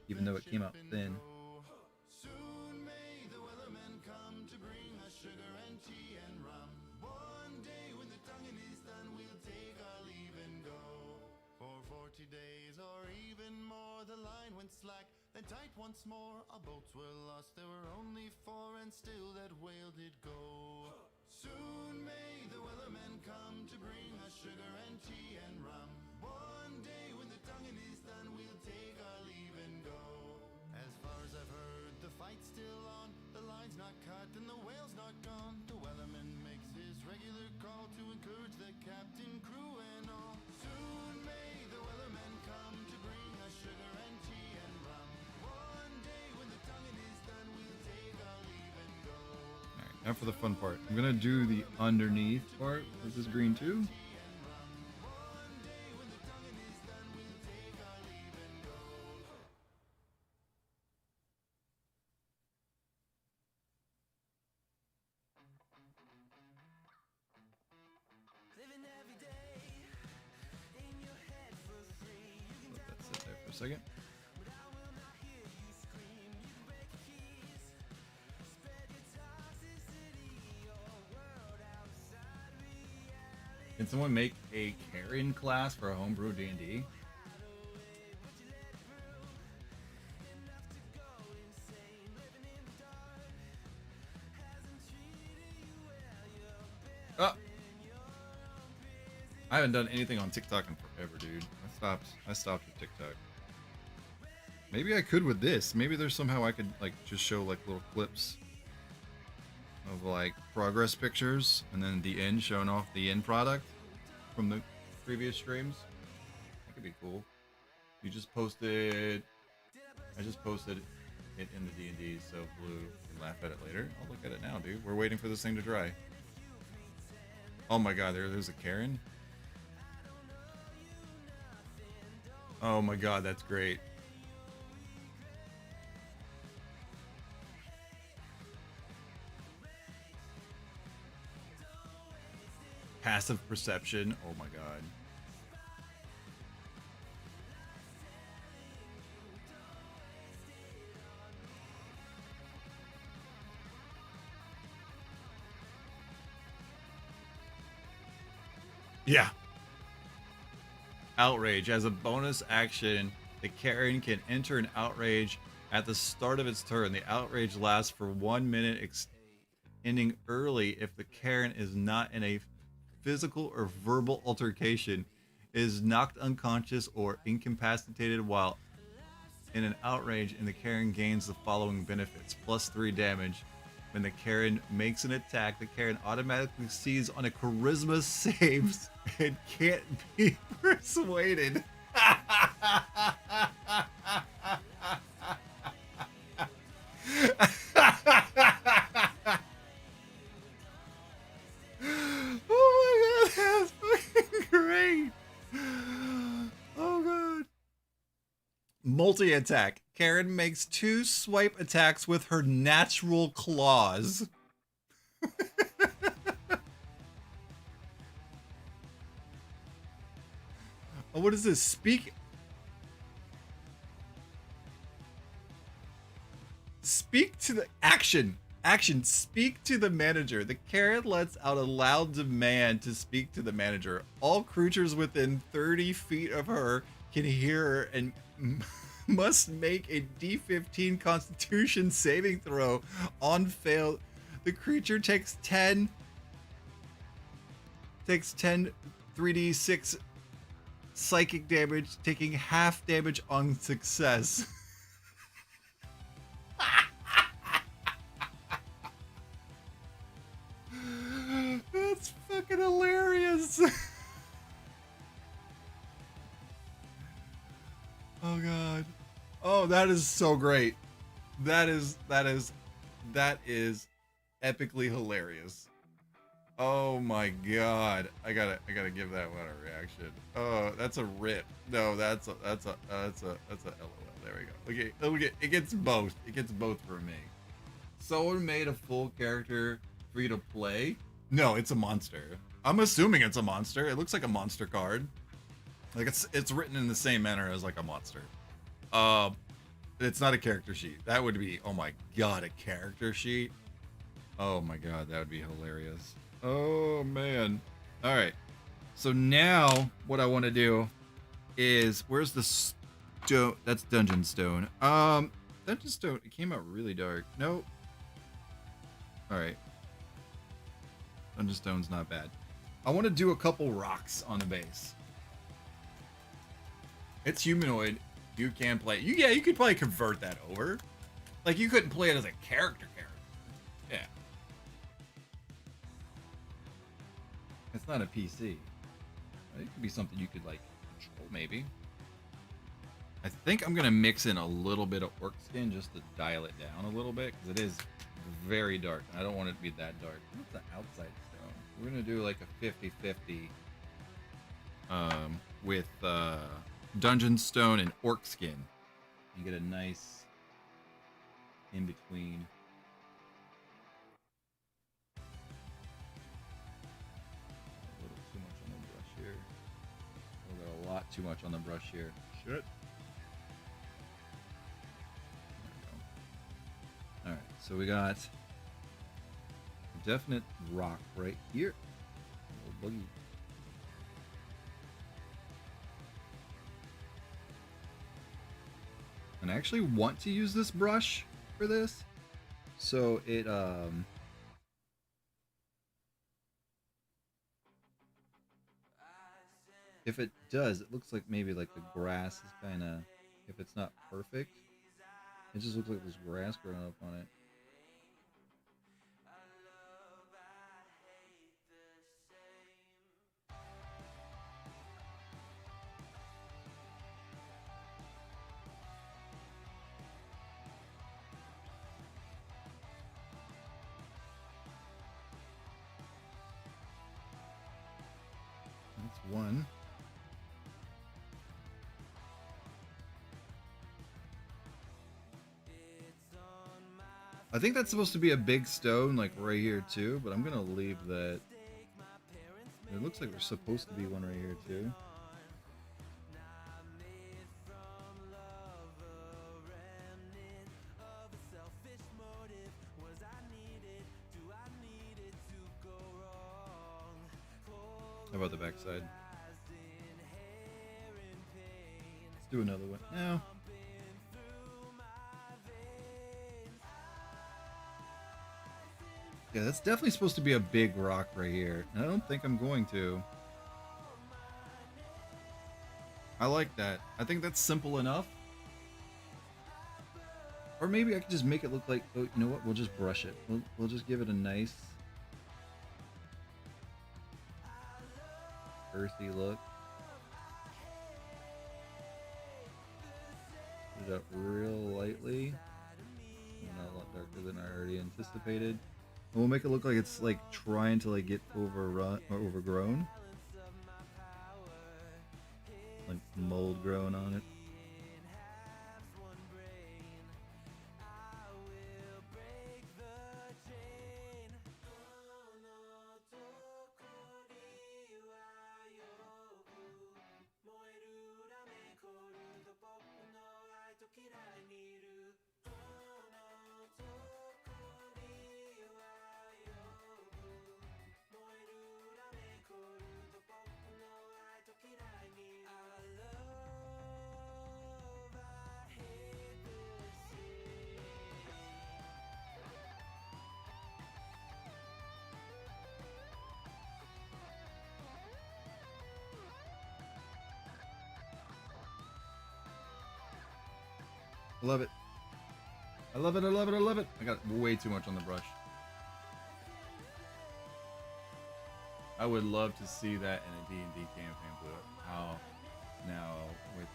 even though it came out thin. Then tight once more, our boats were lost. There were only 4, and still that whale did go. Soon may the wellerman come to bring us sugar and tea and rum. One day when the tonguing is done, we'll take our leave and go. As far as I've heard, the fight's still on. The line's not cut and the whale's not gone. The wellerman makes his regular call to encourage the captain, crew, and all. Soon may the wellerman come to bring us sugar and tea and rum. Now for the fun part. I'm gonna do the underneath part with this green too. Let that sit there for a second. Can someone make a Karen class for a homebrew D&D? Oh. I haven't done anything on TikTok in forever, dude. I stopped with TikTok. Maybe I could with this. Maybe there's somehow I could like just show like little clips of like progress pictures and then the end showing off the end product from the previous streams. That could be cool. I just posted it in the D&D, so Blue can laugh at it later. I'll look at it now, dude. We're waiting for this thing to dry. Oh my god, there's a Karen. Oh my god, that's great. Passive perception. Oh my god. Yeah. Outrage. As a bonus action, the Karen can enter an outrage at the start of its turn. The outrage lasts for 1 minute, ending early if the Karen is not in a physical or verbal altercation, is knocked unconscious or incapacitated while in an outrage, and the Karen gains the following benefits: +3 damage. When the Karen makes an attack, the Karen automatically sees on a charisma saves and can't be persuaded. Oh my god, that's fucking great. Oh god. Multi-attack. Karen makes 2 swipe attacks with her natural claws. Oh, what is this? Speak to the action. Action. Speak to the manager. The Karen lets out a loud demand to speak to the manager. All creatures within 30 feet of her can hear her and must make a D15 Constitution saving throw. On fail, the creature takes 10 3d6 psychic damage, taking half damage on success. That's fucking hilarious. Oh god. Oh, that is so great. That is epically hilarious. Oh my god. I gotta give that one a reaction. Oh, that's a rip. No, that's a LOL. There we go. Okay, it gets both. It gets both for me. Someone made a full character for you to play? No, it's a monster. I'm assuming it's a monster. It looks like a monster card. Like it's written in the same manner as like a monster. It's not a character sheet. That would be, oh my god, a character sheet. Oh my god, that would be hilarious. Oh man. All right. So now what I want to do is, where's the stone? That's Dungeon Stone. Dungeon Stone, it came out really dark. Nope. All right. Dungeon Stone's not bad. I want to do a couple rocks on the base. It's humanoid. You can play. Yeah, you could probably convert that over. Like, you couldn't play it as a character. Yeah. It's not a PC. It could be something you could, like, control, maybe. I think I'm going to mix in a little bit of orc skin just to dial it down a little bit, because it is very dark, and I don't want it to be that dark. What's the outside stone? We're going to do, like, a 50-50 with Dungeon Stone and orc skin. You get a nice in-between. A little too much on the brush here. We got a lot too much on the brush here. Shit. Alright, so we got a definite rock right here. A little boogie. And I actually want to use this brush for this. So it if it does, it looks like maybe like the grass is kind of, if it's not perfect, it just looks like there's grass growing up on it. That's one. I think that's supposed to be a big stone, like right here too, but I'm gonna leave that. It looks like there's supposed to be one right here too. How about the backside? Let's do another one. No. Yeah, that's definitely supposed to be a big rock right here. I don't think I'm going to. I like that. I think that's simple enough. Or maybe I could just make it look like, oh, you know what? We'll just brush it. We'll just give it a nice earthy look. Put it up real lightly. Not a lot darker than I already anticipated. And we'll make it look like it's like trying to like get overrun or overgrown. Like mold growing on it. I love it. I love it, I love it, I love it. I got way too much on the brush. I would love to see that in a D&D campaign, but how now with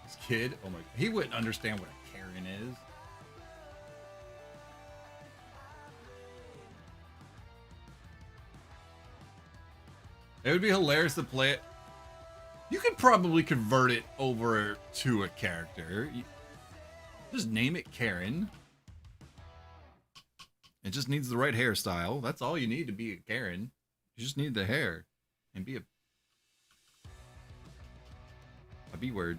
this kid, oh my, he wouldn't understand what a Karen is. It would be hilarious to play it. You could probably convert it over to a character. Just name it Karen. It just needs the right hairstyle. That's all you need to be a Karen. You just need the hair and be a B word.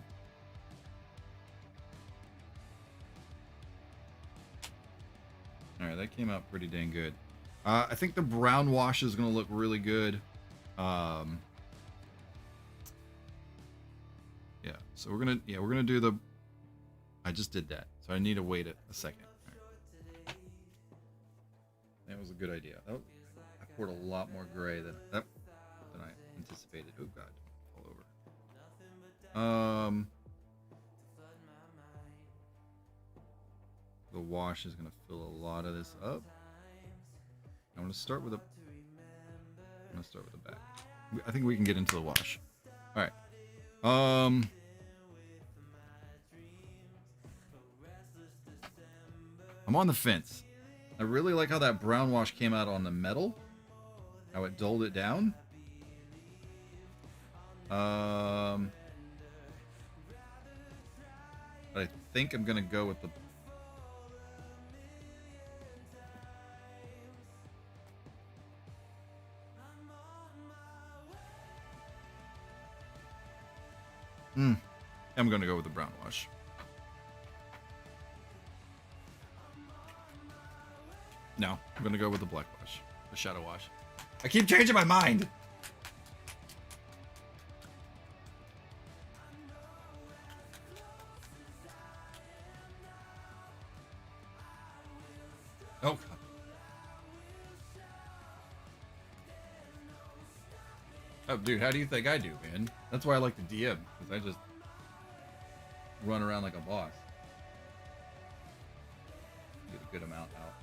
All right, that came out pretty dang good. I think the brown wash is going to look really good. Yeah, so we're gonna do the. I just did that, so I need to wait a second. Right. That was a good idea. Oh, I poured a lot more gray than I anticipated. Oh God, all over. The wash is gonna fill a lot of this up. I'm gonna start with the back. I think we can get into the wash. All right. I'm on the fence. I really like how that brown wash came out on the metal. How it dulled it down. But I think I'm gonna go with the. I'm gonna go with the brown wash. No, I'm gonna go with the black wash, the shadow wash. I keep changing my mind. Oh God. Oh, dude, how do you think I do, man? That's why I like the DM, because I just run around like a boss. Get a good amount out.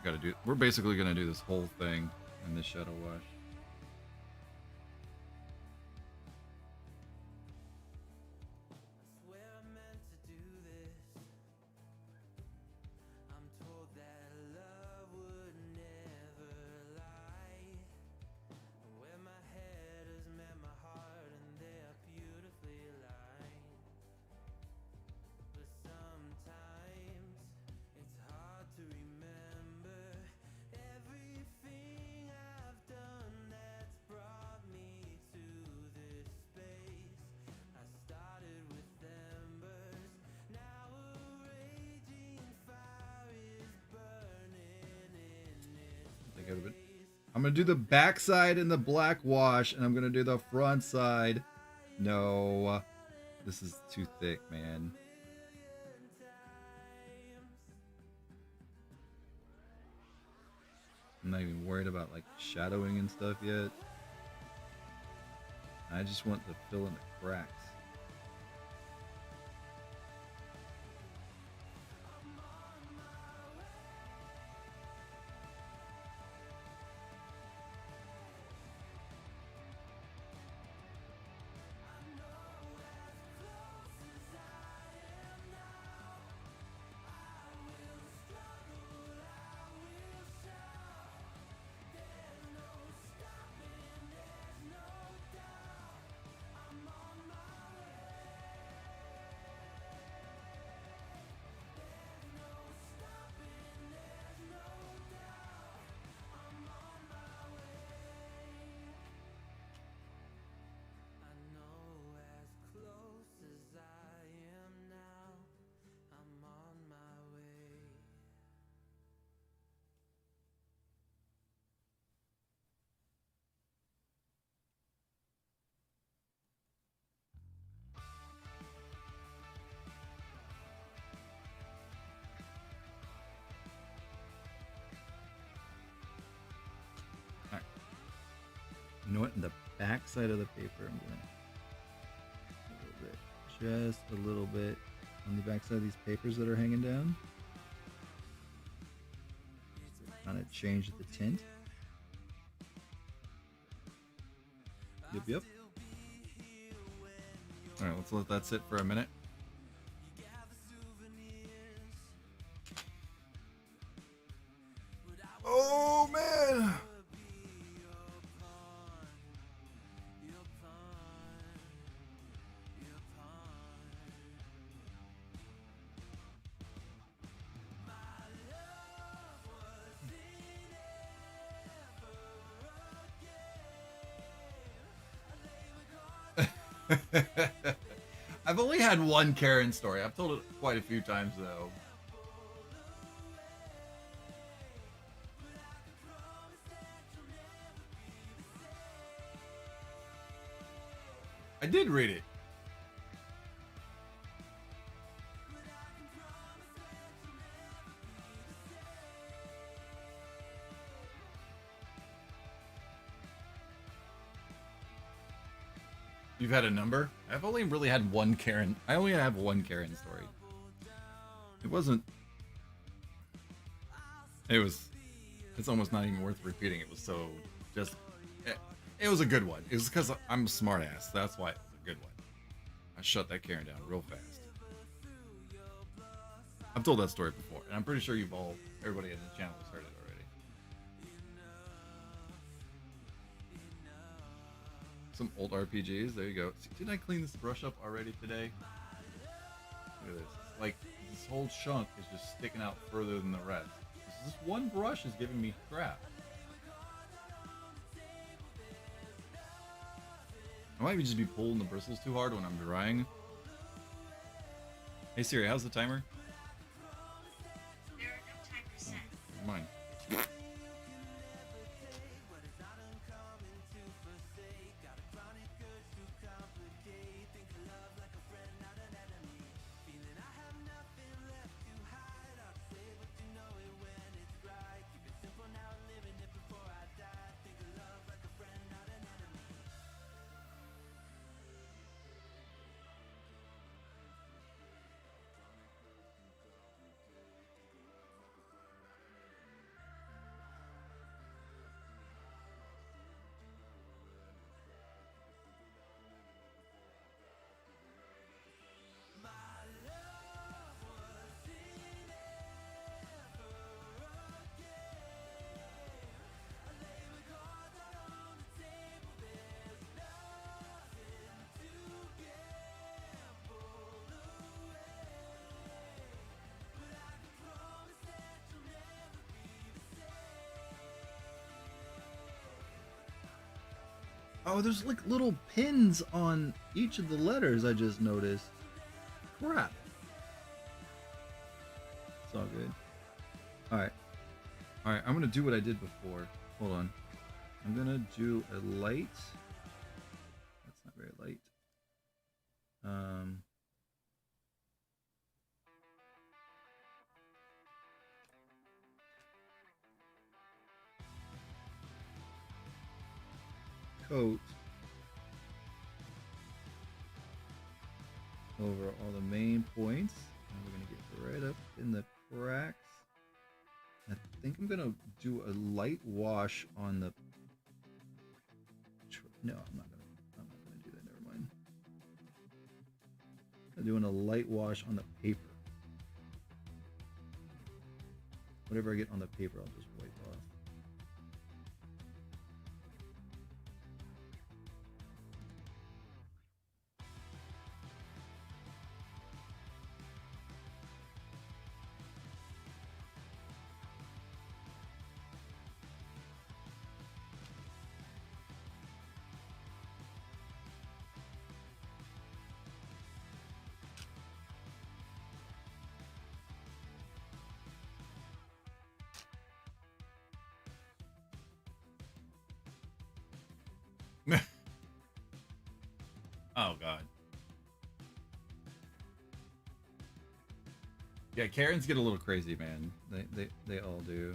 Gotta do. We're basically gonna do this whole thing in this shadow wash. I'm gonna do the back side in the black wash, and I'm gonna do the front side. No, this is too thick, man. I'm not even worried about like shadowing and stuff yet. I just want to fill in the cracks. You know what? In the back side of the paper, I'm gonna a little bit, just a little bit. on the backside of these papers that are hanging down. Kind of change the tint. Yep. All right, let's let that sit for a minute. Oh man! I've only had one Karen story. I've told it quite a few times though. I did read it. You've had a number? I've only really had one Karen. I only have one Karen story. It wasn't. It was. It's almost not even worth repeating. It was so just. It was a good one. It was because I'm a smart ass. That's why it was a good one. I shut that Karen down real fast. I've told that story before, and I'm pretty sure everybody in the channel has heard it already. Some old RPGs. There you go. See, didn't I clean this brush up already today? Look at this. It's like this whole chunk is just sticking out further than the rest. This one brush is giving me crap. I might just be pulling the bristles too hard when I'm drying. Hey Siri, how's the timer? There are no timers set. Mine. Oh, there's like little pins on each of the letters I just noticed. Crap. It's all good. Alright. Alright, I'm gonna do what I did before. Hold on. I'm gonna do a light. That's not very light. Coat over all the main points, and we're gonna get right up in the cracks. I think I'm gonna do a light wash on the. No, I'm not gonna do that. Never mind. I'm doing a light wash on the paper. Whatever I get on the paper, I'll just wipe off. Oh god. Yeah, Karens get a little crazy, man. They all do.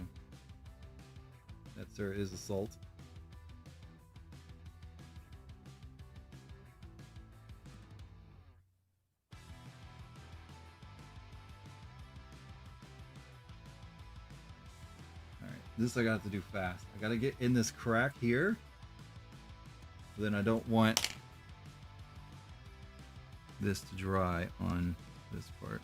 That sir is assault. This I got to do fast. I gotta get in this crack here. Then I don't want this to dry on this part.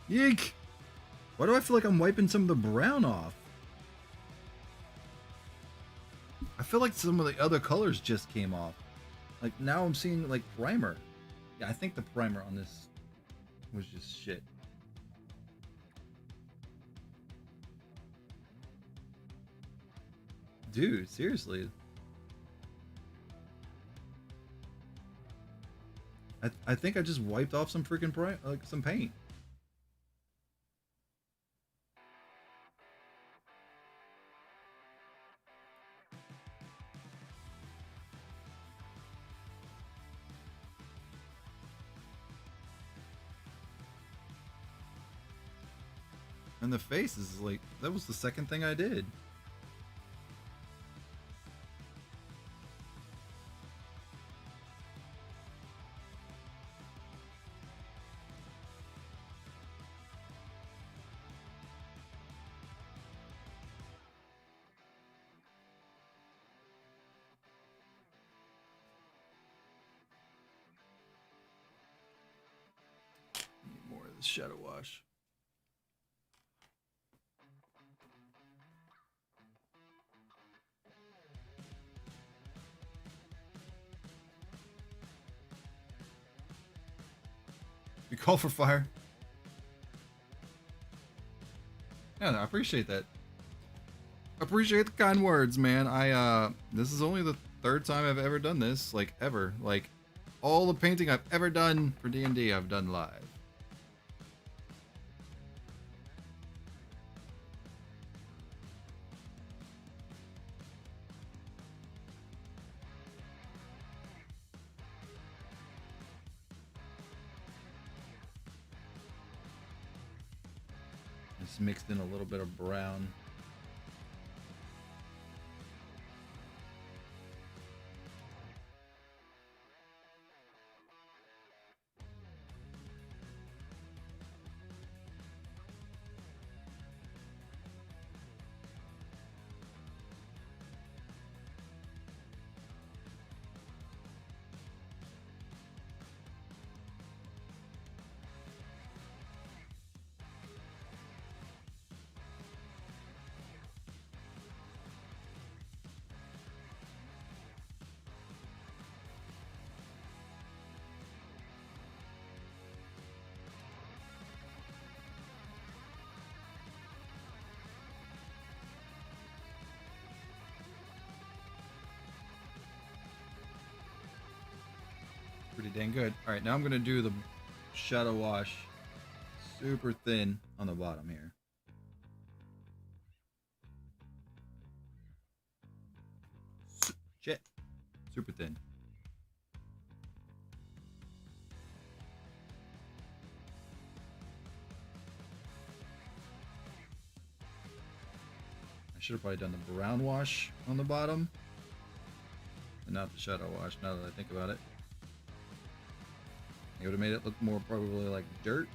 Yeek! Why do I feel like I'm wiping some of the brown off? I feel like some of the other colors just came off. Like now I'm seeing like primer. Yeah, I think the primer on this was just shit. Dude, seriously. I think I just wiped off some freaking some paint. And the face is like, that was the second thing I did. Need more of this shadow wash. You call for fire. Yeah, no, I appreciate that. Appreciate the kind words, man. This is only the third time I've ever done this, like ever. Like all the painting I've ever done for D&D, I've done live. Just mixed in a little bit of brown. Pretty dang good. All right, now I'm gonna do the shadow wash super thin on the bottom here. Shit, super thin. I should have probably done the brown wash on the bottom and not the shadow wash, now that I think about it. It would have made it look more probably like dirt.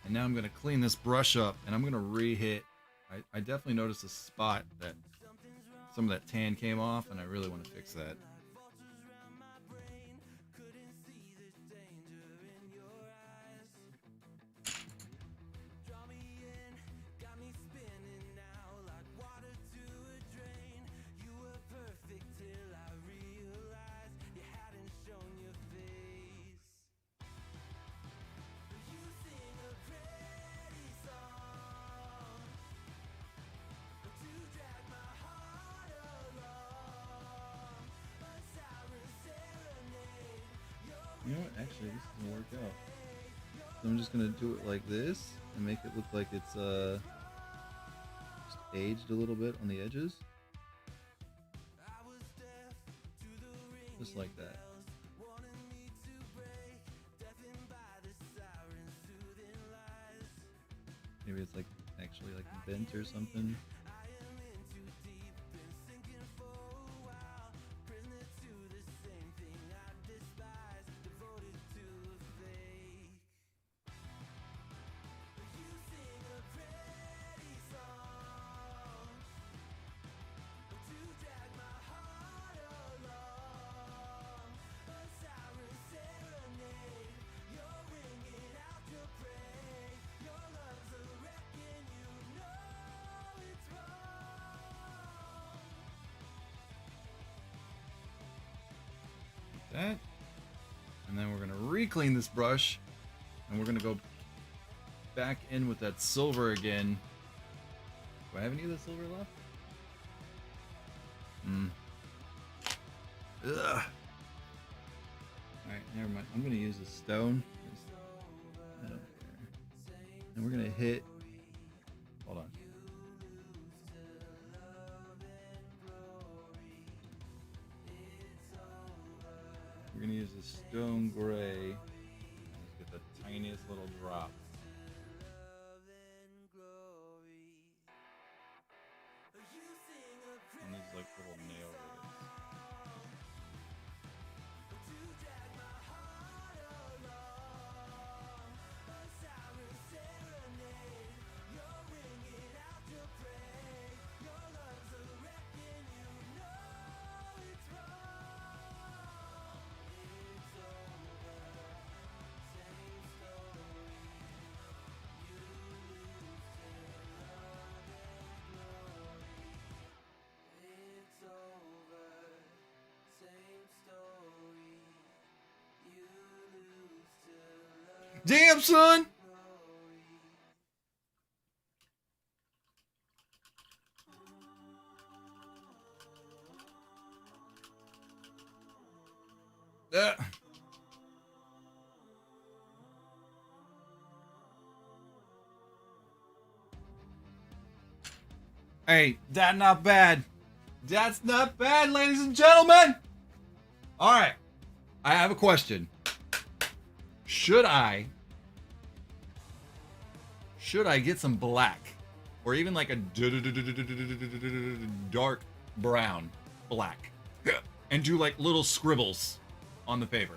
And now I'm going to clean this brush up and I'm going to re-hit. I definitely noticed a spot that some of that tan came off and I really want to fix that. You know what? Actually, this is gonna work out. So I'm just gonna do it like this and make it look like it's just aged a little bit on the edges. Just like that. Maybe it's like actually like bent or something. That, and then we're gonna re-clean this brush, and we're gonna go back in with that silver again. Do I have any of the silver left? Ugh. Alright, never mind. I'm gonna use a stone. I don't care. And we're gonna hit. Hold on. We're gonna use the stone gray. Let's get the tiniest little drop. And these like little nail roots. Damn, son! Hey, that's not bad. That's not bad, ladies and gentlemen. All right, I have a question. Should I get some black, or even like a dark brown black, and do like little scribbles on the paper?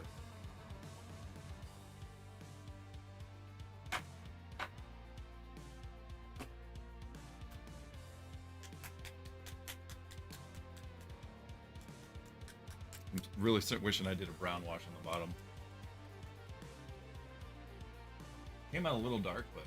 I'm really wishing I did a brown wash on the bottom. Came out a little dark, but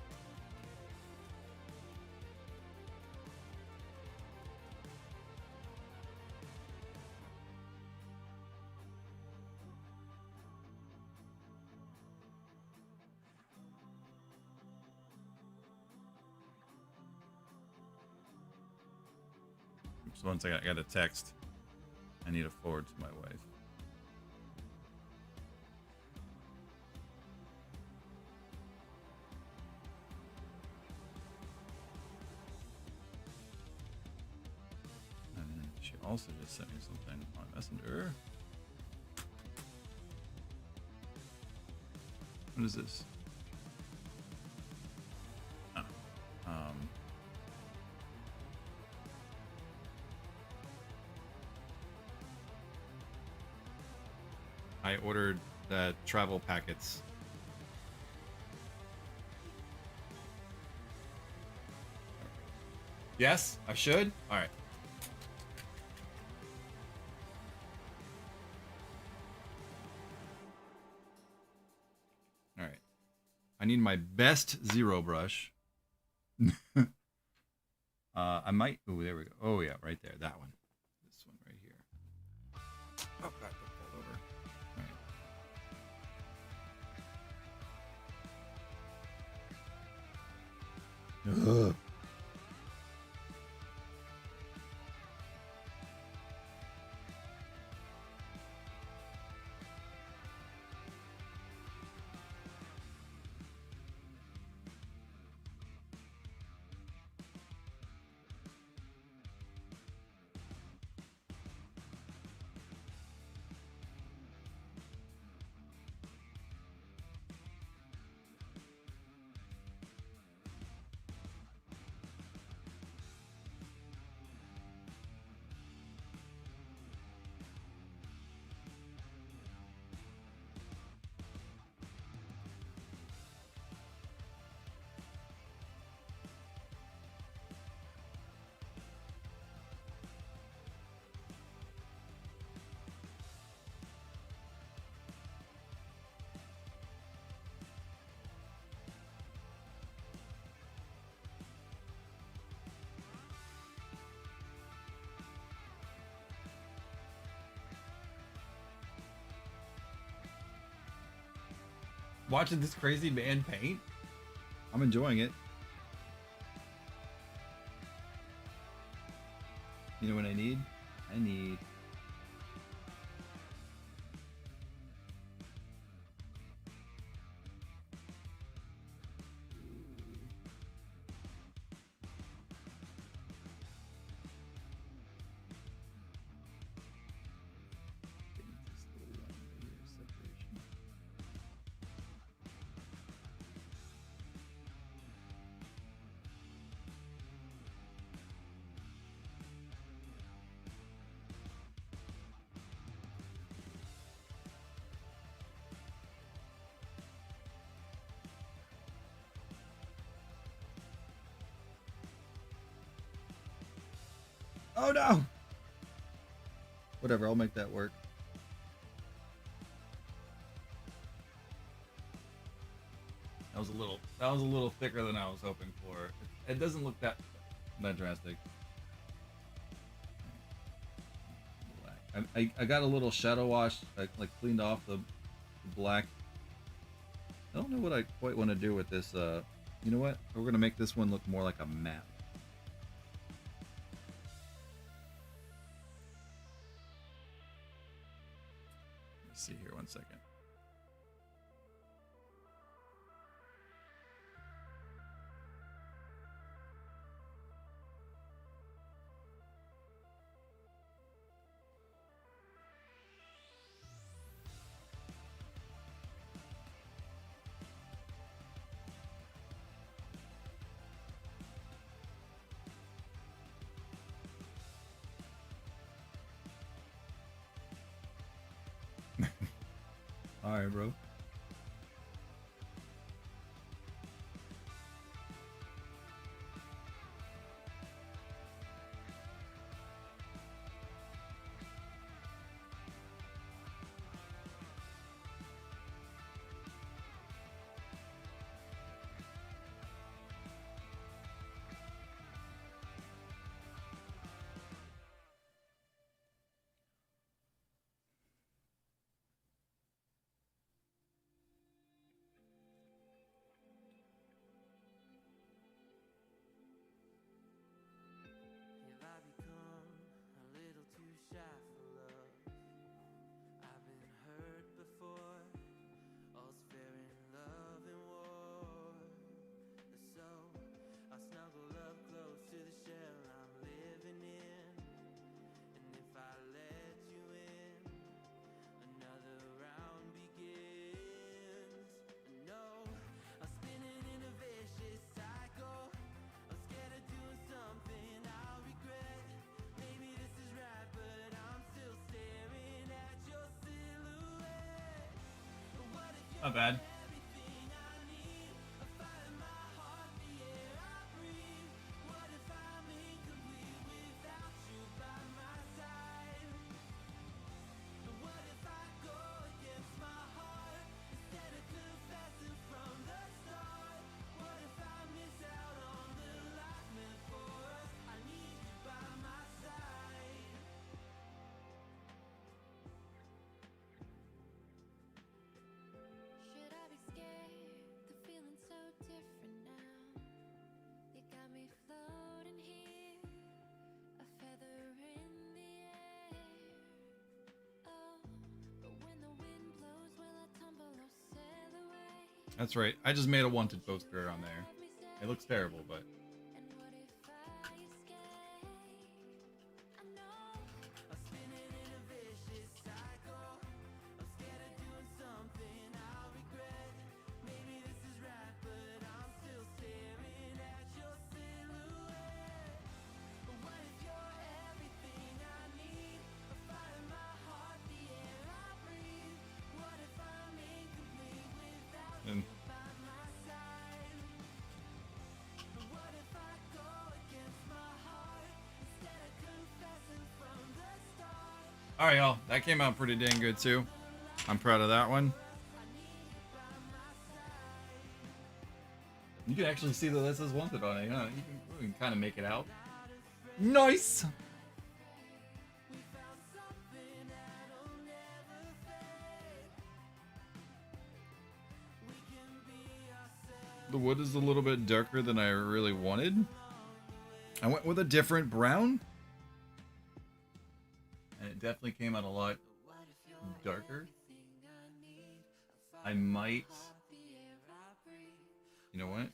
oops, one second, I got a text I need to forward to my wife. And then she also just sent me something on Messenger. What is this? Oh, I ordered the travel packets. Yes, I should? All right. All right. I need my best zero brush. I might. Oh, there we go. Oh, yeah, right there. That one. This one right here. Oh, God, that fell over. All right. Ugh. watching this crazy man paint. I'm enjoying it. You know what I need? I need... Oh no! Whatever, I'll make that work. That was a little thicker than I was hoping for. It doesn't look that drastic. I got a little shadow wash, like cleaned off the black. I don't know what I quite want to do with this. You know what? We're gonna make this one look more like a map. Let's see here, 1 second. All right, bro. Have I become a little too shy for love? I've been hurt before. All's fair in love and war. So I snuggle up close to the shell I'm living in. And if I let you in, another round begins. No, I'm spinning in a vicious cycle. I'm scared of doing something I'll regret. Maybe this is right, but I'm still staring at your silhouette. What if you're Not bad. everything I need? A fire in my heart, the air I breathe. What if I'm incomplete without you by my side? What if I go against my heart instead of confessing from the start? What if I miss out on the life meant for us? I need you by my side. Should I be scared? The feeling's so different now. You got me floating here, a feather in the air. Oh, but when the wind blows, will I tumble or sail away? That's right. I just made a wanted poster on there. It looks terrible, but And what if I escape? I know. I'm spinning in a vicious cycle. I'm scared of doing something I'll regret. Maybe this is right, but I'm still staring at your silhouette. What if you're everything I need? A fire in my heart, the air I breathe. What if I'm incomplete without And- you by my side? What if I go against my heart instead of confessing from the start? all right, y'all. That came out pretty dang good too. I'm proud of that one. You can actually see that this is wanted on it. Huh? You can kind of make it out. Nice. The wood is a little bit darker than I really wanted. I went with a different brown. And it definitely came out a lot darker. I might... You know what?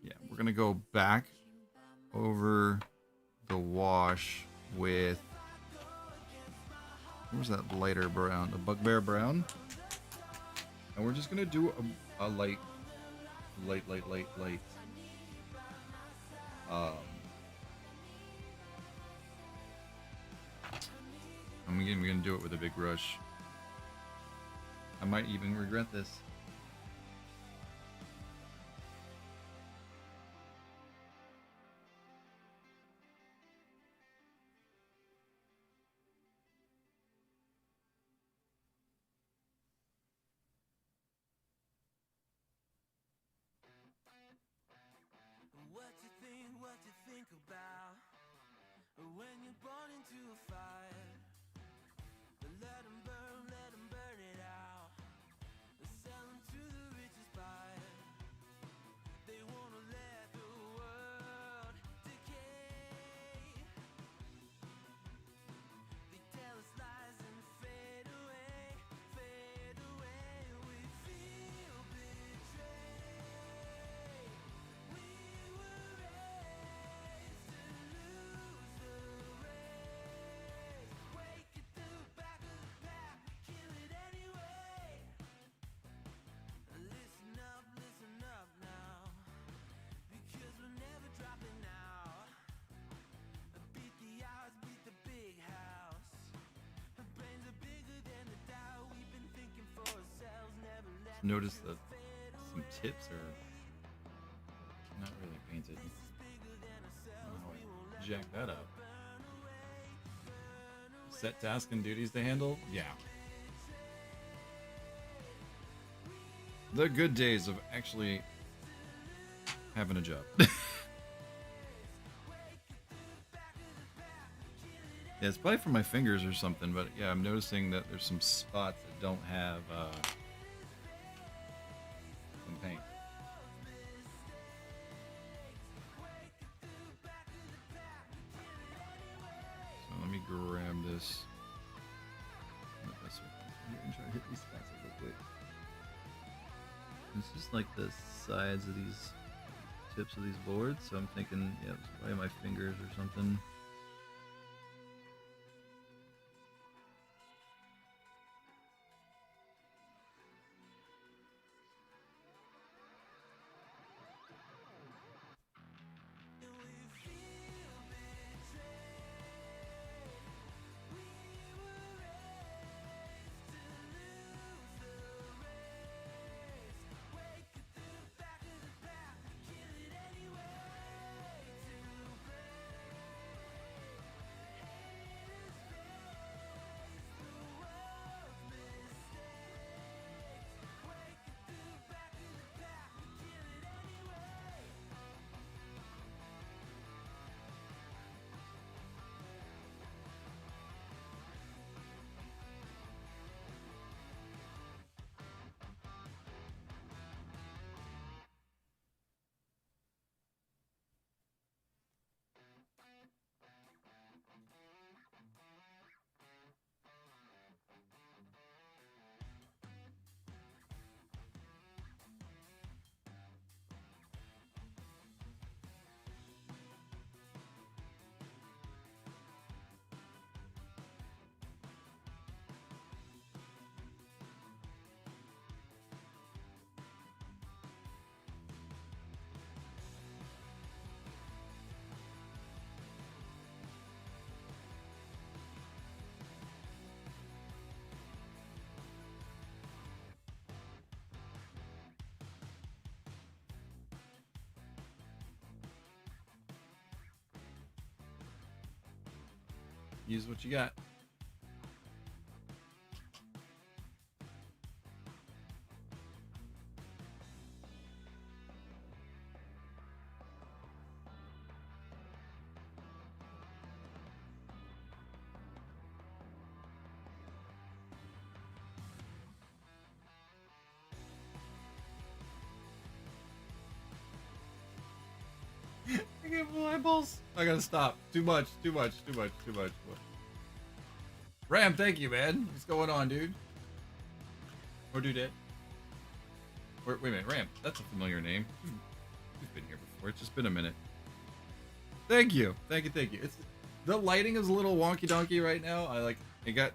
Yeah, we're going to go back over the wash with... Where's that lighter brown? The bugbear brown? And we're just going to do a light. I'm gonna do it with a big brush. I might even regret this. What you think about when you're born into a fire? Let 'em burn it out. Sell 'em to the richest buyer. They wanna let the world decay. They tell us lies and fade away, fade away. We feel betrayed. We were raised to lose the race. Wake at the back of the pack, kill it anyway. Listen up now, because we're never dropping out. Beat the odds, beat the big house. Brains are bigger than the doubt. We've been thinking for ourselves, never let Notice that some tips are not really painted. Oh, jack that up. Set tasks and duties to handle? Yeah. The good days of actually having a job. Yeah, it's probably from my fingers or something, but yeah, I'm noticing that there's some spots that don't have some paint. So let me grab this. Not this one. I'm try to hit these spots real quick. It's just like the sides of these tips of these boards, so I'm thinking, yeah, it's probably my fingers or something. Use what you got. get full eyeballs. I gotta stop. Too much. Ram, thank you, man. What's going on, dude? Or dudette? Wait a minute, Ram. That's a familiar name. We've been here before. It's just been a minute. Thank you. It's the lighting is a little wonky donkey right now. It got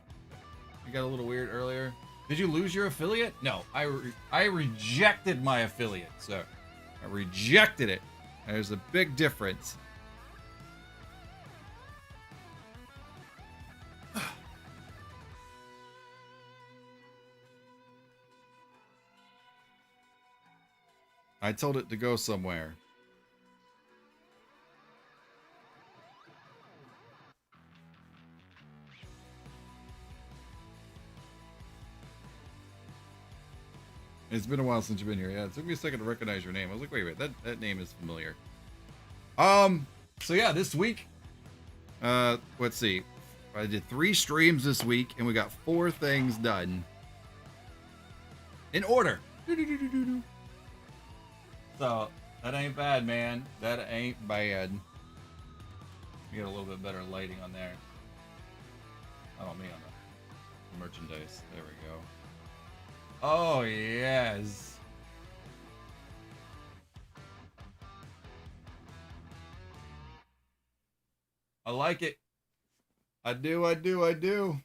a little weird earlier. Did you lose your affiliate? No, I rejected my affiliate, sir. I rejected it. There's a big difference. I told it to go somewhere. It's been a while since you've been here. Yeah, it took me a second to recognize your name. I was like, wait a minute, that name is familiar. So yeah, this week, let's see. I did 3 streams this week, and we got 4 things done. In order. So, that ain't bad, man. That ain't bad. We got a little bit better lighting on there. Oh, me on the merchandise. There we go. Oh, yes. I like it. I do.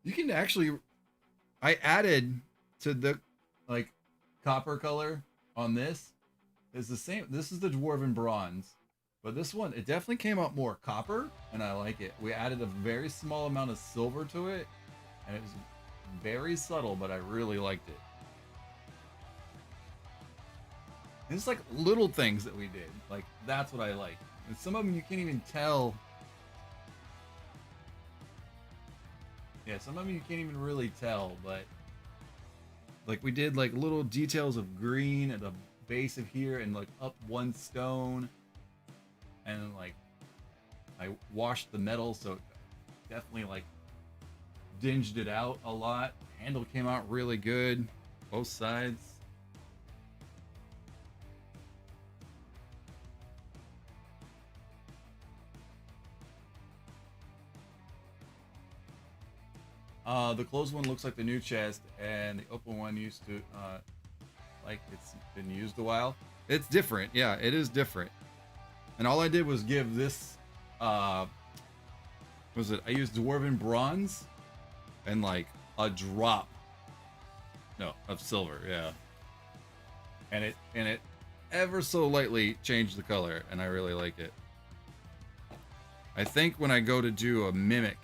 You can actually... I added to the, like, copper color on this. It's the same. This is the Dwarven Bronze. But this one, it definitely came out more copper, and I like it. We added a very small amount of silver to it, and it was very subtle, but I really liked it. It's like little things that we did. Like, that's what I like. And some of them you can't even tell. Yeah, some of them you can't even really tell, but like we did like little details of green at the base of here and like up 1 stone. And like I washed the metal, so it definitely like dinged it out a lot. Handle came out really good, both sides. The closed one looks like the new chest, and the open one used to like it's been used a while. It's different, yeah, it is different. And all I did was give this, I used Dwarven Bronze and like a drop, of silver, yeah. And it ever so lightly changed the color, and I really like it. I think when I go to do a mimic,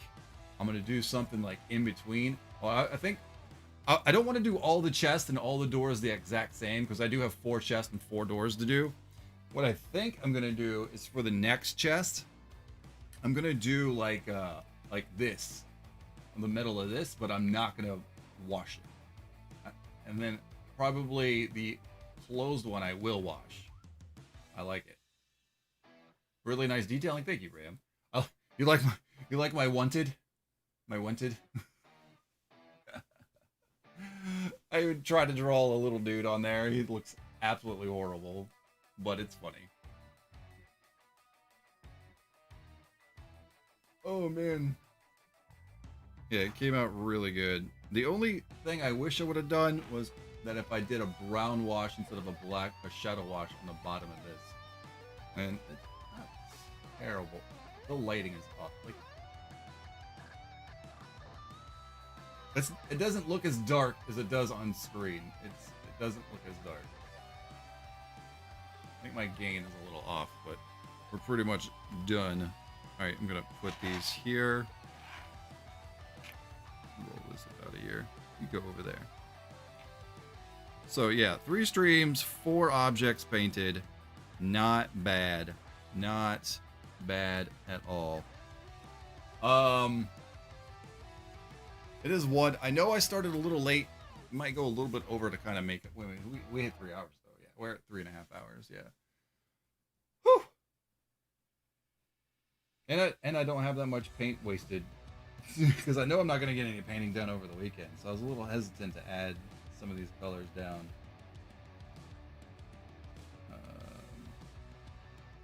I'm gonna do something like in between. Well, I think I don't want to do all the chests and all the doors the exact same, because I do have 4 chests and 4 doors to do. What I think I'm gonna do is for the next chest, I'm gonna do like this, on the middle of this, but I'm not gonna wash it. And then probably the closed one I will wash. I like it. Really nice detailing. Thank you, Ram. Oh, you like my wanted? My wanted? I would try to draw a little dude on there. He looks absolutely horrible, but it's funny. Oh man. Yeah, it came out really good. The only thing I wish I would have done was that if I did a brown wash instead of a shadow wash on the bottom of this. And it's terrible. The lighting is off. Like, it doesn't look as dark as it does on screen. It doesn't look as dark. I think my gain is a little off, but we're pretty much done. All right, I'm gonna put these here. Roll this out of here. You go over there. So yeah, 3 streams, 4 objects painted. Not bad. Not bad at all. It is one. I know I started a little late. Might go a little bit over to kind of make it. Wait, we hit 3 hours though. Yeah, we're at 3.5 hours. Yeah. Whew. And I don't have that much paint wasted because I know I'm not gonna get any painting done over the weekend. So I was a little hesitant to add some of these colors down.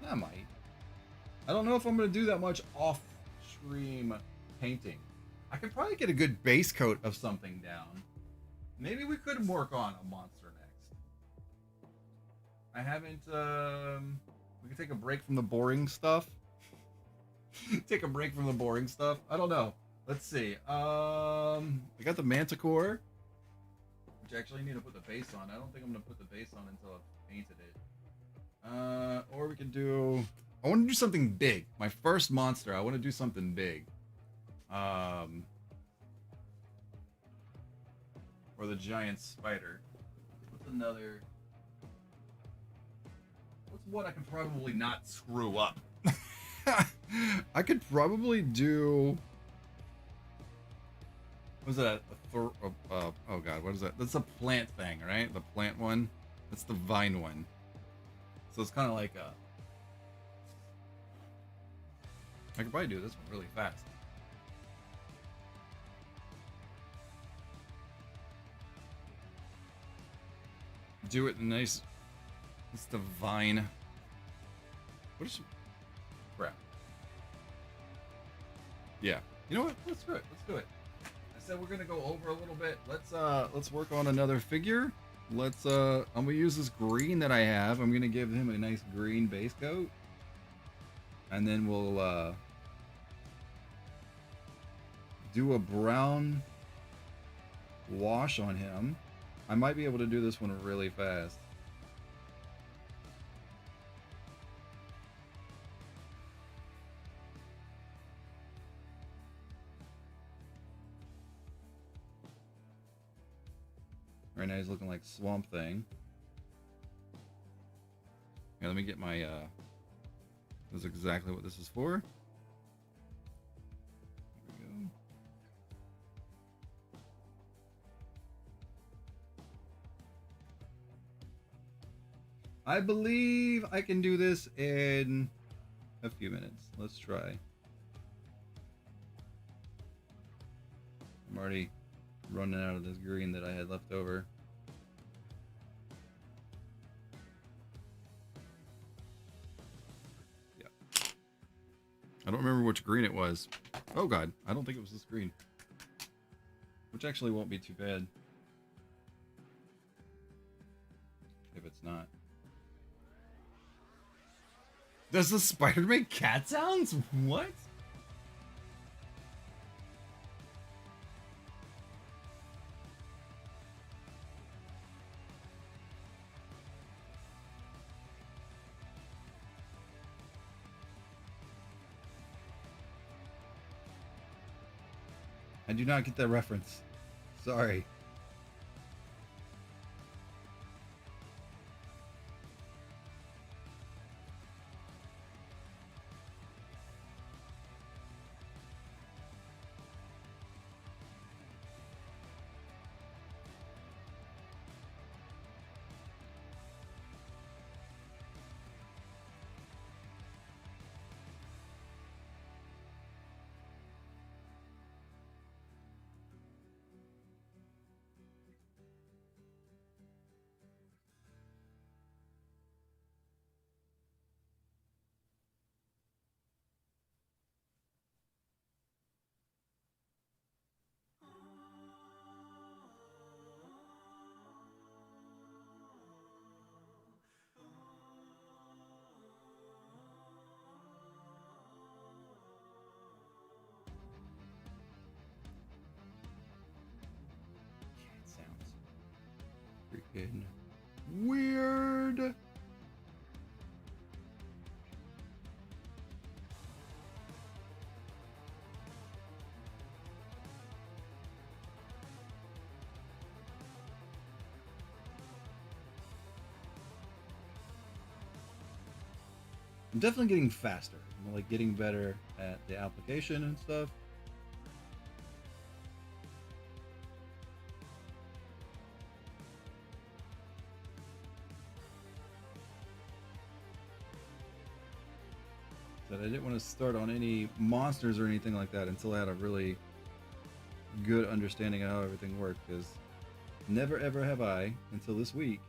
I might. I don't know if I'm gonna do that much off-stream painting. I could probably get a good base coat of something down. Maybe we could work on a monster next. I haven't. We can take a break from the boring stuff. Take a break from the boring stuff. I don't know. Let's see. I got the Manticore, which actually I need to put the base on. I don't think I'm gonna put the base on until I've painted it. Or we could do. I want to do something big. My first monster. I want to do something big. Or the giant spider. What's another? What's one I can probably not screw up? I could probably do. What is that? Oh god, what is that? That's a plant thing, right? The plant one. That's the vine one. So it's kind of like a. I could probably do this one really fast. Do it nice. It's the vine. What is? Crap. Yeah. You know what? Let's do it. Let's do it. I said we're gonna go over a little bit. Let's work on another figure. I'm gonna use this green that I have. I'm gonna give him a nice green base coat. And then we'll do a brown wash on him. I might be able to do this one really fast. Right now he's looking like Swamp Thing. Yeah, let me get my, this is exactly what this is for. There we go. I believe I can do this in a few minutes. Let's try. I'm already running out of this green that I had left over. Yeah. I don't remember which green it was. Oh god, I don't think it was this green. Which actually won't be too bad. If it's not. Does the spider make cat sounds? What? I do not get that reference. Sorry. Sounds freaking weird. I'm definitely getting faster. I'm like getting better at the application and stuff. That I didn't want to start on any monsters or anything like that until I had a really good understanding of how everything worked, because never ever have I, until this week,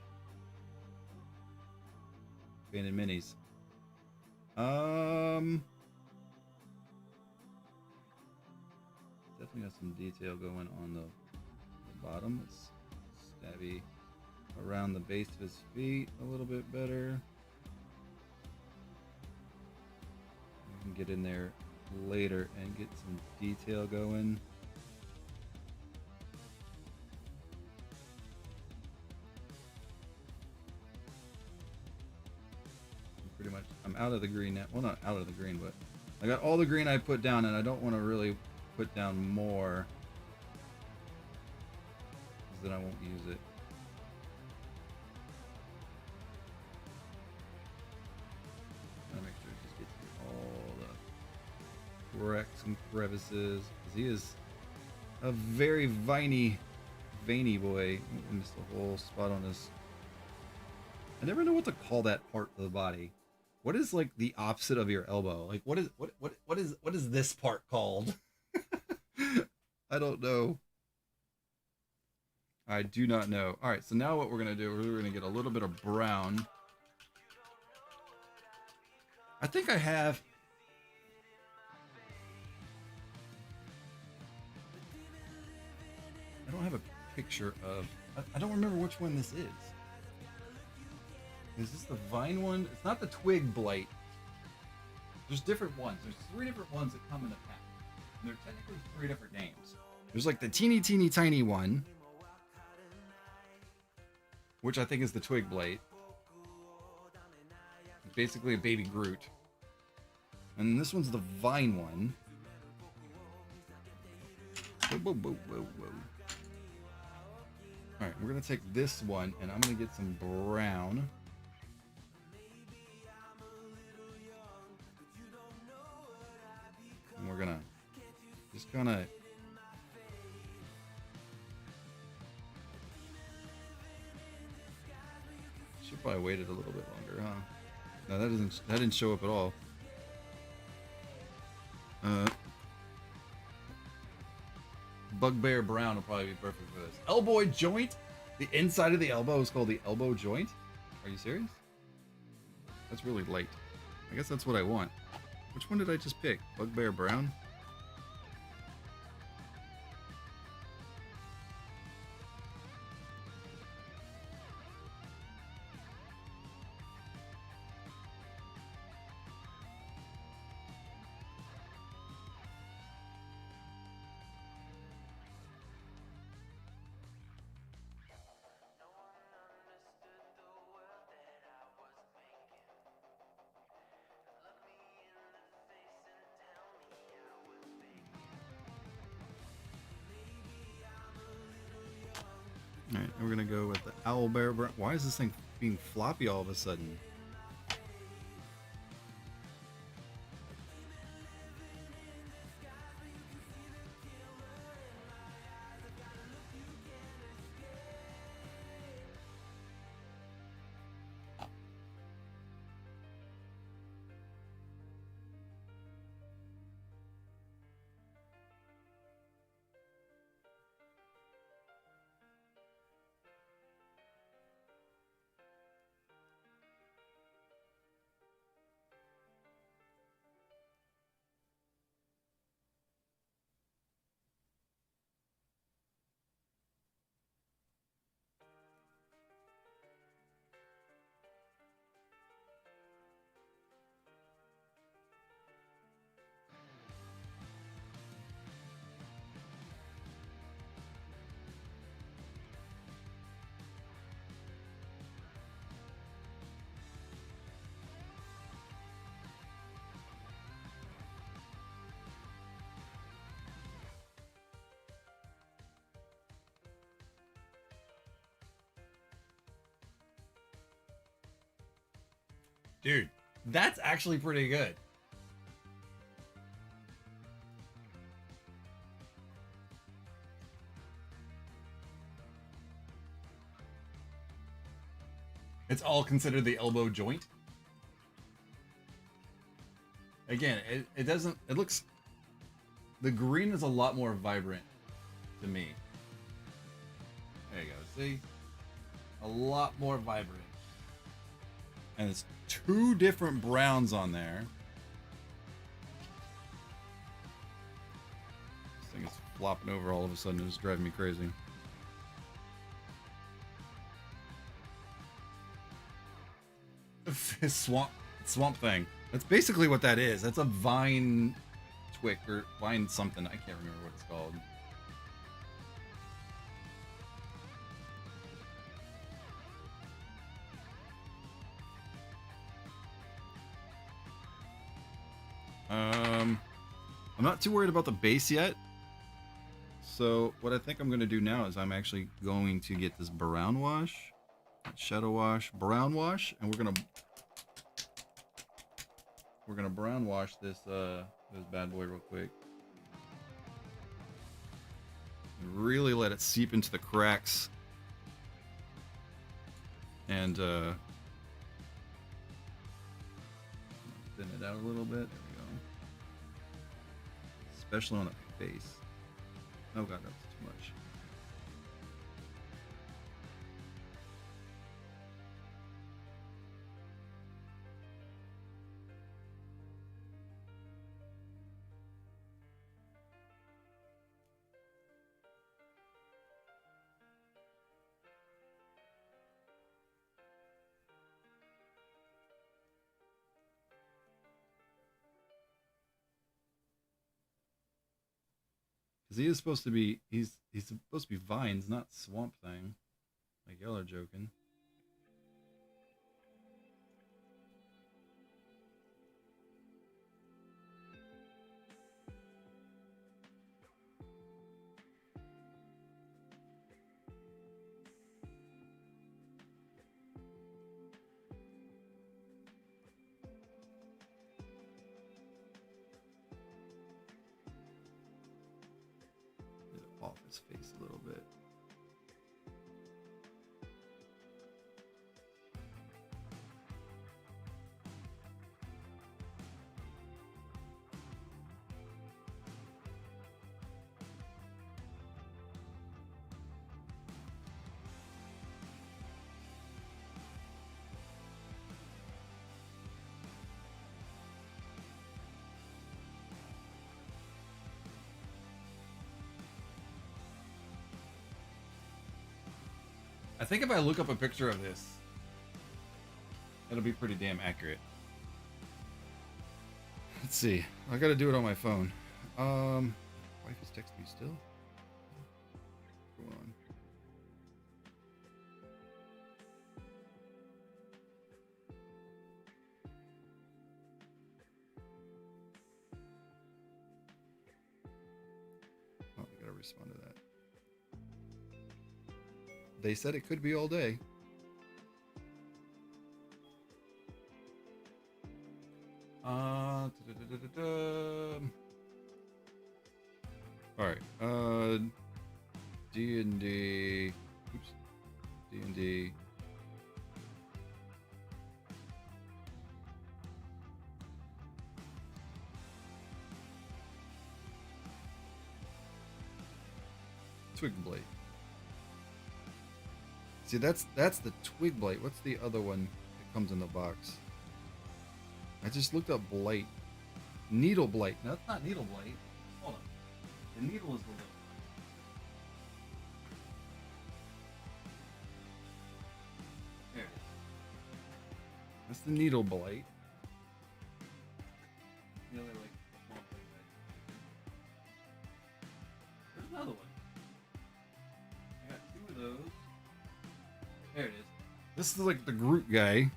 painted minis. Definitely got some detail going on the bottom. It's stabby around the base of his feet a little bit better. We can get in there later and get some detail going. Pretty much, I'm out of the green now. Well, not out of the green, but I got all the green I put down, and I don't want to really put down more, because then I won't use it. Gotta make sure it just gets through all the cracks and crevices, because he is a very veiny boy. I missed a whole spot on his. I never know what to call that part of the body. What is like the opposite of your elbow? Like what is this part called? I don't know. I do not know. All right, so now what we're gonna do? We're gonna get a little bit of brown. I think I have. I don't have a picture of. I don't remember which one this is. Is this the vine one? It's not the twig blight. There's different ones. There's 3 different ones that come in a pack. And they're technically 3 different names. There's like the teeny tiny one, which I think is the twig blight. It's basically a baby Groot. And this one's the vine one. Whoa. Alright, we're gonna take this one and I'm gonna get some brown. And we're gonna just kind of should probably waited a little bit longer, huh? No, that didn't show up at all. Bugbear brown will probably be perfect for this. Elbow joint. The inside of the elbow is called the elbow joint. Are you serious? That's really light. I guess that's what I want. Which one did I just pick? Bugbear brown? Alright, we're gonna go with the owlbear brown. Why is this thing being floppy all of a sudden? Dude, that's actually pretty good. It's all considered the elbow joint. Again, it doesn't, it looks, the green is a lot more vibrant to me. There you go, see? A lot more vibrant. And it's 2 different browns on there. This thing is flopping over all of a sudden. It's driving me crazy. Swamp thing. That's basically what that is. That's a vine twick or vine something. I can't remember what it's called. I'm not too worried about the base yet. So what I think I'm going to do now is I'm actually going to get this brown wash, shadow wash, brown wash, and we're gonna brown wash this bad boy real quick. And really let it seep into the cracks. And thin it out a little bit. There we go. Especially on the face. Oh god, that's too much. Because he is supposed to be, he's supposed to be vines, not swamp thing. Like y'all are joking. Off his face a little bit. I think if I look up a picture of this, it'll be pretty damn accurate. Let's see. I gotta do it on my phone. Wife is texting me still? What's going on? Oh, I gotta respond to that. They said it could be all day. Alright. D&D. Oops. D&D. Twig blade. See, that's the twig blight. What's the other one that comes in the box? I just looked up blight. Needle blight. No, that's not needle blight. Hold on. The needle is the little. There it is. That's the needle blight. The other, like, small thing. There's another one. I got 2 of those. There it is. This is like the Groot guy.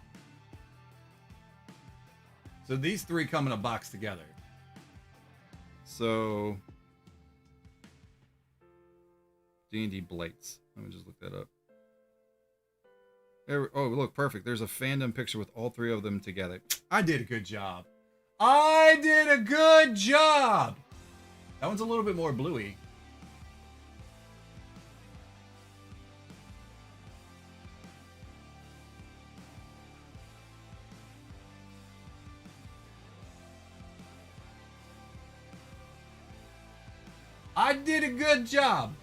So these 3 come in a box together. So D&D Blights. Let me just look that up. There, oh, look, perfect. There's a fandom picture with all 3 of them together. I did a good job. I did a good job. That one's a little bit more bluey. I did a good job.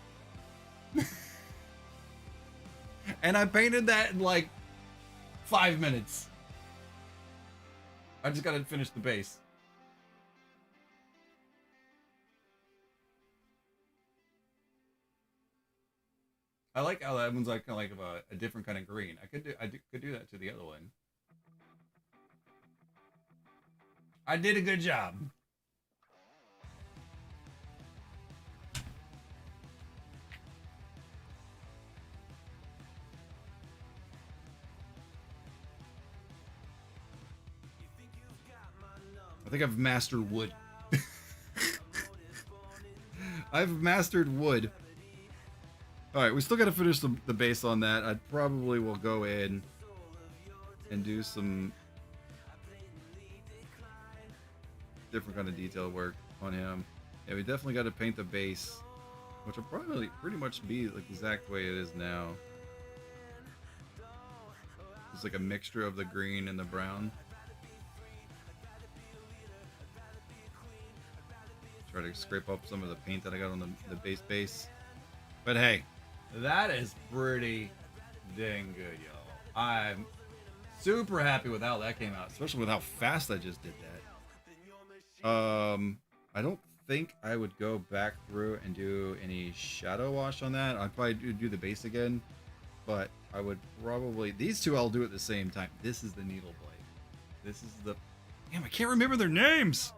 And I painted that in like 5 minutes. I just gotta finish the base. I like how that one's like kind of like a different kind of green. Could do that to the other one. I did a good job. I think I've mastered wood. I've mastered wood. Alright, we still gotta finish the base on that. I probably will go in and do some different kind of detail work on him. Yeah, we definitely gotta paint the base, which will probably pretty much be like the exact way it is now. It's like a mixture of the green and the brown. Try to scrape up some of the paint that I got on the base. But hey, that is pretty dang good, y'all. I'm super happy with how that came out, especially with how fast I just did that. I don't think I would go back through and do any shadow wash on that. I'd probably do the base again, but I would probably... These two I'll do at the same time. This is the needle blade. This is the... Damn, I can't remember their names!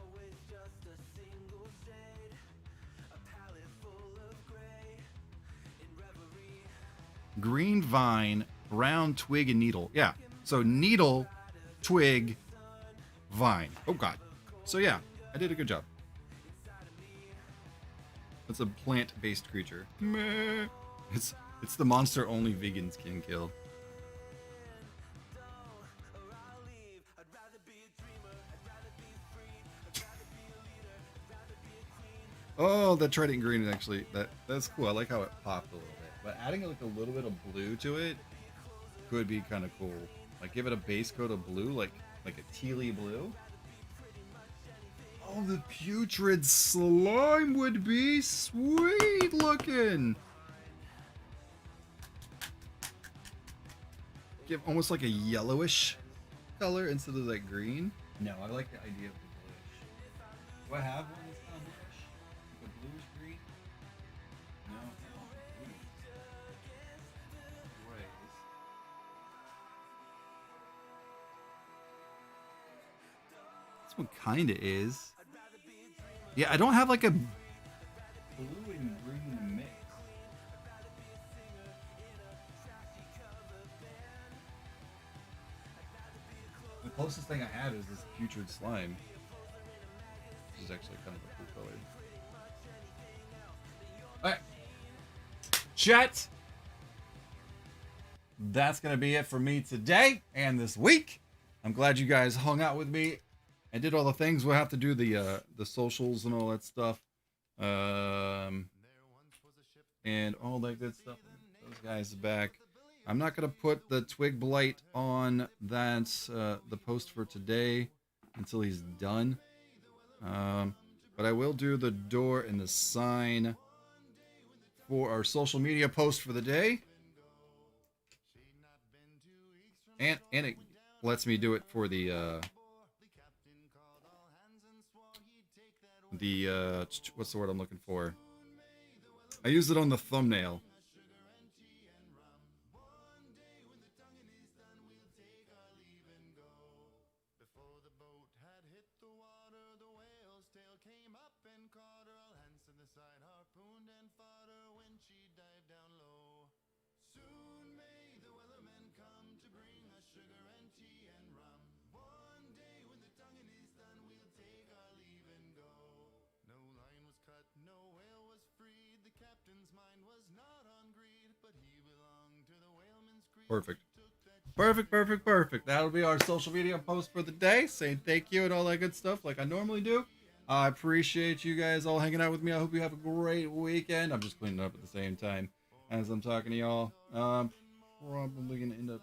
Green vine, brown twig, and needle. Yeah, so needle, twig, vine. Oh god. So yeah, I did a good job. It's a plant-based creature. Meh. It's the monster only vegans can kill. Oh, the trident green is actually that's cool. I like how it popped a little bit. But adding like a little bit of blue to it could be kind of cool. Like give it a base coat of blue, like a tealy blue. Oh, the putrid slime would be sweet looking. Give almost like a yellowish color instead of like green. No, I like the idea of the bluish. Do I have one that's kind of bluish? Like a bluish green? No, I don't. This one kind of is. Yeah, I don't have like a blue and green mix. The closest thing I have is this putrid slime, which is actually kind of a cool color. Alright. Chat. That's going to be it for me today and this week. I'm glad you guys hung out with me and did all the things. We'll have to do the socials and all that stuff. And all that good stuff. Those guys back. I'm not going to put the twig blight on that the post for today until he's done. But I will do the door and the sign for our social media post for the day. And it lets me do it for the what's the word I'm looking for? I used it on the thumbnail. Perfect. That'll be our social media post for the day, saying thank you and all that good stuff like I normally do. I appreciate you guys all hanging out with me. I hope you have a great weekend. I'm just cleaning up at the same time as I'm talking to y'all. Probably gonna end up...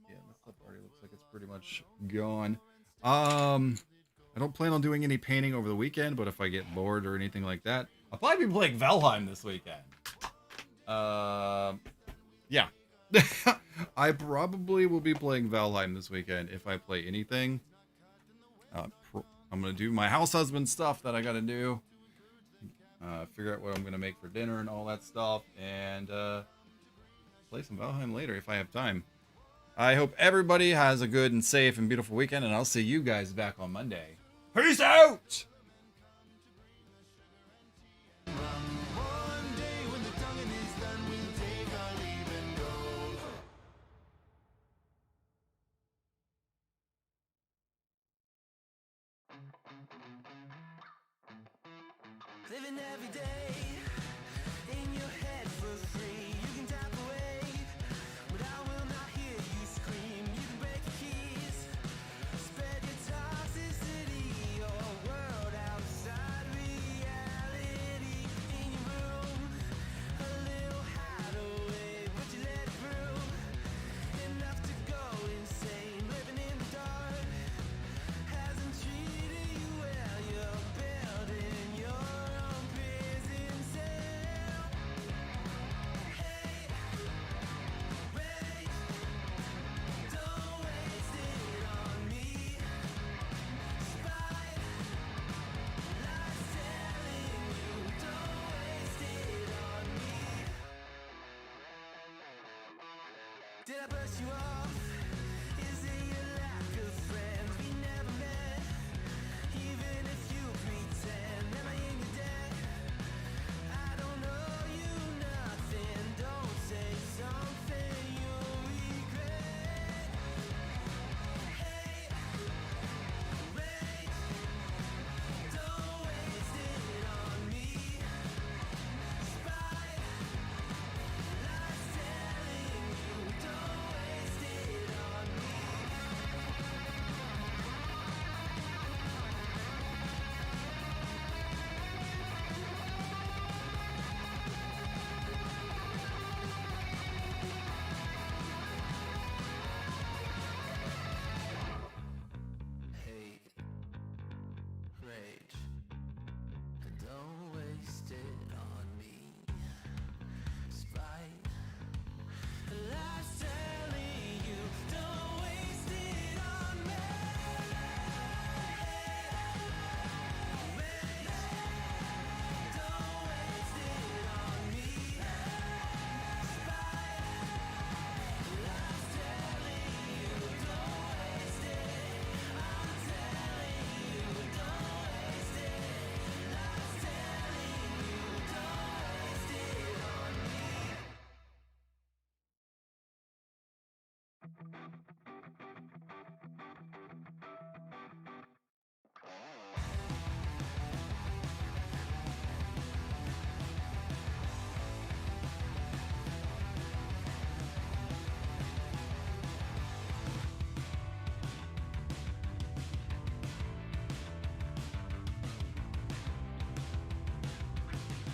Yeah, this stuff already looks like it's pretty much gone. I don't plan on doing any painting over the weekend, but if I get bored or anything like that, I'll probably be playing Valheim this weekend. Yeah. I probably will be playing Valheim this weekend if I play anything. I'm gonna do my house husband stuff that I gotta do. Figure out what I'm gonna make for dinner and all that stuff, and play some Valheim later if I have time. I hope everybody has a good and safe and beautiful weekend, and I'll see you guys back on Monday. Peace out! One day when the tonguing is done, we'll take our leave and go. Living every day in your head for free. You can tap away, but I will not hear you scream. You can break the keys, spread your toxicity, your world outside reality. In your room, a little hideaway, but you let it through. Enough to go insane, living in the dark hasn't treated you well. You're building your own prison cell. Hey, wait, don't waste it on me. Spite, lies telling you, don't waste it on me. Did I brush you off?